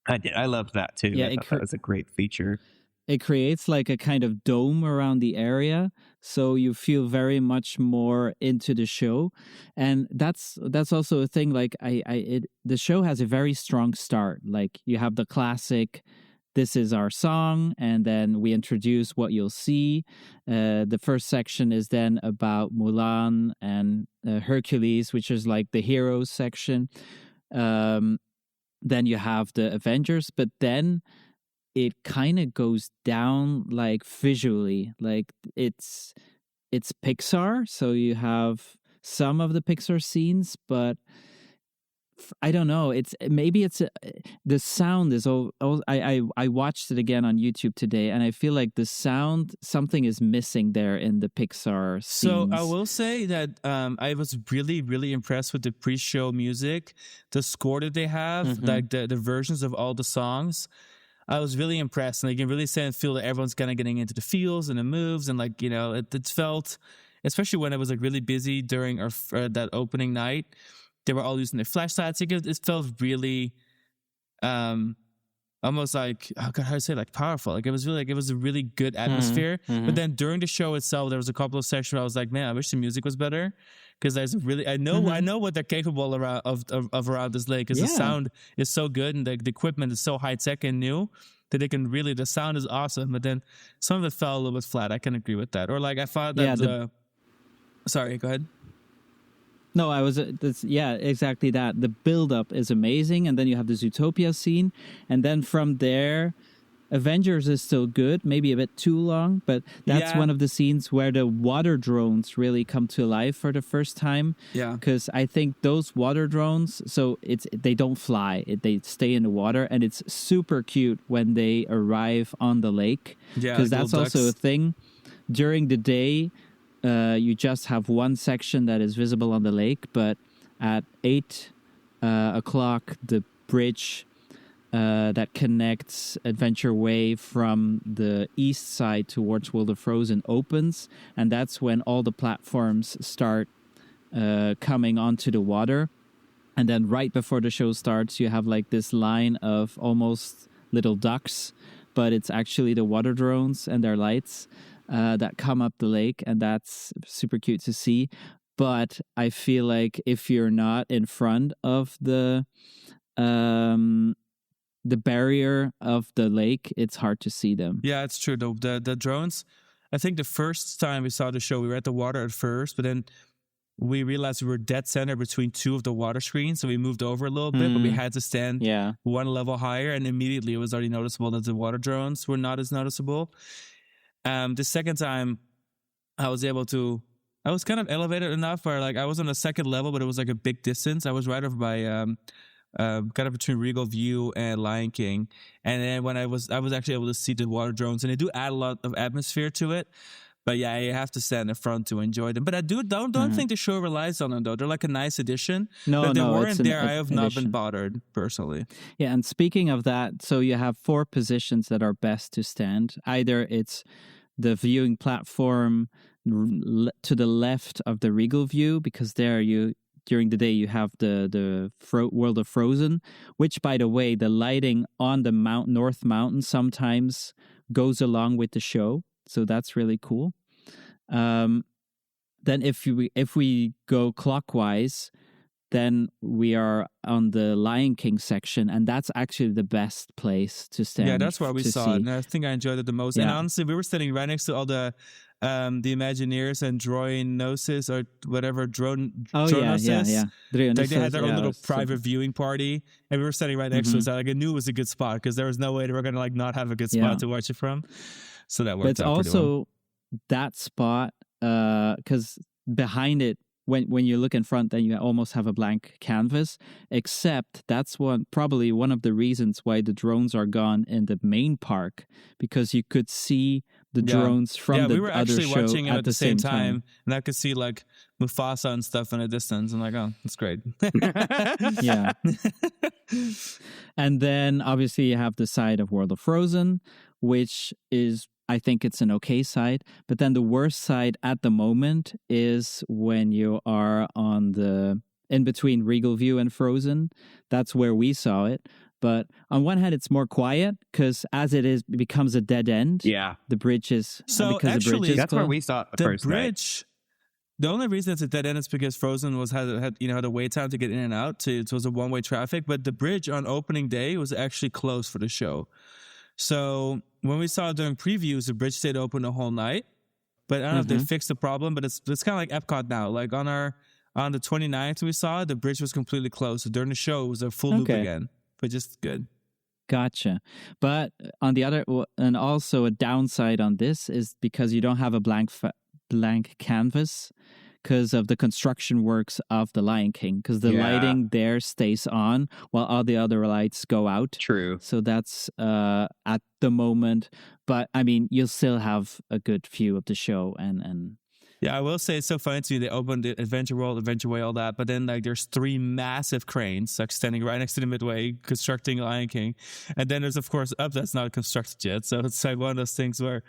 D: I loved that too.
B: Yeah,
D: that was a great feature.
B: It creates like a kind of dome around the area, so you feel very much more into the show, and that's also a thing. Like the show has a very strong start. Like you have the classic, this is our song, and then we introduce what you'll see. The first section is then about Mulan and Hercules, which is like the heroes section. Then you have the Avengers, but then it kind of goes down like visually, like it's Pixar, so you have some of the Pixar scenes, but I don't know. The sound is I watched it again on YouTube today, and I feel like the sound, something is missing there in the Pixar scenes.
A: So I will say that I was really, really impressed with the pre-show music, the score that they have, like the versions of all the songs. I was really impressed, and I can really feel that everyone's kind of getting into the feels and the moves, and like, you know, it felt, especially when it was like really busy during that opening night, they were all using their flashlights. It felt really, almost like, oh God, how do I say, like powerful. Like it was a really good atmosphere. But then during the show itself, there was a couple of sections where I was like, man, I wish the music was better. Because I know what they're capable of around this lake. Because the sound is so good and the equipment is so high tech and new that the sound is awesome. But then some of it fell a little bit flat. I can agree with that. Or like I thought that sorry, go ahead.
B: No, exactly that. The build up is amazing, and then you have the Zootopia scene, and then from there, Avengers is still good, maybe a bit too long, but that's one of the scenes where the water drones really come to life for the first time. Yeah. Because I think those water drones, they don't fly, they stay in the water, and it's super cute when they arrive on the lake. Yeah. Because that's also a thing. During the day, you just have one section that is visible on the lake, but at 8 o'clock, the bridge that connects Adventure Way from the east side towards World of Frozen opens, and that's when all the platforms start coming onto the water. And then right before the show starts, you have like this line of almost little ducks, but it's actually the water drones and their lights that come up the lake. And that's super cute to see. But I feel like if you're not in front of the barrier of the lake, it's hard to see them.
A: Yeah, it's true. The drones, I think the first time we saw the show, we were at the water at first, but then we realized we were dead center between two of the water screens, so we moved over a little bit, but we had to stand one level higher, and immediately it was already noticeable that the water drones were not as noticeable. The second time, I was kind of elevated enough where like I was on the second level, but it was like a big distance. I was right over by kind of between Regal View and Lion King, and then when I was actually able to see the water drones, and they do add a lot of atmosphere to it. But yeah, you have to stand in front to enjoy them. But I don't think the show relies on them though. They're like a nice addition.
B: No,
A: but if they
B: no,
A: weren't
B: it's
A: there, I
B: an
A: have not
B: addition.
A: been bothered personally.
B: Yeah, and speaking of that, so you have 4 positions that are best to stand. Either it's the viewing platform to the left of the Regal View, because there during the day you have the World of Frozen, which, by the way, the lighting on the North Mountain sometimes goes along with the show. So that's really cool. Then if we go clockwise, then we are on the Lion King section, and that's actually the best place to stand.
A: Yeah, that's where we saw it, and I think I enjoyed it the most.
B: Yeah.
A: And honestly, we were standing right next to all the Imagineers and Droinosis or whatever Dronosis.
B: Yeah.
A: Like they had their own little private viewing party, and we were standing right next to it. So like I knew it was a good spot because there was no way they were going to like not have a good spot to watch it from. So that worked
B: but it's
A: out pretty
B: also
A: well.
B: that spot because behind it, when you look in front, then you almost have a blank canvas, except that's probably one of the reasons why the drones are gone in the main park, because you could see the drones from the other show. Yeah, we were actually watching it
A: at the same time, and I could see like Mufasa and stuff in the distance. I'm like, oh, that's great.
B: Yeah. And then obviously you have the side of World of Frozen, which is, I think it's an okay side, but then the worst side at the moment is when you are in between Regal View and Frozen. That's where we saw it. But on one hand, it's more quiet because as it becomes a dead end.
D: Yeah.
B: The bridge is...
A: So actually,
D: that's where we saw it the first
A: bridge. Night. The only reason it's a dead end is because Frozen had a wait time to get in and out. It was a one-way traffic, but the bridge on opening day was actually closed for the show. So when we saw it during previews, the bridge stayed open the whole night. But I don't know if they fixed the problem, but it's kind of like Epcot now. Like on the 29th we saw it, the bridge was completely closed. So during the show, it was a full loop again, but just good.
B: Gotcha. But on the other, and also a downside on this is because you don't have a blank canvas because of the construction works of the Lion King, because the lighting there stays on while all the other lights go out.
D: True.
B: So that's at the moment, but I mean, you'll still have a good view of the show and
A: yeah, I will say it's so funny to me. They opened the Adventure World, Adventure Way, all that, but then like there's 3 massive cranes like standing right next to the Midway constructing Lion King, and then there's of course Up that's not constructed yet. So it's like one of those things where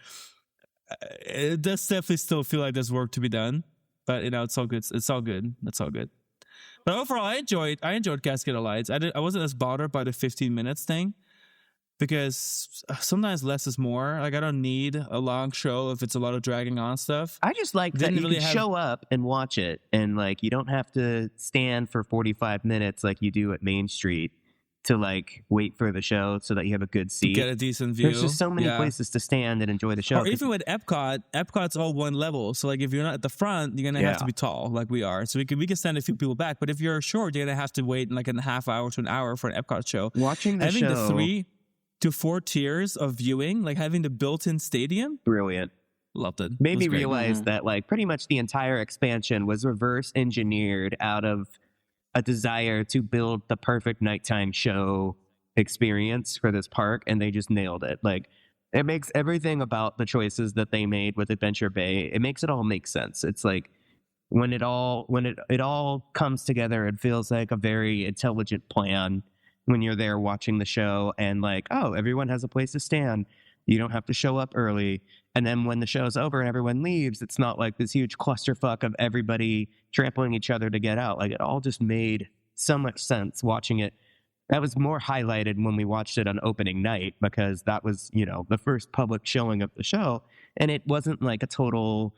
A: it does definitely still feel like there's work to be done, but it's all good. It's all good. It's all good. But overall, I enjoyed Cascade of Lights. I wasn't as bothered by the 15 minutes thing. Because sometimes less is more. Like I don't need a long show if it's a lot of dragging on stuff.
D: I just like that you can show up and watch it, and like you don't have to stand for 45 minutes like you do at Main Street to like wait for the show so that you have a good seat.
A: Get a decent view.
D: There's just so many places to stand and enjoy the show.
A: Or even with Epcot's all one level. So like if you're not at the front, you're gonna have to be tall like we are. So we can stand a few people back. But if you're short, you're gonna have to wait like a half hour to an hour for an Epcot show.
D: Watching the show.
A: Having the 3 to 4 tiers of viewing, like having the built-in stadium.
D: Brilliant.
A: Loved it.
D: Made me realize that like pretty much the entire expansion was reverse engineered out of a desire to build the perfect nighttime show experience for this park, and they just nailed it. Like it makes everything about the choices that they made with Adventure Bay, it makes it all make sense. It's like when it all comes together, it feels like a very intelligent plan when you're there watching the show, and like, oh, everyone has a place to stand. You don't have to show up early. And then when the show's over and everyone leaves, it's not like this huge clusterfuck of everybody trampling each other to get out. Like, it all just made so much sense watching it. That was more highlighted when we watched it on opening night, because that was, the first public showing of the show. And it wasn't like a total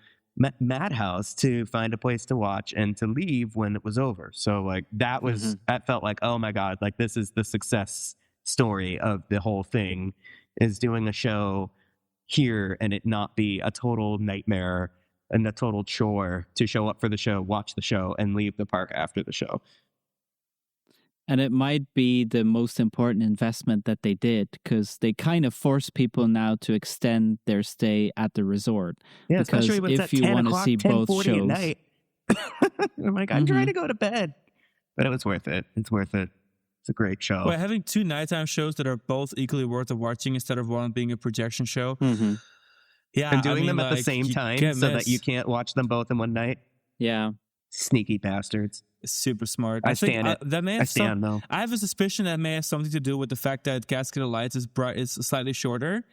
D: madhouse to find a place to watch and to leave when it was over. So like that was, that felt like, oh my God, like this is the success story of the whole thing, is doing a show here and it not be a total nightmare and a total chore to show up for the show, watch the show, and leave the park after the show.
B: And it might be the most important investment that they did, because they kind of force people now to extend their stay at the resort.
D: Yeah,
B: because
D: especially when it's
B: if
D: at
B: you
D: 10
B: want to
D: o'clock,
B: see both
D: 10:40
B: shows,
D: at night. I'm like, I'm trying to go to bed. But it was worth it. It's worth it. It's a great show.
A: Well, having two nighttime shows that are both equally worth of watching instead of one being a projection show. Yeah,
D: And doing them at the same time so that you can't watch them both in one night.
B: Yeah.
D: Sneaky bastards.
A: Super smart.
D: I
A: think
D: stand it.
A: That may have
D: I stand though.
A: I have a suspicion that may have something to do with the fact that Cascade of Lights is slightly shorter,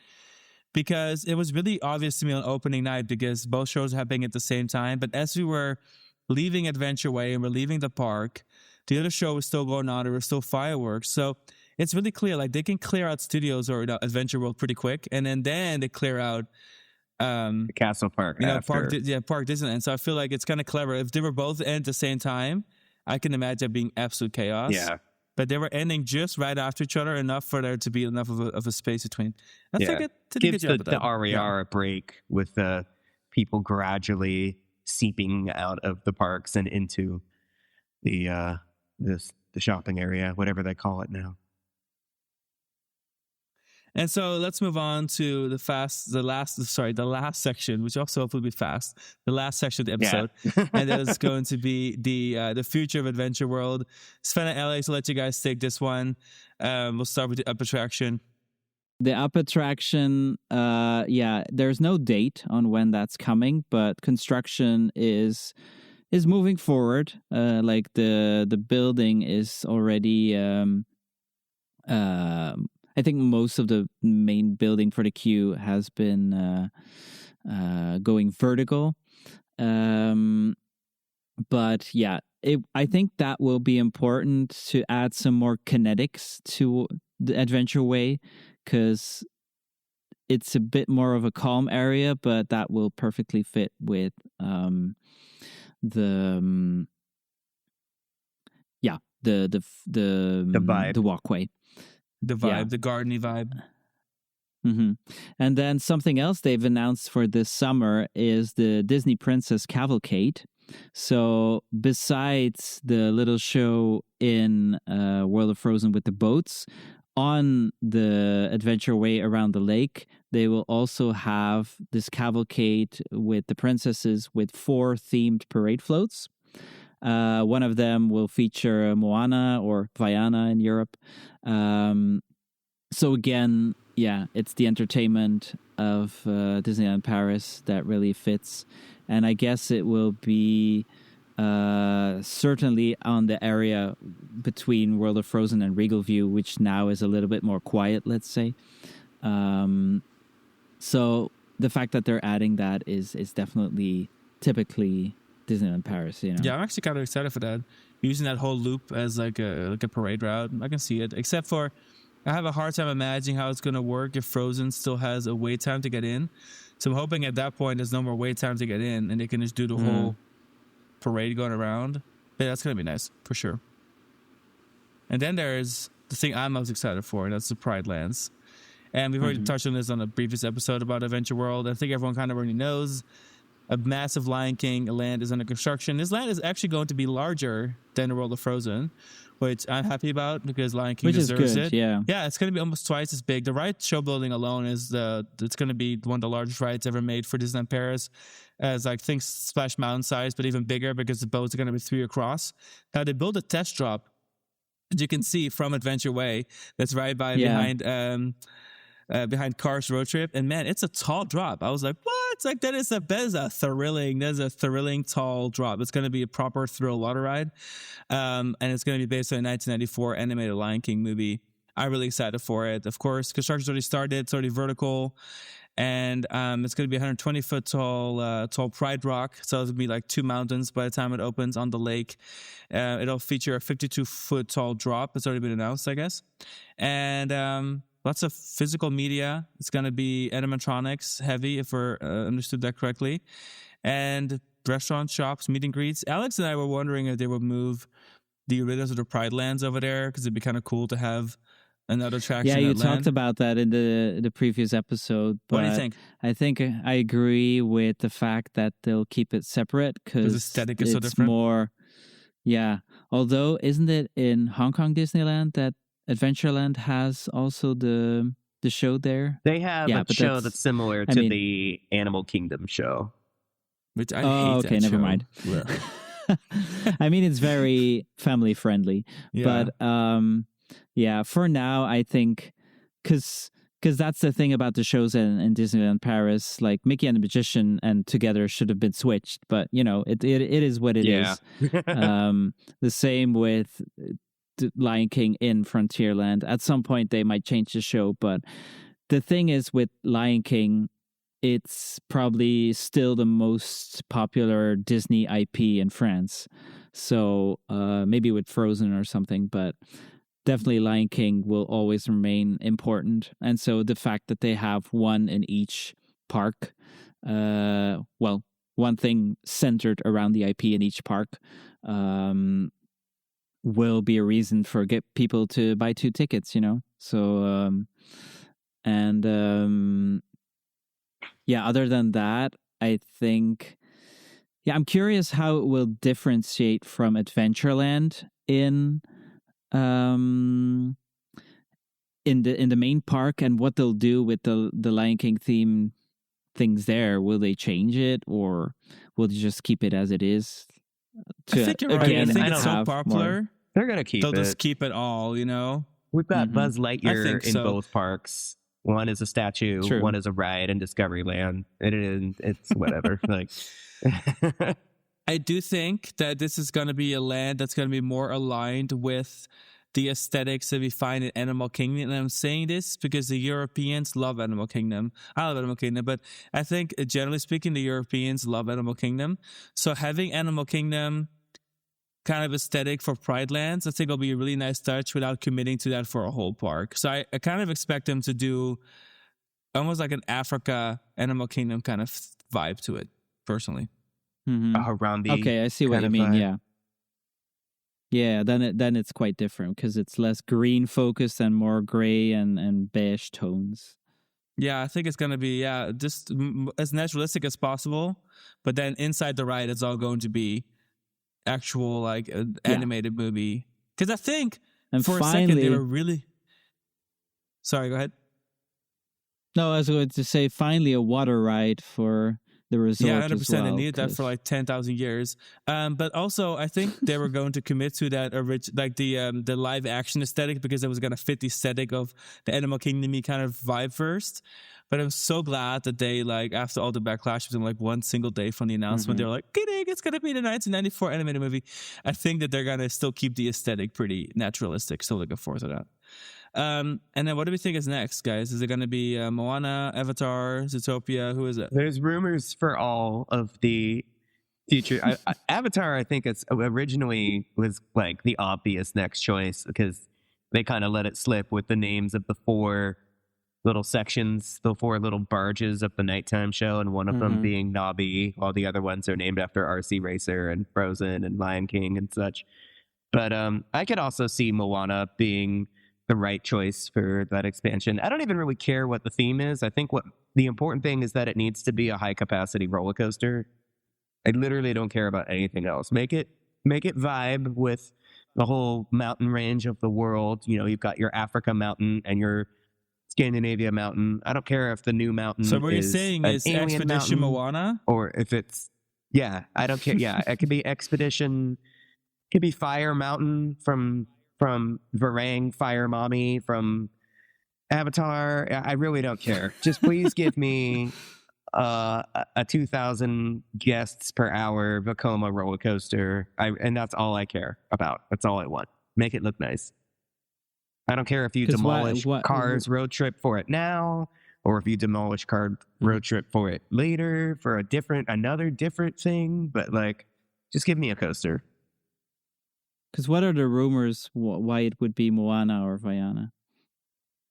A: because it was really obvious to me on opening night, because both shows are happening at the same time. But as we were leaving Adventure Way and we're leaving the park, the other show was still going on. There were still fireworks. So it's really clear, like they can clear out studios or Adventure World pretty quick, and then they clear out
D: The Castle Park after.
A: Park Disneyland. So I feel like it's kind of clever. If they were both end at the same time, I can imagine it being absolute chaos.
D: Yeah.
A: But they were ending just right after each other, enough for there to be enough of a space between. I think it did a good
D: Gives
A: job with that.
D: the RER a break, with the people gradually seeping out of the parks and into the shopping area, whatever they call it now.
A: And so let's move on to the last section, which also hopefully will be fast. The last section of the episode, and that is going to be the future of Adventure World. Sven and Alex, I'll let you guys take this one. We'll start with the up attraction.
B: The up attraction, there's no date on when that's coming, but construction is moving forward. Like the building is already. I think most of the main building for the queue has been going vertical. But yeah, I think that will be important to add some more kinetics to the Adventure Way, because it's a bit more of a calm area, but that will perfectly fit with the
D: vibe.
B: The walkway.
A: The vibe, the gardeny vibe.
B: And then something else they've announced for this summer is the Disney Princess Cavalcade. So besides the little show in World of Frozen with the boats, on the Adventure Way around the lake, they will also have this cavalcade with the princesses with 4 themed parade floats. One of them will feature Moana, or Vaiana in Europe. So again, it's the entertainment of Disneyland Paris that really fits. And I guess it will be certainly on the area between World of Frozen and Regal View, which now is a little bit more quiet, let's say. So the fact that they're adding that is definitely typically Disneyland Paris,
A: Yeah, I'm actually kind of excited for that. Using that whole loop as like a parade route, I can see it. Except for, I have a hard time imagining how it's going to work if Frozen still has a wait time to get in. So I'm hoping at that point there's no more wait time to get in, and they can just do the whole parade going around. Yeah, that's going to be nice for sure. And then there's the thing I'm most excited for, and that's the Pride Lands. And we've already touched on this on a previous episode about Adventure World. I think everyone kind of already knows. A massive Lion King land is under construction. This land is actually going to be larger than the World of Frozen, which I'm happy about, because Lion King deserves it. Yeah, it's going to be almost twice as big. The ride show building alone it's going to be one of the largest rides ever made for Disneyland Paris, as like think Splash Mountain size, but even bigger, because the boats are going to be 3 across. Now they built a test drop, as you can see from Adventure Way, that's right behind Cars Road Trip, and man, it's a tall drop. I was like, what? It's like that is a thrilling tall drop. It's going to be a proper thrill water ride, and it's going to be based on a 1994 animated Lion King movie. I'm really excited for it. Of course, construction's already started. It's already vertical. And it's going to be 120 foot tall Pride Rock. So it'll be like 2 mountains by the time it opens on the lake. It'll feature a 52 foot tall drop. It's already been announced, I guess. And lots of physical media. It's going to be animatronics heavy, if I understood that correctly. And restaurant, shops, meet and greets. Alex and I were wondering if they would move the arenas of the Pride Lands over there, because it'd be kind of cool to have another attraction.
B: Yeah, you
A: at
B: talked
A: land.
B: about that in the previous episode. But
A: What do you think?
B: I think I agree with the fact that they'll keep it separate because
A: aesthetic is
B: it's
A: so different.
B: more. Yeah, although isn't it in Hong Kong Disneyland that Adventureland has also the show there?
D: They have
B: Yeah,
D: a
B: but
D: show that's similar
B: I
D: to
B: mean-
D: the Animal Kingdom show.
A: Which I
B: Oh,
A: hate
B: okay,
A: that
B: never
A: show.
B: mind.
A: Blech.
B: I mean, it's very family friendly,
A: Yeah.
B: but yeah, for now, I think because that's the thing about the shows in Disneyland Paris, like Mickey and the Magician and Together should have been switched, but it is what it is. The same with the Lion King in Frontierland. At some point, they might change the show, but the thing is with Lion King, it's probably still the most popular Disney IP in France. So maybe with Frozen or something, but definitely Lion King will always remain important. And so the fact that they have one in each park, one thing centered around the IP in each park, will be a reason for get people to buy 2 tickets, So, yeah, other than that, I think, I'm curious how it will differentiate from Adventureland in the main park, and what they'll do with the Lion King theme things there. Will they change it, or will they just keep it as it is?
A: I think you're right. I
B: again,
A: think
D: I
A: it's so
B: have
A: popular.
B: more-
D: They're going to keep
A: They'll
D: it.
A: just keep it all,
D: We've got
B: Mhm.
D: Buzz
A: I
D: Lightyear
A: think
D: in
A: so.
D: both parks. One is a statue,
B: True.
D: one is a ride in Discoveryland. It's whatever. Like,
A: I do think that this is going to be a land that's going to be more aligned with the aesthetics that we find in Animal Kingdom. And I'm saying this because the Europeans love Animal Kingdom. I love Animal Kingdom, but I think generally speaking, the Europeans love Animal Kingdom. So having Animal Kingdom kind of aesthetic for Pride Lands, I think will be a really nice touch without committing to that for a whole park. So I kind of expect them to do almost like an Africa Animal Kingdom kind of vibe to it, personally.
B: Mhm.
D: a Harambe.
B: Okay, I see what
D: kind
B: you
D: of
B: mean.
D: vibe.
B: Yeah. Then it's quite different because it's less green focused and more gray and beige tones.
A: Yeah, I think it's going to be, just as naturalistic as possible. But then inside the ride, it's all going to be actual, like, animated movie. Because I think
B: And
A: for
B: finally,
A: a second, they were really... Sorry, go ahead.
B: no, I was going to say finally a water ride for the resort.
A: Yeah, 100%.
B: As well,
A: They needed that
B: 'cause-
A: for like 10,000 years. But also, I think they were going to commit to that the live action aesthetic, because it was going to fit the aesthetic of the Animal Kingdom-y kind of vibe first. But I'm so glad that they, like, after all the backlash within like one single day from the announcement, they were like, kidding, it's going to be the 1994 animated movie. I think that they're going to still keep the aesthetic pretty naturalistic. So looking forward to that. And then what do we think is next, guys? Is it going to be Moana, Avatar, Zootopia? Who is it?
D: There's rumors for all of the future. Avatar, I think, originally was like the obvious next choice because they kind of let it slip with the names of the 4 little sections, the 4 little barges of the nighttime show, and one of them being Na'vi. All the other ones are named after RC Racer and Frozen and Lion King and such. But I could also see Moana being the right choice for that expansion. I don't even really care what the theme is. I think what the important thing is that it needs to be a high capacity roller coaster. I literally don't care about anything else. Make it vibe with the whole mountain range of the world. You've got your Africa mountain and your Scandinavia mountain. I don't care if the new mountain
A: So what you're
D: is
A: saying
D: an
A: is
D: alien
A: Expedition
D: mountain,
A: Moana?
D: or if it's I don't care. Yeah, it could be Expedition. It could be Fire Mountain from Varang, Fire Mommy from Avatar. I really don't care. Just please give me a 2,000 guests per hour Vekoma roller coaster, and that's all I care about. That's all I want. Make it look nice. I don't care if you
B: 'Cause
D: demolish Cars Road Trip for it now, or if you demolish Road Trip for it later for another different thing. But like, just give me a coaster.
B: Because what are the rumors why it would be Moana or Vaiana?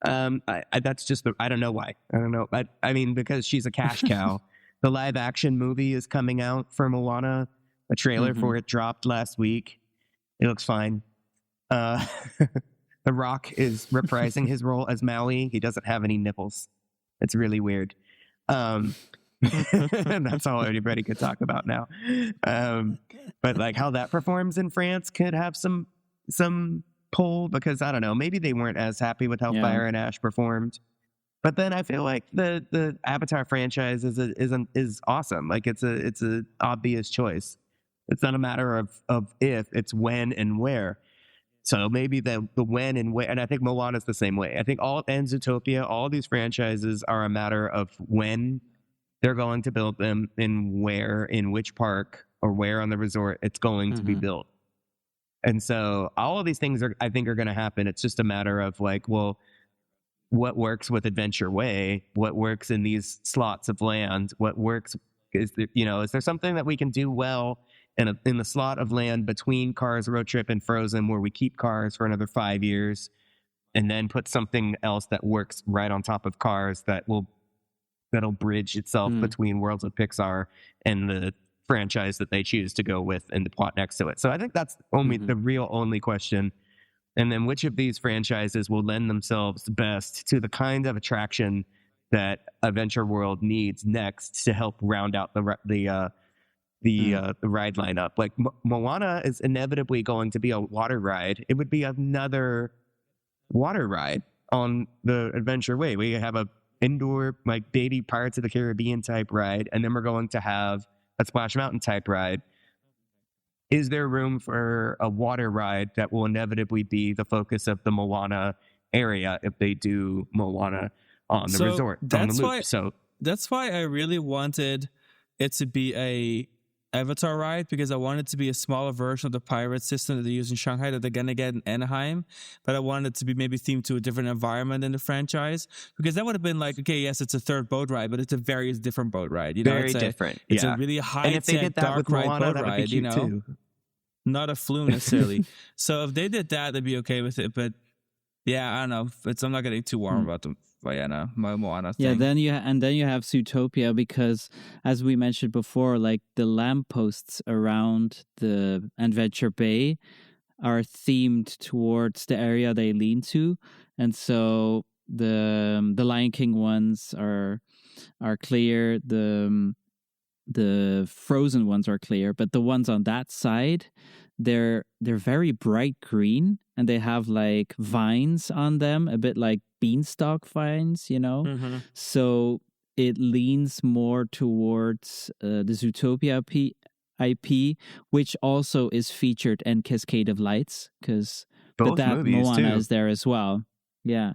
D: That's just I don't know why. I don't know. I mean, because she's a cash cow. The live action movie is coming out for Moana. A trailer for it dropped last week. It looks fine. The Rock is reprising his role as Maui. He doesn't have any nipples. It's really weird. And that's all anybody could talk about now. But like how that performs in France could have some pull, because I don't know, maybe they weren't as happy with how Fire and Ash performed. But then I feel like the Avatar franchise is awesome. Like it's a obvious choice. It's not a matter of if, it's when and where. So maybe the when and where, and I think Moana's the same way. I think and Zootopia, all these franchises are a matter of when they're going to build them, and where, in which park, or where on the resort it's going to be built. And so all of these things I think are going to happen. It's just a matter of like, well, what works with Adventure Way? What works in these slots of land? What works is there something that we can do well in the slot of land between Cars Road Trip and Frozen, where we keep Cars for another 5 years, and then put something else that works right on top of Cars that'll bridge itself between Worlds of Pixar and the franchise that they choose to go with and the plot next to it. So I think that's the real only question. And then which of these franchises will lend themselves best to the kind of attraction that Adventure World needs next to help round out the ride lineup. Like Moana is inevitably going to be a water ride. It would be another water ride on the Adventure Way. We have a indoor like baby Pirates of the Caribbean type ride, and then we're going to have a Splash Mountain type ride. Is there room for a water ride that will inevitably be the focus of the Moana area if they do Moana on the resort, on the loop?
A: That's why I really wanted it to be a Avatar ride, because I wanted it to be a smaller version of the pirate system that they use in Shanghai that they're going to get in Anaheim. But I wanted it to be maybe themed to a different environment in the franchise, because that would have been like, okay, yes, it's a third boat ride, but it's a very different boat ride.
D: Very different.
A: It's a really high-tech dark ride
D: Moana,
A: boat ride,
D: too.
A: Not a flume necessarily. So if they did that, they'd be okay with it. But yeah, I don't know. I'm not getting too warm about the Moana thing.
B: Yeah, then you have Zootopia, because as we mentioned before, like the lampposts around the Adventure Bay are themed towards the area they lean to, and so the Lion King ones are clear. The Frozen ones are clear, but the ones on that side, they're very bright green, and they have like vines on them, a bit like beanstalk vines, So it leans more towards the Zootopia IP, which also is featured in Cascade of Lights, but that Moana is there as well. Yeah.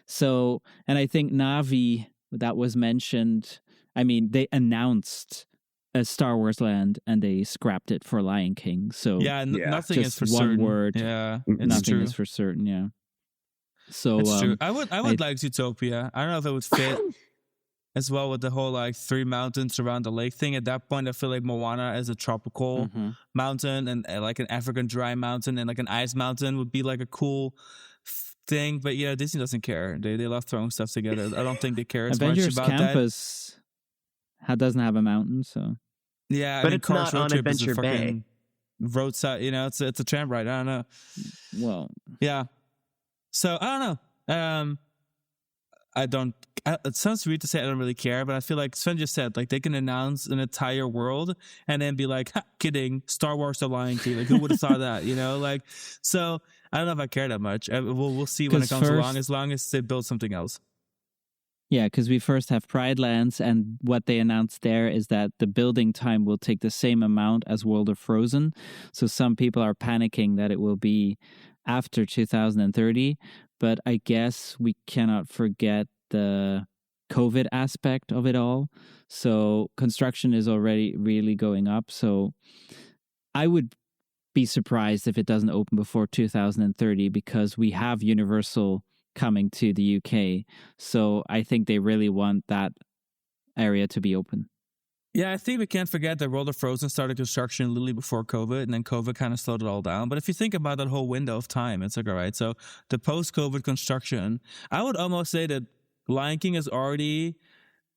B: So, and I think Na'vi, that was mentioned. I mean, they announced a Star Wars land and they scrapped it for Lion King. So
A: nothing is for
B: one
A: certain.
B: Word.
A: Yeah,
B: nothing is for certain. Yeah. So
A: it's true. I would like Zootopia. I don't know if it would fit as well with the whole like 3 mountains around the lake thing. At that point, I feel like Moana is a tropical mountain, and like an African dry mountain and like an ice mountain would be like a cool thing. But yeah, Disney doesn't care. They love throwing stuff together. I don't think they care as
B: Avengers
A: much about
B: Campus doesn't have a mountain, so
A: yeah.
D: But it's not on Adventure Bay.
A: Roadside, it's a tram ride. I don't know.
B: Well,
A: yeah. So I don't know. It sounds weird to say I don't really care, but I feel like Sven just said, like, they can announce an entire world and then be like, kidding, Star Wars The Lion King. Like, who would have thought that, Like, so I don't know if I care that much. We'll see when it comes along, as long as they build something else.
B: Yeah, because we first have Pride Lands, and what they announced there is that the building time will take the same amount as World of Frozen. So some people are panicking that it will be after 2030, but I guess we cannot forget the COVID aspect of it all. So construction is already really going up. So I would be surprised if it doesn't open before 2030 because we have Universal coming to the UK. So I think they really want that area to be open.
A: Yeah, I think we can't forget that World of Frozen started construction literally before COVID, and then COVID kind of slowed it all down. But if you think about that whole window of time, it's like, all right, so the post-COVID construction, I would almost say that Lion King is already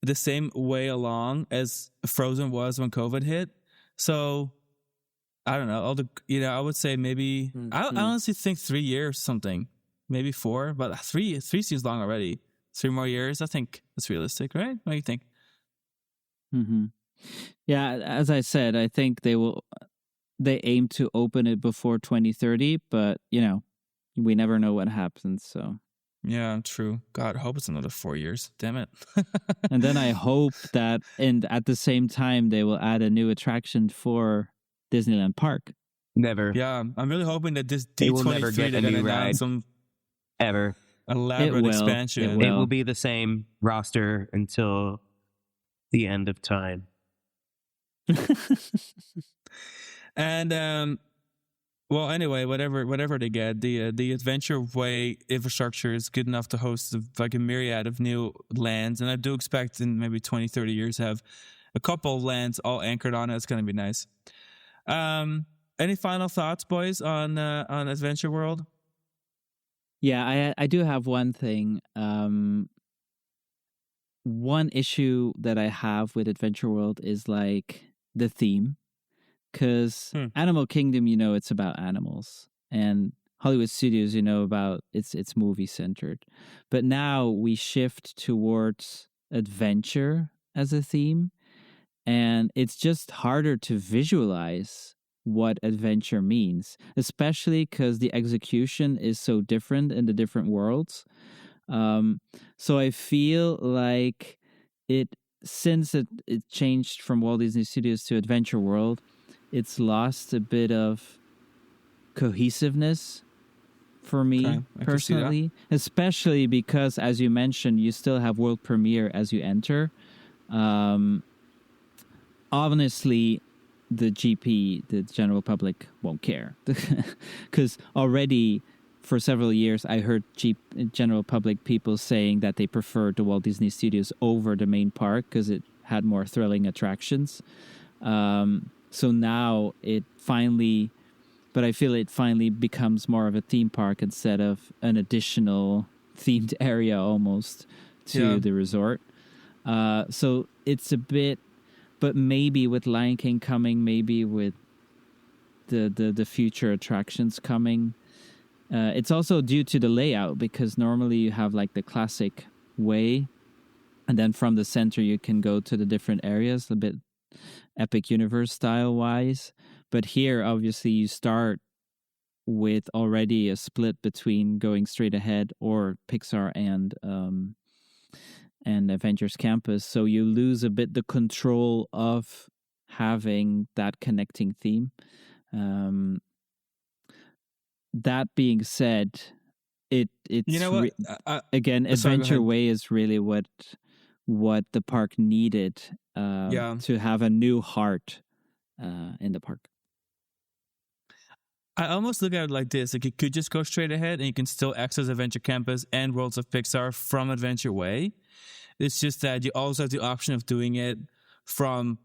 A: the same way along as Frozen was when COVID hit. So I don't know. I would say maybe, I honestly think 3 years something, maybe 4, but three seems long already. 3 more years, I think it's realistic, right? What do you think?
B: Mm-hmm. Yeah, as I said, I think they aim to open it before 2030, but we never know what happens. So
A: yeah, true. God, I hope it's another 4 years. Damn it.
B: And then I hope that, and at the same time, they will add a new attraction for Disneyland Park.
D: Never.
A: Yeah, I'm really hoping that this
D: they will never get a new ride
A: some
D: ever.
A: Elaborate expansion.
D: It will be the same roster until the end of time.
A: And well, anyway, whatever they get, the Adventure Way infrastructure is good enough to host like a myriad of new lands, and I do expect in maybe 20, 30 years to have a couple of lands all anchored on it. It's going to be nice. Any final thoughts, boys, on Adventure World?
B: Yeah, I do have one thing. One issue that I have with Adventure World is like the theme, because Animal Kingdom, it's about animals, and Hollywood Studios, about it's movie centered. But now we shift towards adventure as a theme, and it's just harder to visualize what adventure means, especially because the execution is so different in the different worlds. So I feel like since it changed from Walt Disney Studios to Adventure World, it's lost a bit of cohesiveness for me personally, especially because, as you mentioned, you still have world premiere as you enter. Honestly, the GP, the general public, won't care because already for several years I heard general public people saying that they preferred the Walt Disney Studios over the main park because it had more thrilling attractions. So now I feel it finally becomes more of a theme park instead of an additional themed area almost to the resort. So it's a bit, but maybe with Lion King coming, maybe with the future attractions coming, it's also due to the layout, because normally you have like the classic way, and then from the center you can go to the different areas, a bit Epic Universe style wise. But here, obviously, you start with already a split between going straight ahead or Pixar and Avengers Campus. So you lose a bit the control of having that connecting theme. That being said, it's again, Adventure Way is really what the park needed to have a new heart in the park.
A: I almost look at it like this: like you could just go straight ahead, and you can still access Adventure Campus and Worlds of Pixar from Adventure Way. It's just that you also have the option of doing it from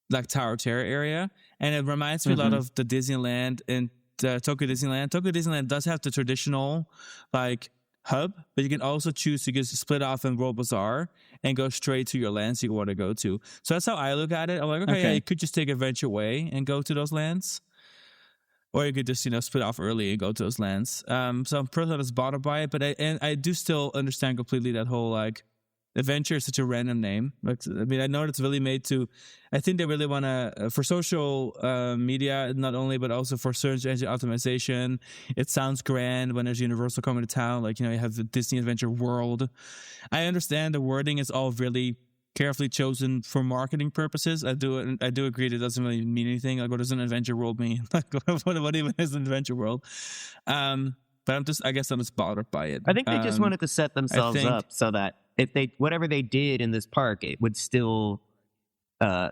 A: like Tower Terror area, and it reminds me a lot of the Disneyland and Tokyo Disneyland. Tokyo Disneyland does have the traditional like hub, but you can also choose to just split off in World Bazaar and go straight to your lands you want to go to. So that's how I look at it. I'm like, okay, yeah, you could just take Adventure Way and go to those lands, or you could just split off early and go to those lands. So I'm personally not as bothered by it, but I do still understand completely that whole like Adventure is such a random name. Like, I mean, I know it's really made to, I think they really want to, for social media, not only, but also for search engine optimization. It sounds grand when there's Universal coming to town. Like, you have the Disney Adventure World. I understand the wording is all really carefully chosen for marketing purposes. I do agree that it doesn't really mean anything. Like, what does an Adventure World mean? Like, what even is an Adventure World? But I guess I'm just bothered by it.
D: I think they just wanted to set themselves up so that if whatever they did in this park, it would still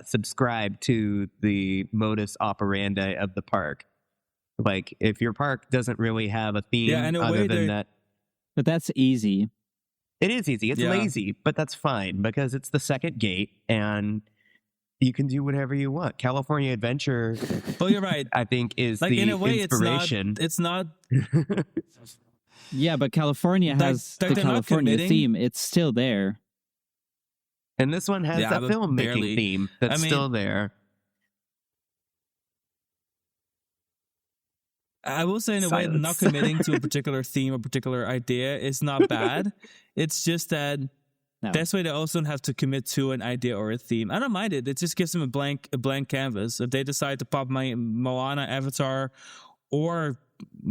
D: subscribe to the modus operandi of the park. Like, if your park doesn't really have a theme
A: Yeah, in a
D: other
A: way
D: than that,
B: But that's easy.
D: it is easy. It's
A: Yeah.
D: lazy, but that's fine because it's the second gate and you can do whatever you want. California Adventure,
A: Oh, you're right.
D: I think, is
A: Like
D: the
A: in a way,
D: inspiration.
A: it's not.
B: Yeah, but California has
A: like
B: the
A: they're not
B: California
A: committing.
B: theme. It's still there.
D: And this one has
A: Yeah,
D: that
A: but
D: filmmaking
A: barely.
D: theme that's
A: I mean-
D: still there.
A: I will say in a way,
D: Silence.
A: not committing to a particular theme or particular idea is not bad. It's just that
B: No.
A: that's why they also don't have to commit to an idea or a theme. I don't mind it. It just gives them a blank canvas. If they decide to pop my Moana, Avatar, or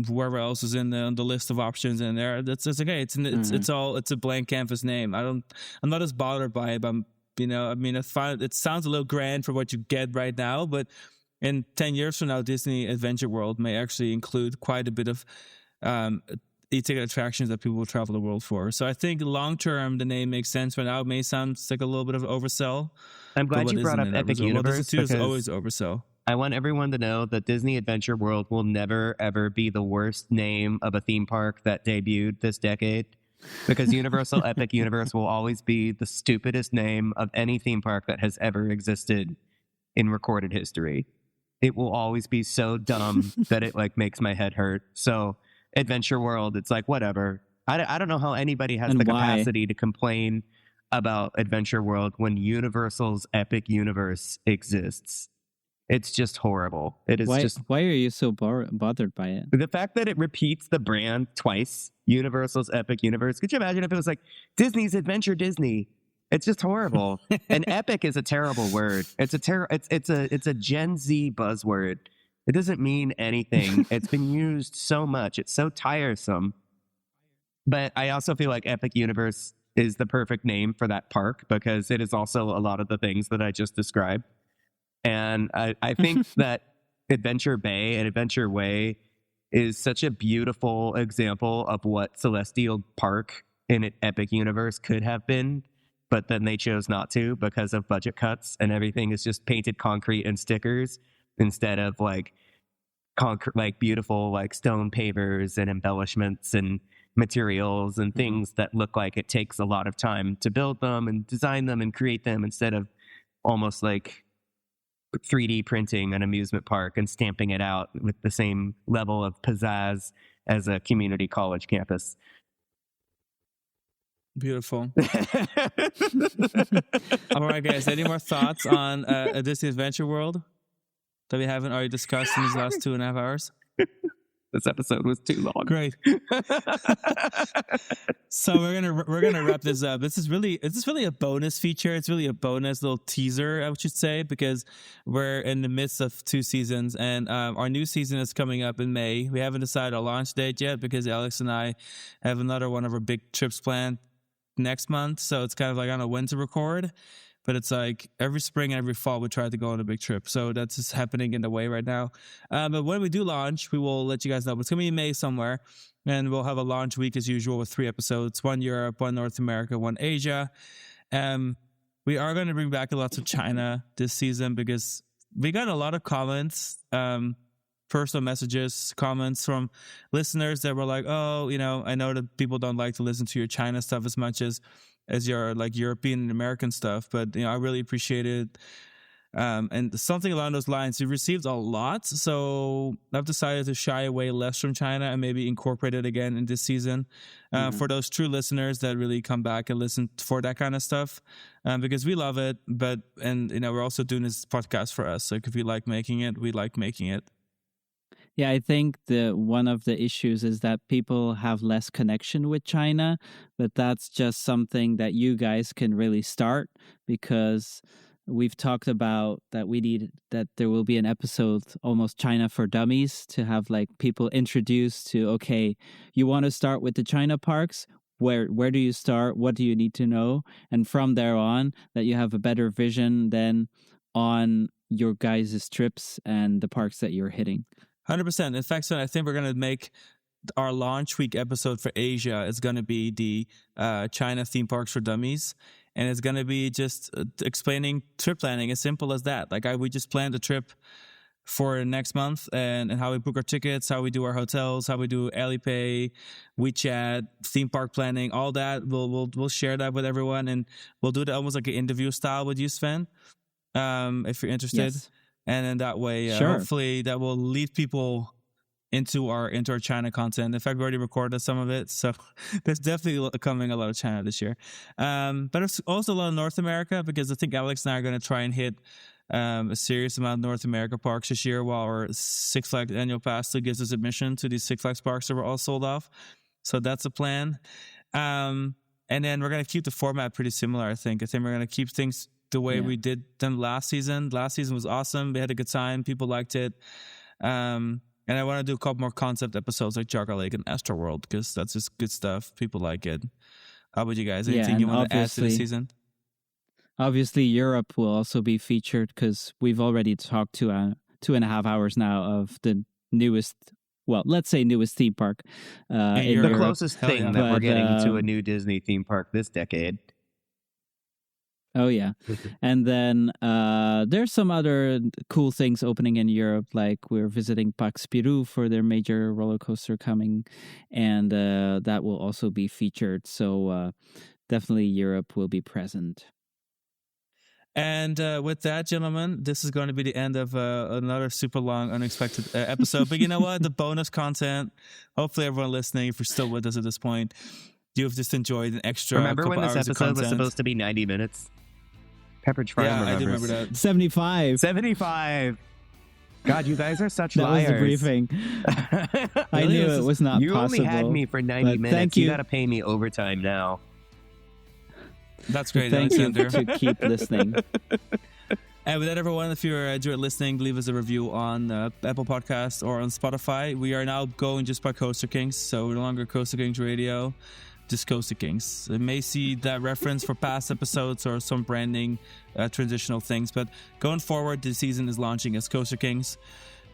A: whoever else is on the list of options in there, it's okay. It's a blank canvas name. I'm not as bothered by it. But, I mean, it sounds a little grand for what you get right now, but in 10 years from now, Disney Adventure World may actually include quite a bit of e-ticket attractions that people will travel the world for. So I think long term, the name makes sense. But now it may sound like a little bit of an oversell.
D: I'm glad you brought up Epic Universe
A: It's
D: because
A: always oversell.
D: I want everyone to know that Disney Adventure World will never, ever be the worst name of a theme park that debuted this decade. Because Universal Epic Universe will always be the stupidest name of any theme park that has ever existed in recorded history. It will always be so dumb that it like makes my head hurt. So Adventure World, it's like, whatever. I don't know how anybody has
B: And
D: the
B: why?
D: capacity to complain about Adventure World when Universal's Epic Universe exists. It's just horrible. It is
B: Why are you so bothered by it?
D: the fact that it repeats the brand twice, Universal's Epic Universe. Could you imagine if it was like Disney's Adventure Disney? It's just horrible. And epic is a terrible word. It's a Gen Z buzzword. It doesn't mean anything. It's been used so much. It's so tiresome. But I also feel like Epic Universe is the perfect name for that park because it is also a lot of the things that I just described. And I think that Adventure Bay and Adventure Way is such a beautiful example of what Celestial Park in an Epic Universe could have been, but then they chose not to because of budget cuts, and everything is just painted concrete and stickers instead of like beautiful like stone pavers and embellishments and materials and things that look like it takes a lot of time to build them and design them and create them instead of almost like 3D printing an amusement park and stamping it out with the same level of pizzazz as a community college campus.
A: Beautiful. All right, guys. Any more thoughts on a Disney Adventure World that we haven't already discussed in these last 2.5 hours?
D: This episode was too long.
A: Great. So we're gonna wrap this up. This is really a bonus feature. It's really a bonus little teaser, I should say, because we're in the midst of 2 seasons, and our new season is coming up in May. We haven't decided our launch date yet because Alex and I have another one of our big trips planned next month. So it's kind of like I don't know when to record. But it's like every spring and every fall we try to go on a big trip. So that's just happening in the way right now. But when we do launch, we will let you guys know. But it's going to be in May somewhere. And we'll have a launch week as usual with 3 episodes. 1 Europe, 1 North America, 1 Asia. We are going to bring back lots of China this season because we got a lot of comments, personal messages, comments from listeners that were like, oh, I know that people don't like to listen to your China stuff as much as your like European and American stuff, but I really appreciate it. And something along those lines, we received a lot, so I've decided to shy away less from China and maybe incorporate it again in this season for those true listeners that really come back and listen for that kind of stuff, because we love it. But we're also doing this podcast for us. Like if we like making it, we like making it.
B: Yeah, I think one of the issues is that people have less connection with China, but that's just something that you guys can really start because we've talked about that there will be an episode almost China for Dummies to have like people introduced to, okay, you want to start with the China parks? Where do you start? What do you need to know? And from there on, that you have a better vision then on your guys' trips and the parks that you're hitting.
A: 100%. In fact, Sven, I think we're going to make our launch week episode for Asia is going to be the China theme parks for dummies. And it's going to be just explaining trip planning, as simple as that. Like we just planned a trip for next month, and how we book our tickets, how we do our hotels, how we do Alipay, WeChat, theme park planning, all that. We'll share that with everyone, and we'll do it almost like an interview style with you, Sven, if you're interested.
B: Yes.
A: And in that way, hopefully that will lead people into our China content. In fact, we already recorded some of it, so there's definitely coming a lot of China this year. But there's also a lot of North America, because I think Alex and I are going to try and hit a serious amount of North America parks this year, while our Six Flags annual pass still gives us admission to these Six Flags parks that were all sold off. So that's a plan. And then we're going to keep the format pretty similar, I think. We're going to keep things the way we did them last season. Last season was awesome. We had a good time. People liked it. And I want to do a couple more concept episodes like Jarga Lake and Astroworld, because that's just good stuff. People like it. How about you guys? Anything you want to add to the season?
B: Obviously, Europe will also be featured, because we've already talked 2.5 hours now of the newest, well, let's say newest theme park.
D: The
B: Europe.
D: closest thing that we're getting to a new Disney theme park this decade.
B: Oh, yeah. And then there's some other cool things opening in Europe, like we're visiting Parc Spirou for their major roller coaster coming, and that will also be featured. So definitely Europe will be present.
A: And with that, gentlemen, this is going to be the end of another super long, unexpected episode. But you know what? The bonus content, hopefully everyone listening, if you're still with us at this point, you've just enjoyed an extra
D: Remember when this
A: hours
D: episode was supposed to be 90 minutes? Pepperidge Farm remembers.
A: I do remember that.
B: 75.
D: 75. God, you guys are such
B: that
D: liars.
B: That was the briefing. I knew it was not possible.
D: You only had me for 90 minutes.
B: Thank you.
D: You got to pay me overtime now.
A: That's great,
B: Thank
A: Alexander.
B: you to keep listening.
A: And with that, everyone, if you enjoyed listening, leave us a review on Apple Podcasts or on Spotify. We are now going just by Coaster Kings, so we're no longer Coaster Kings Radio, just Coaster Kings. You may see that reference for past episodes or some branding transitional things, but going forward, the season is launching as Coaster Kings,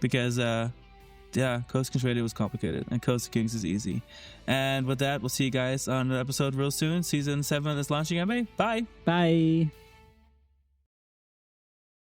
A: because Coaster Kings Radio was complicated and Coaster Kings is easy. And with that, we'll see you guys on an episode real soon. Season 7 is launching in May. Bye.
B: Bye.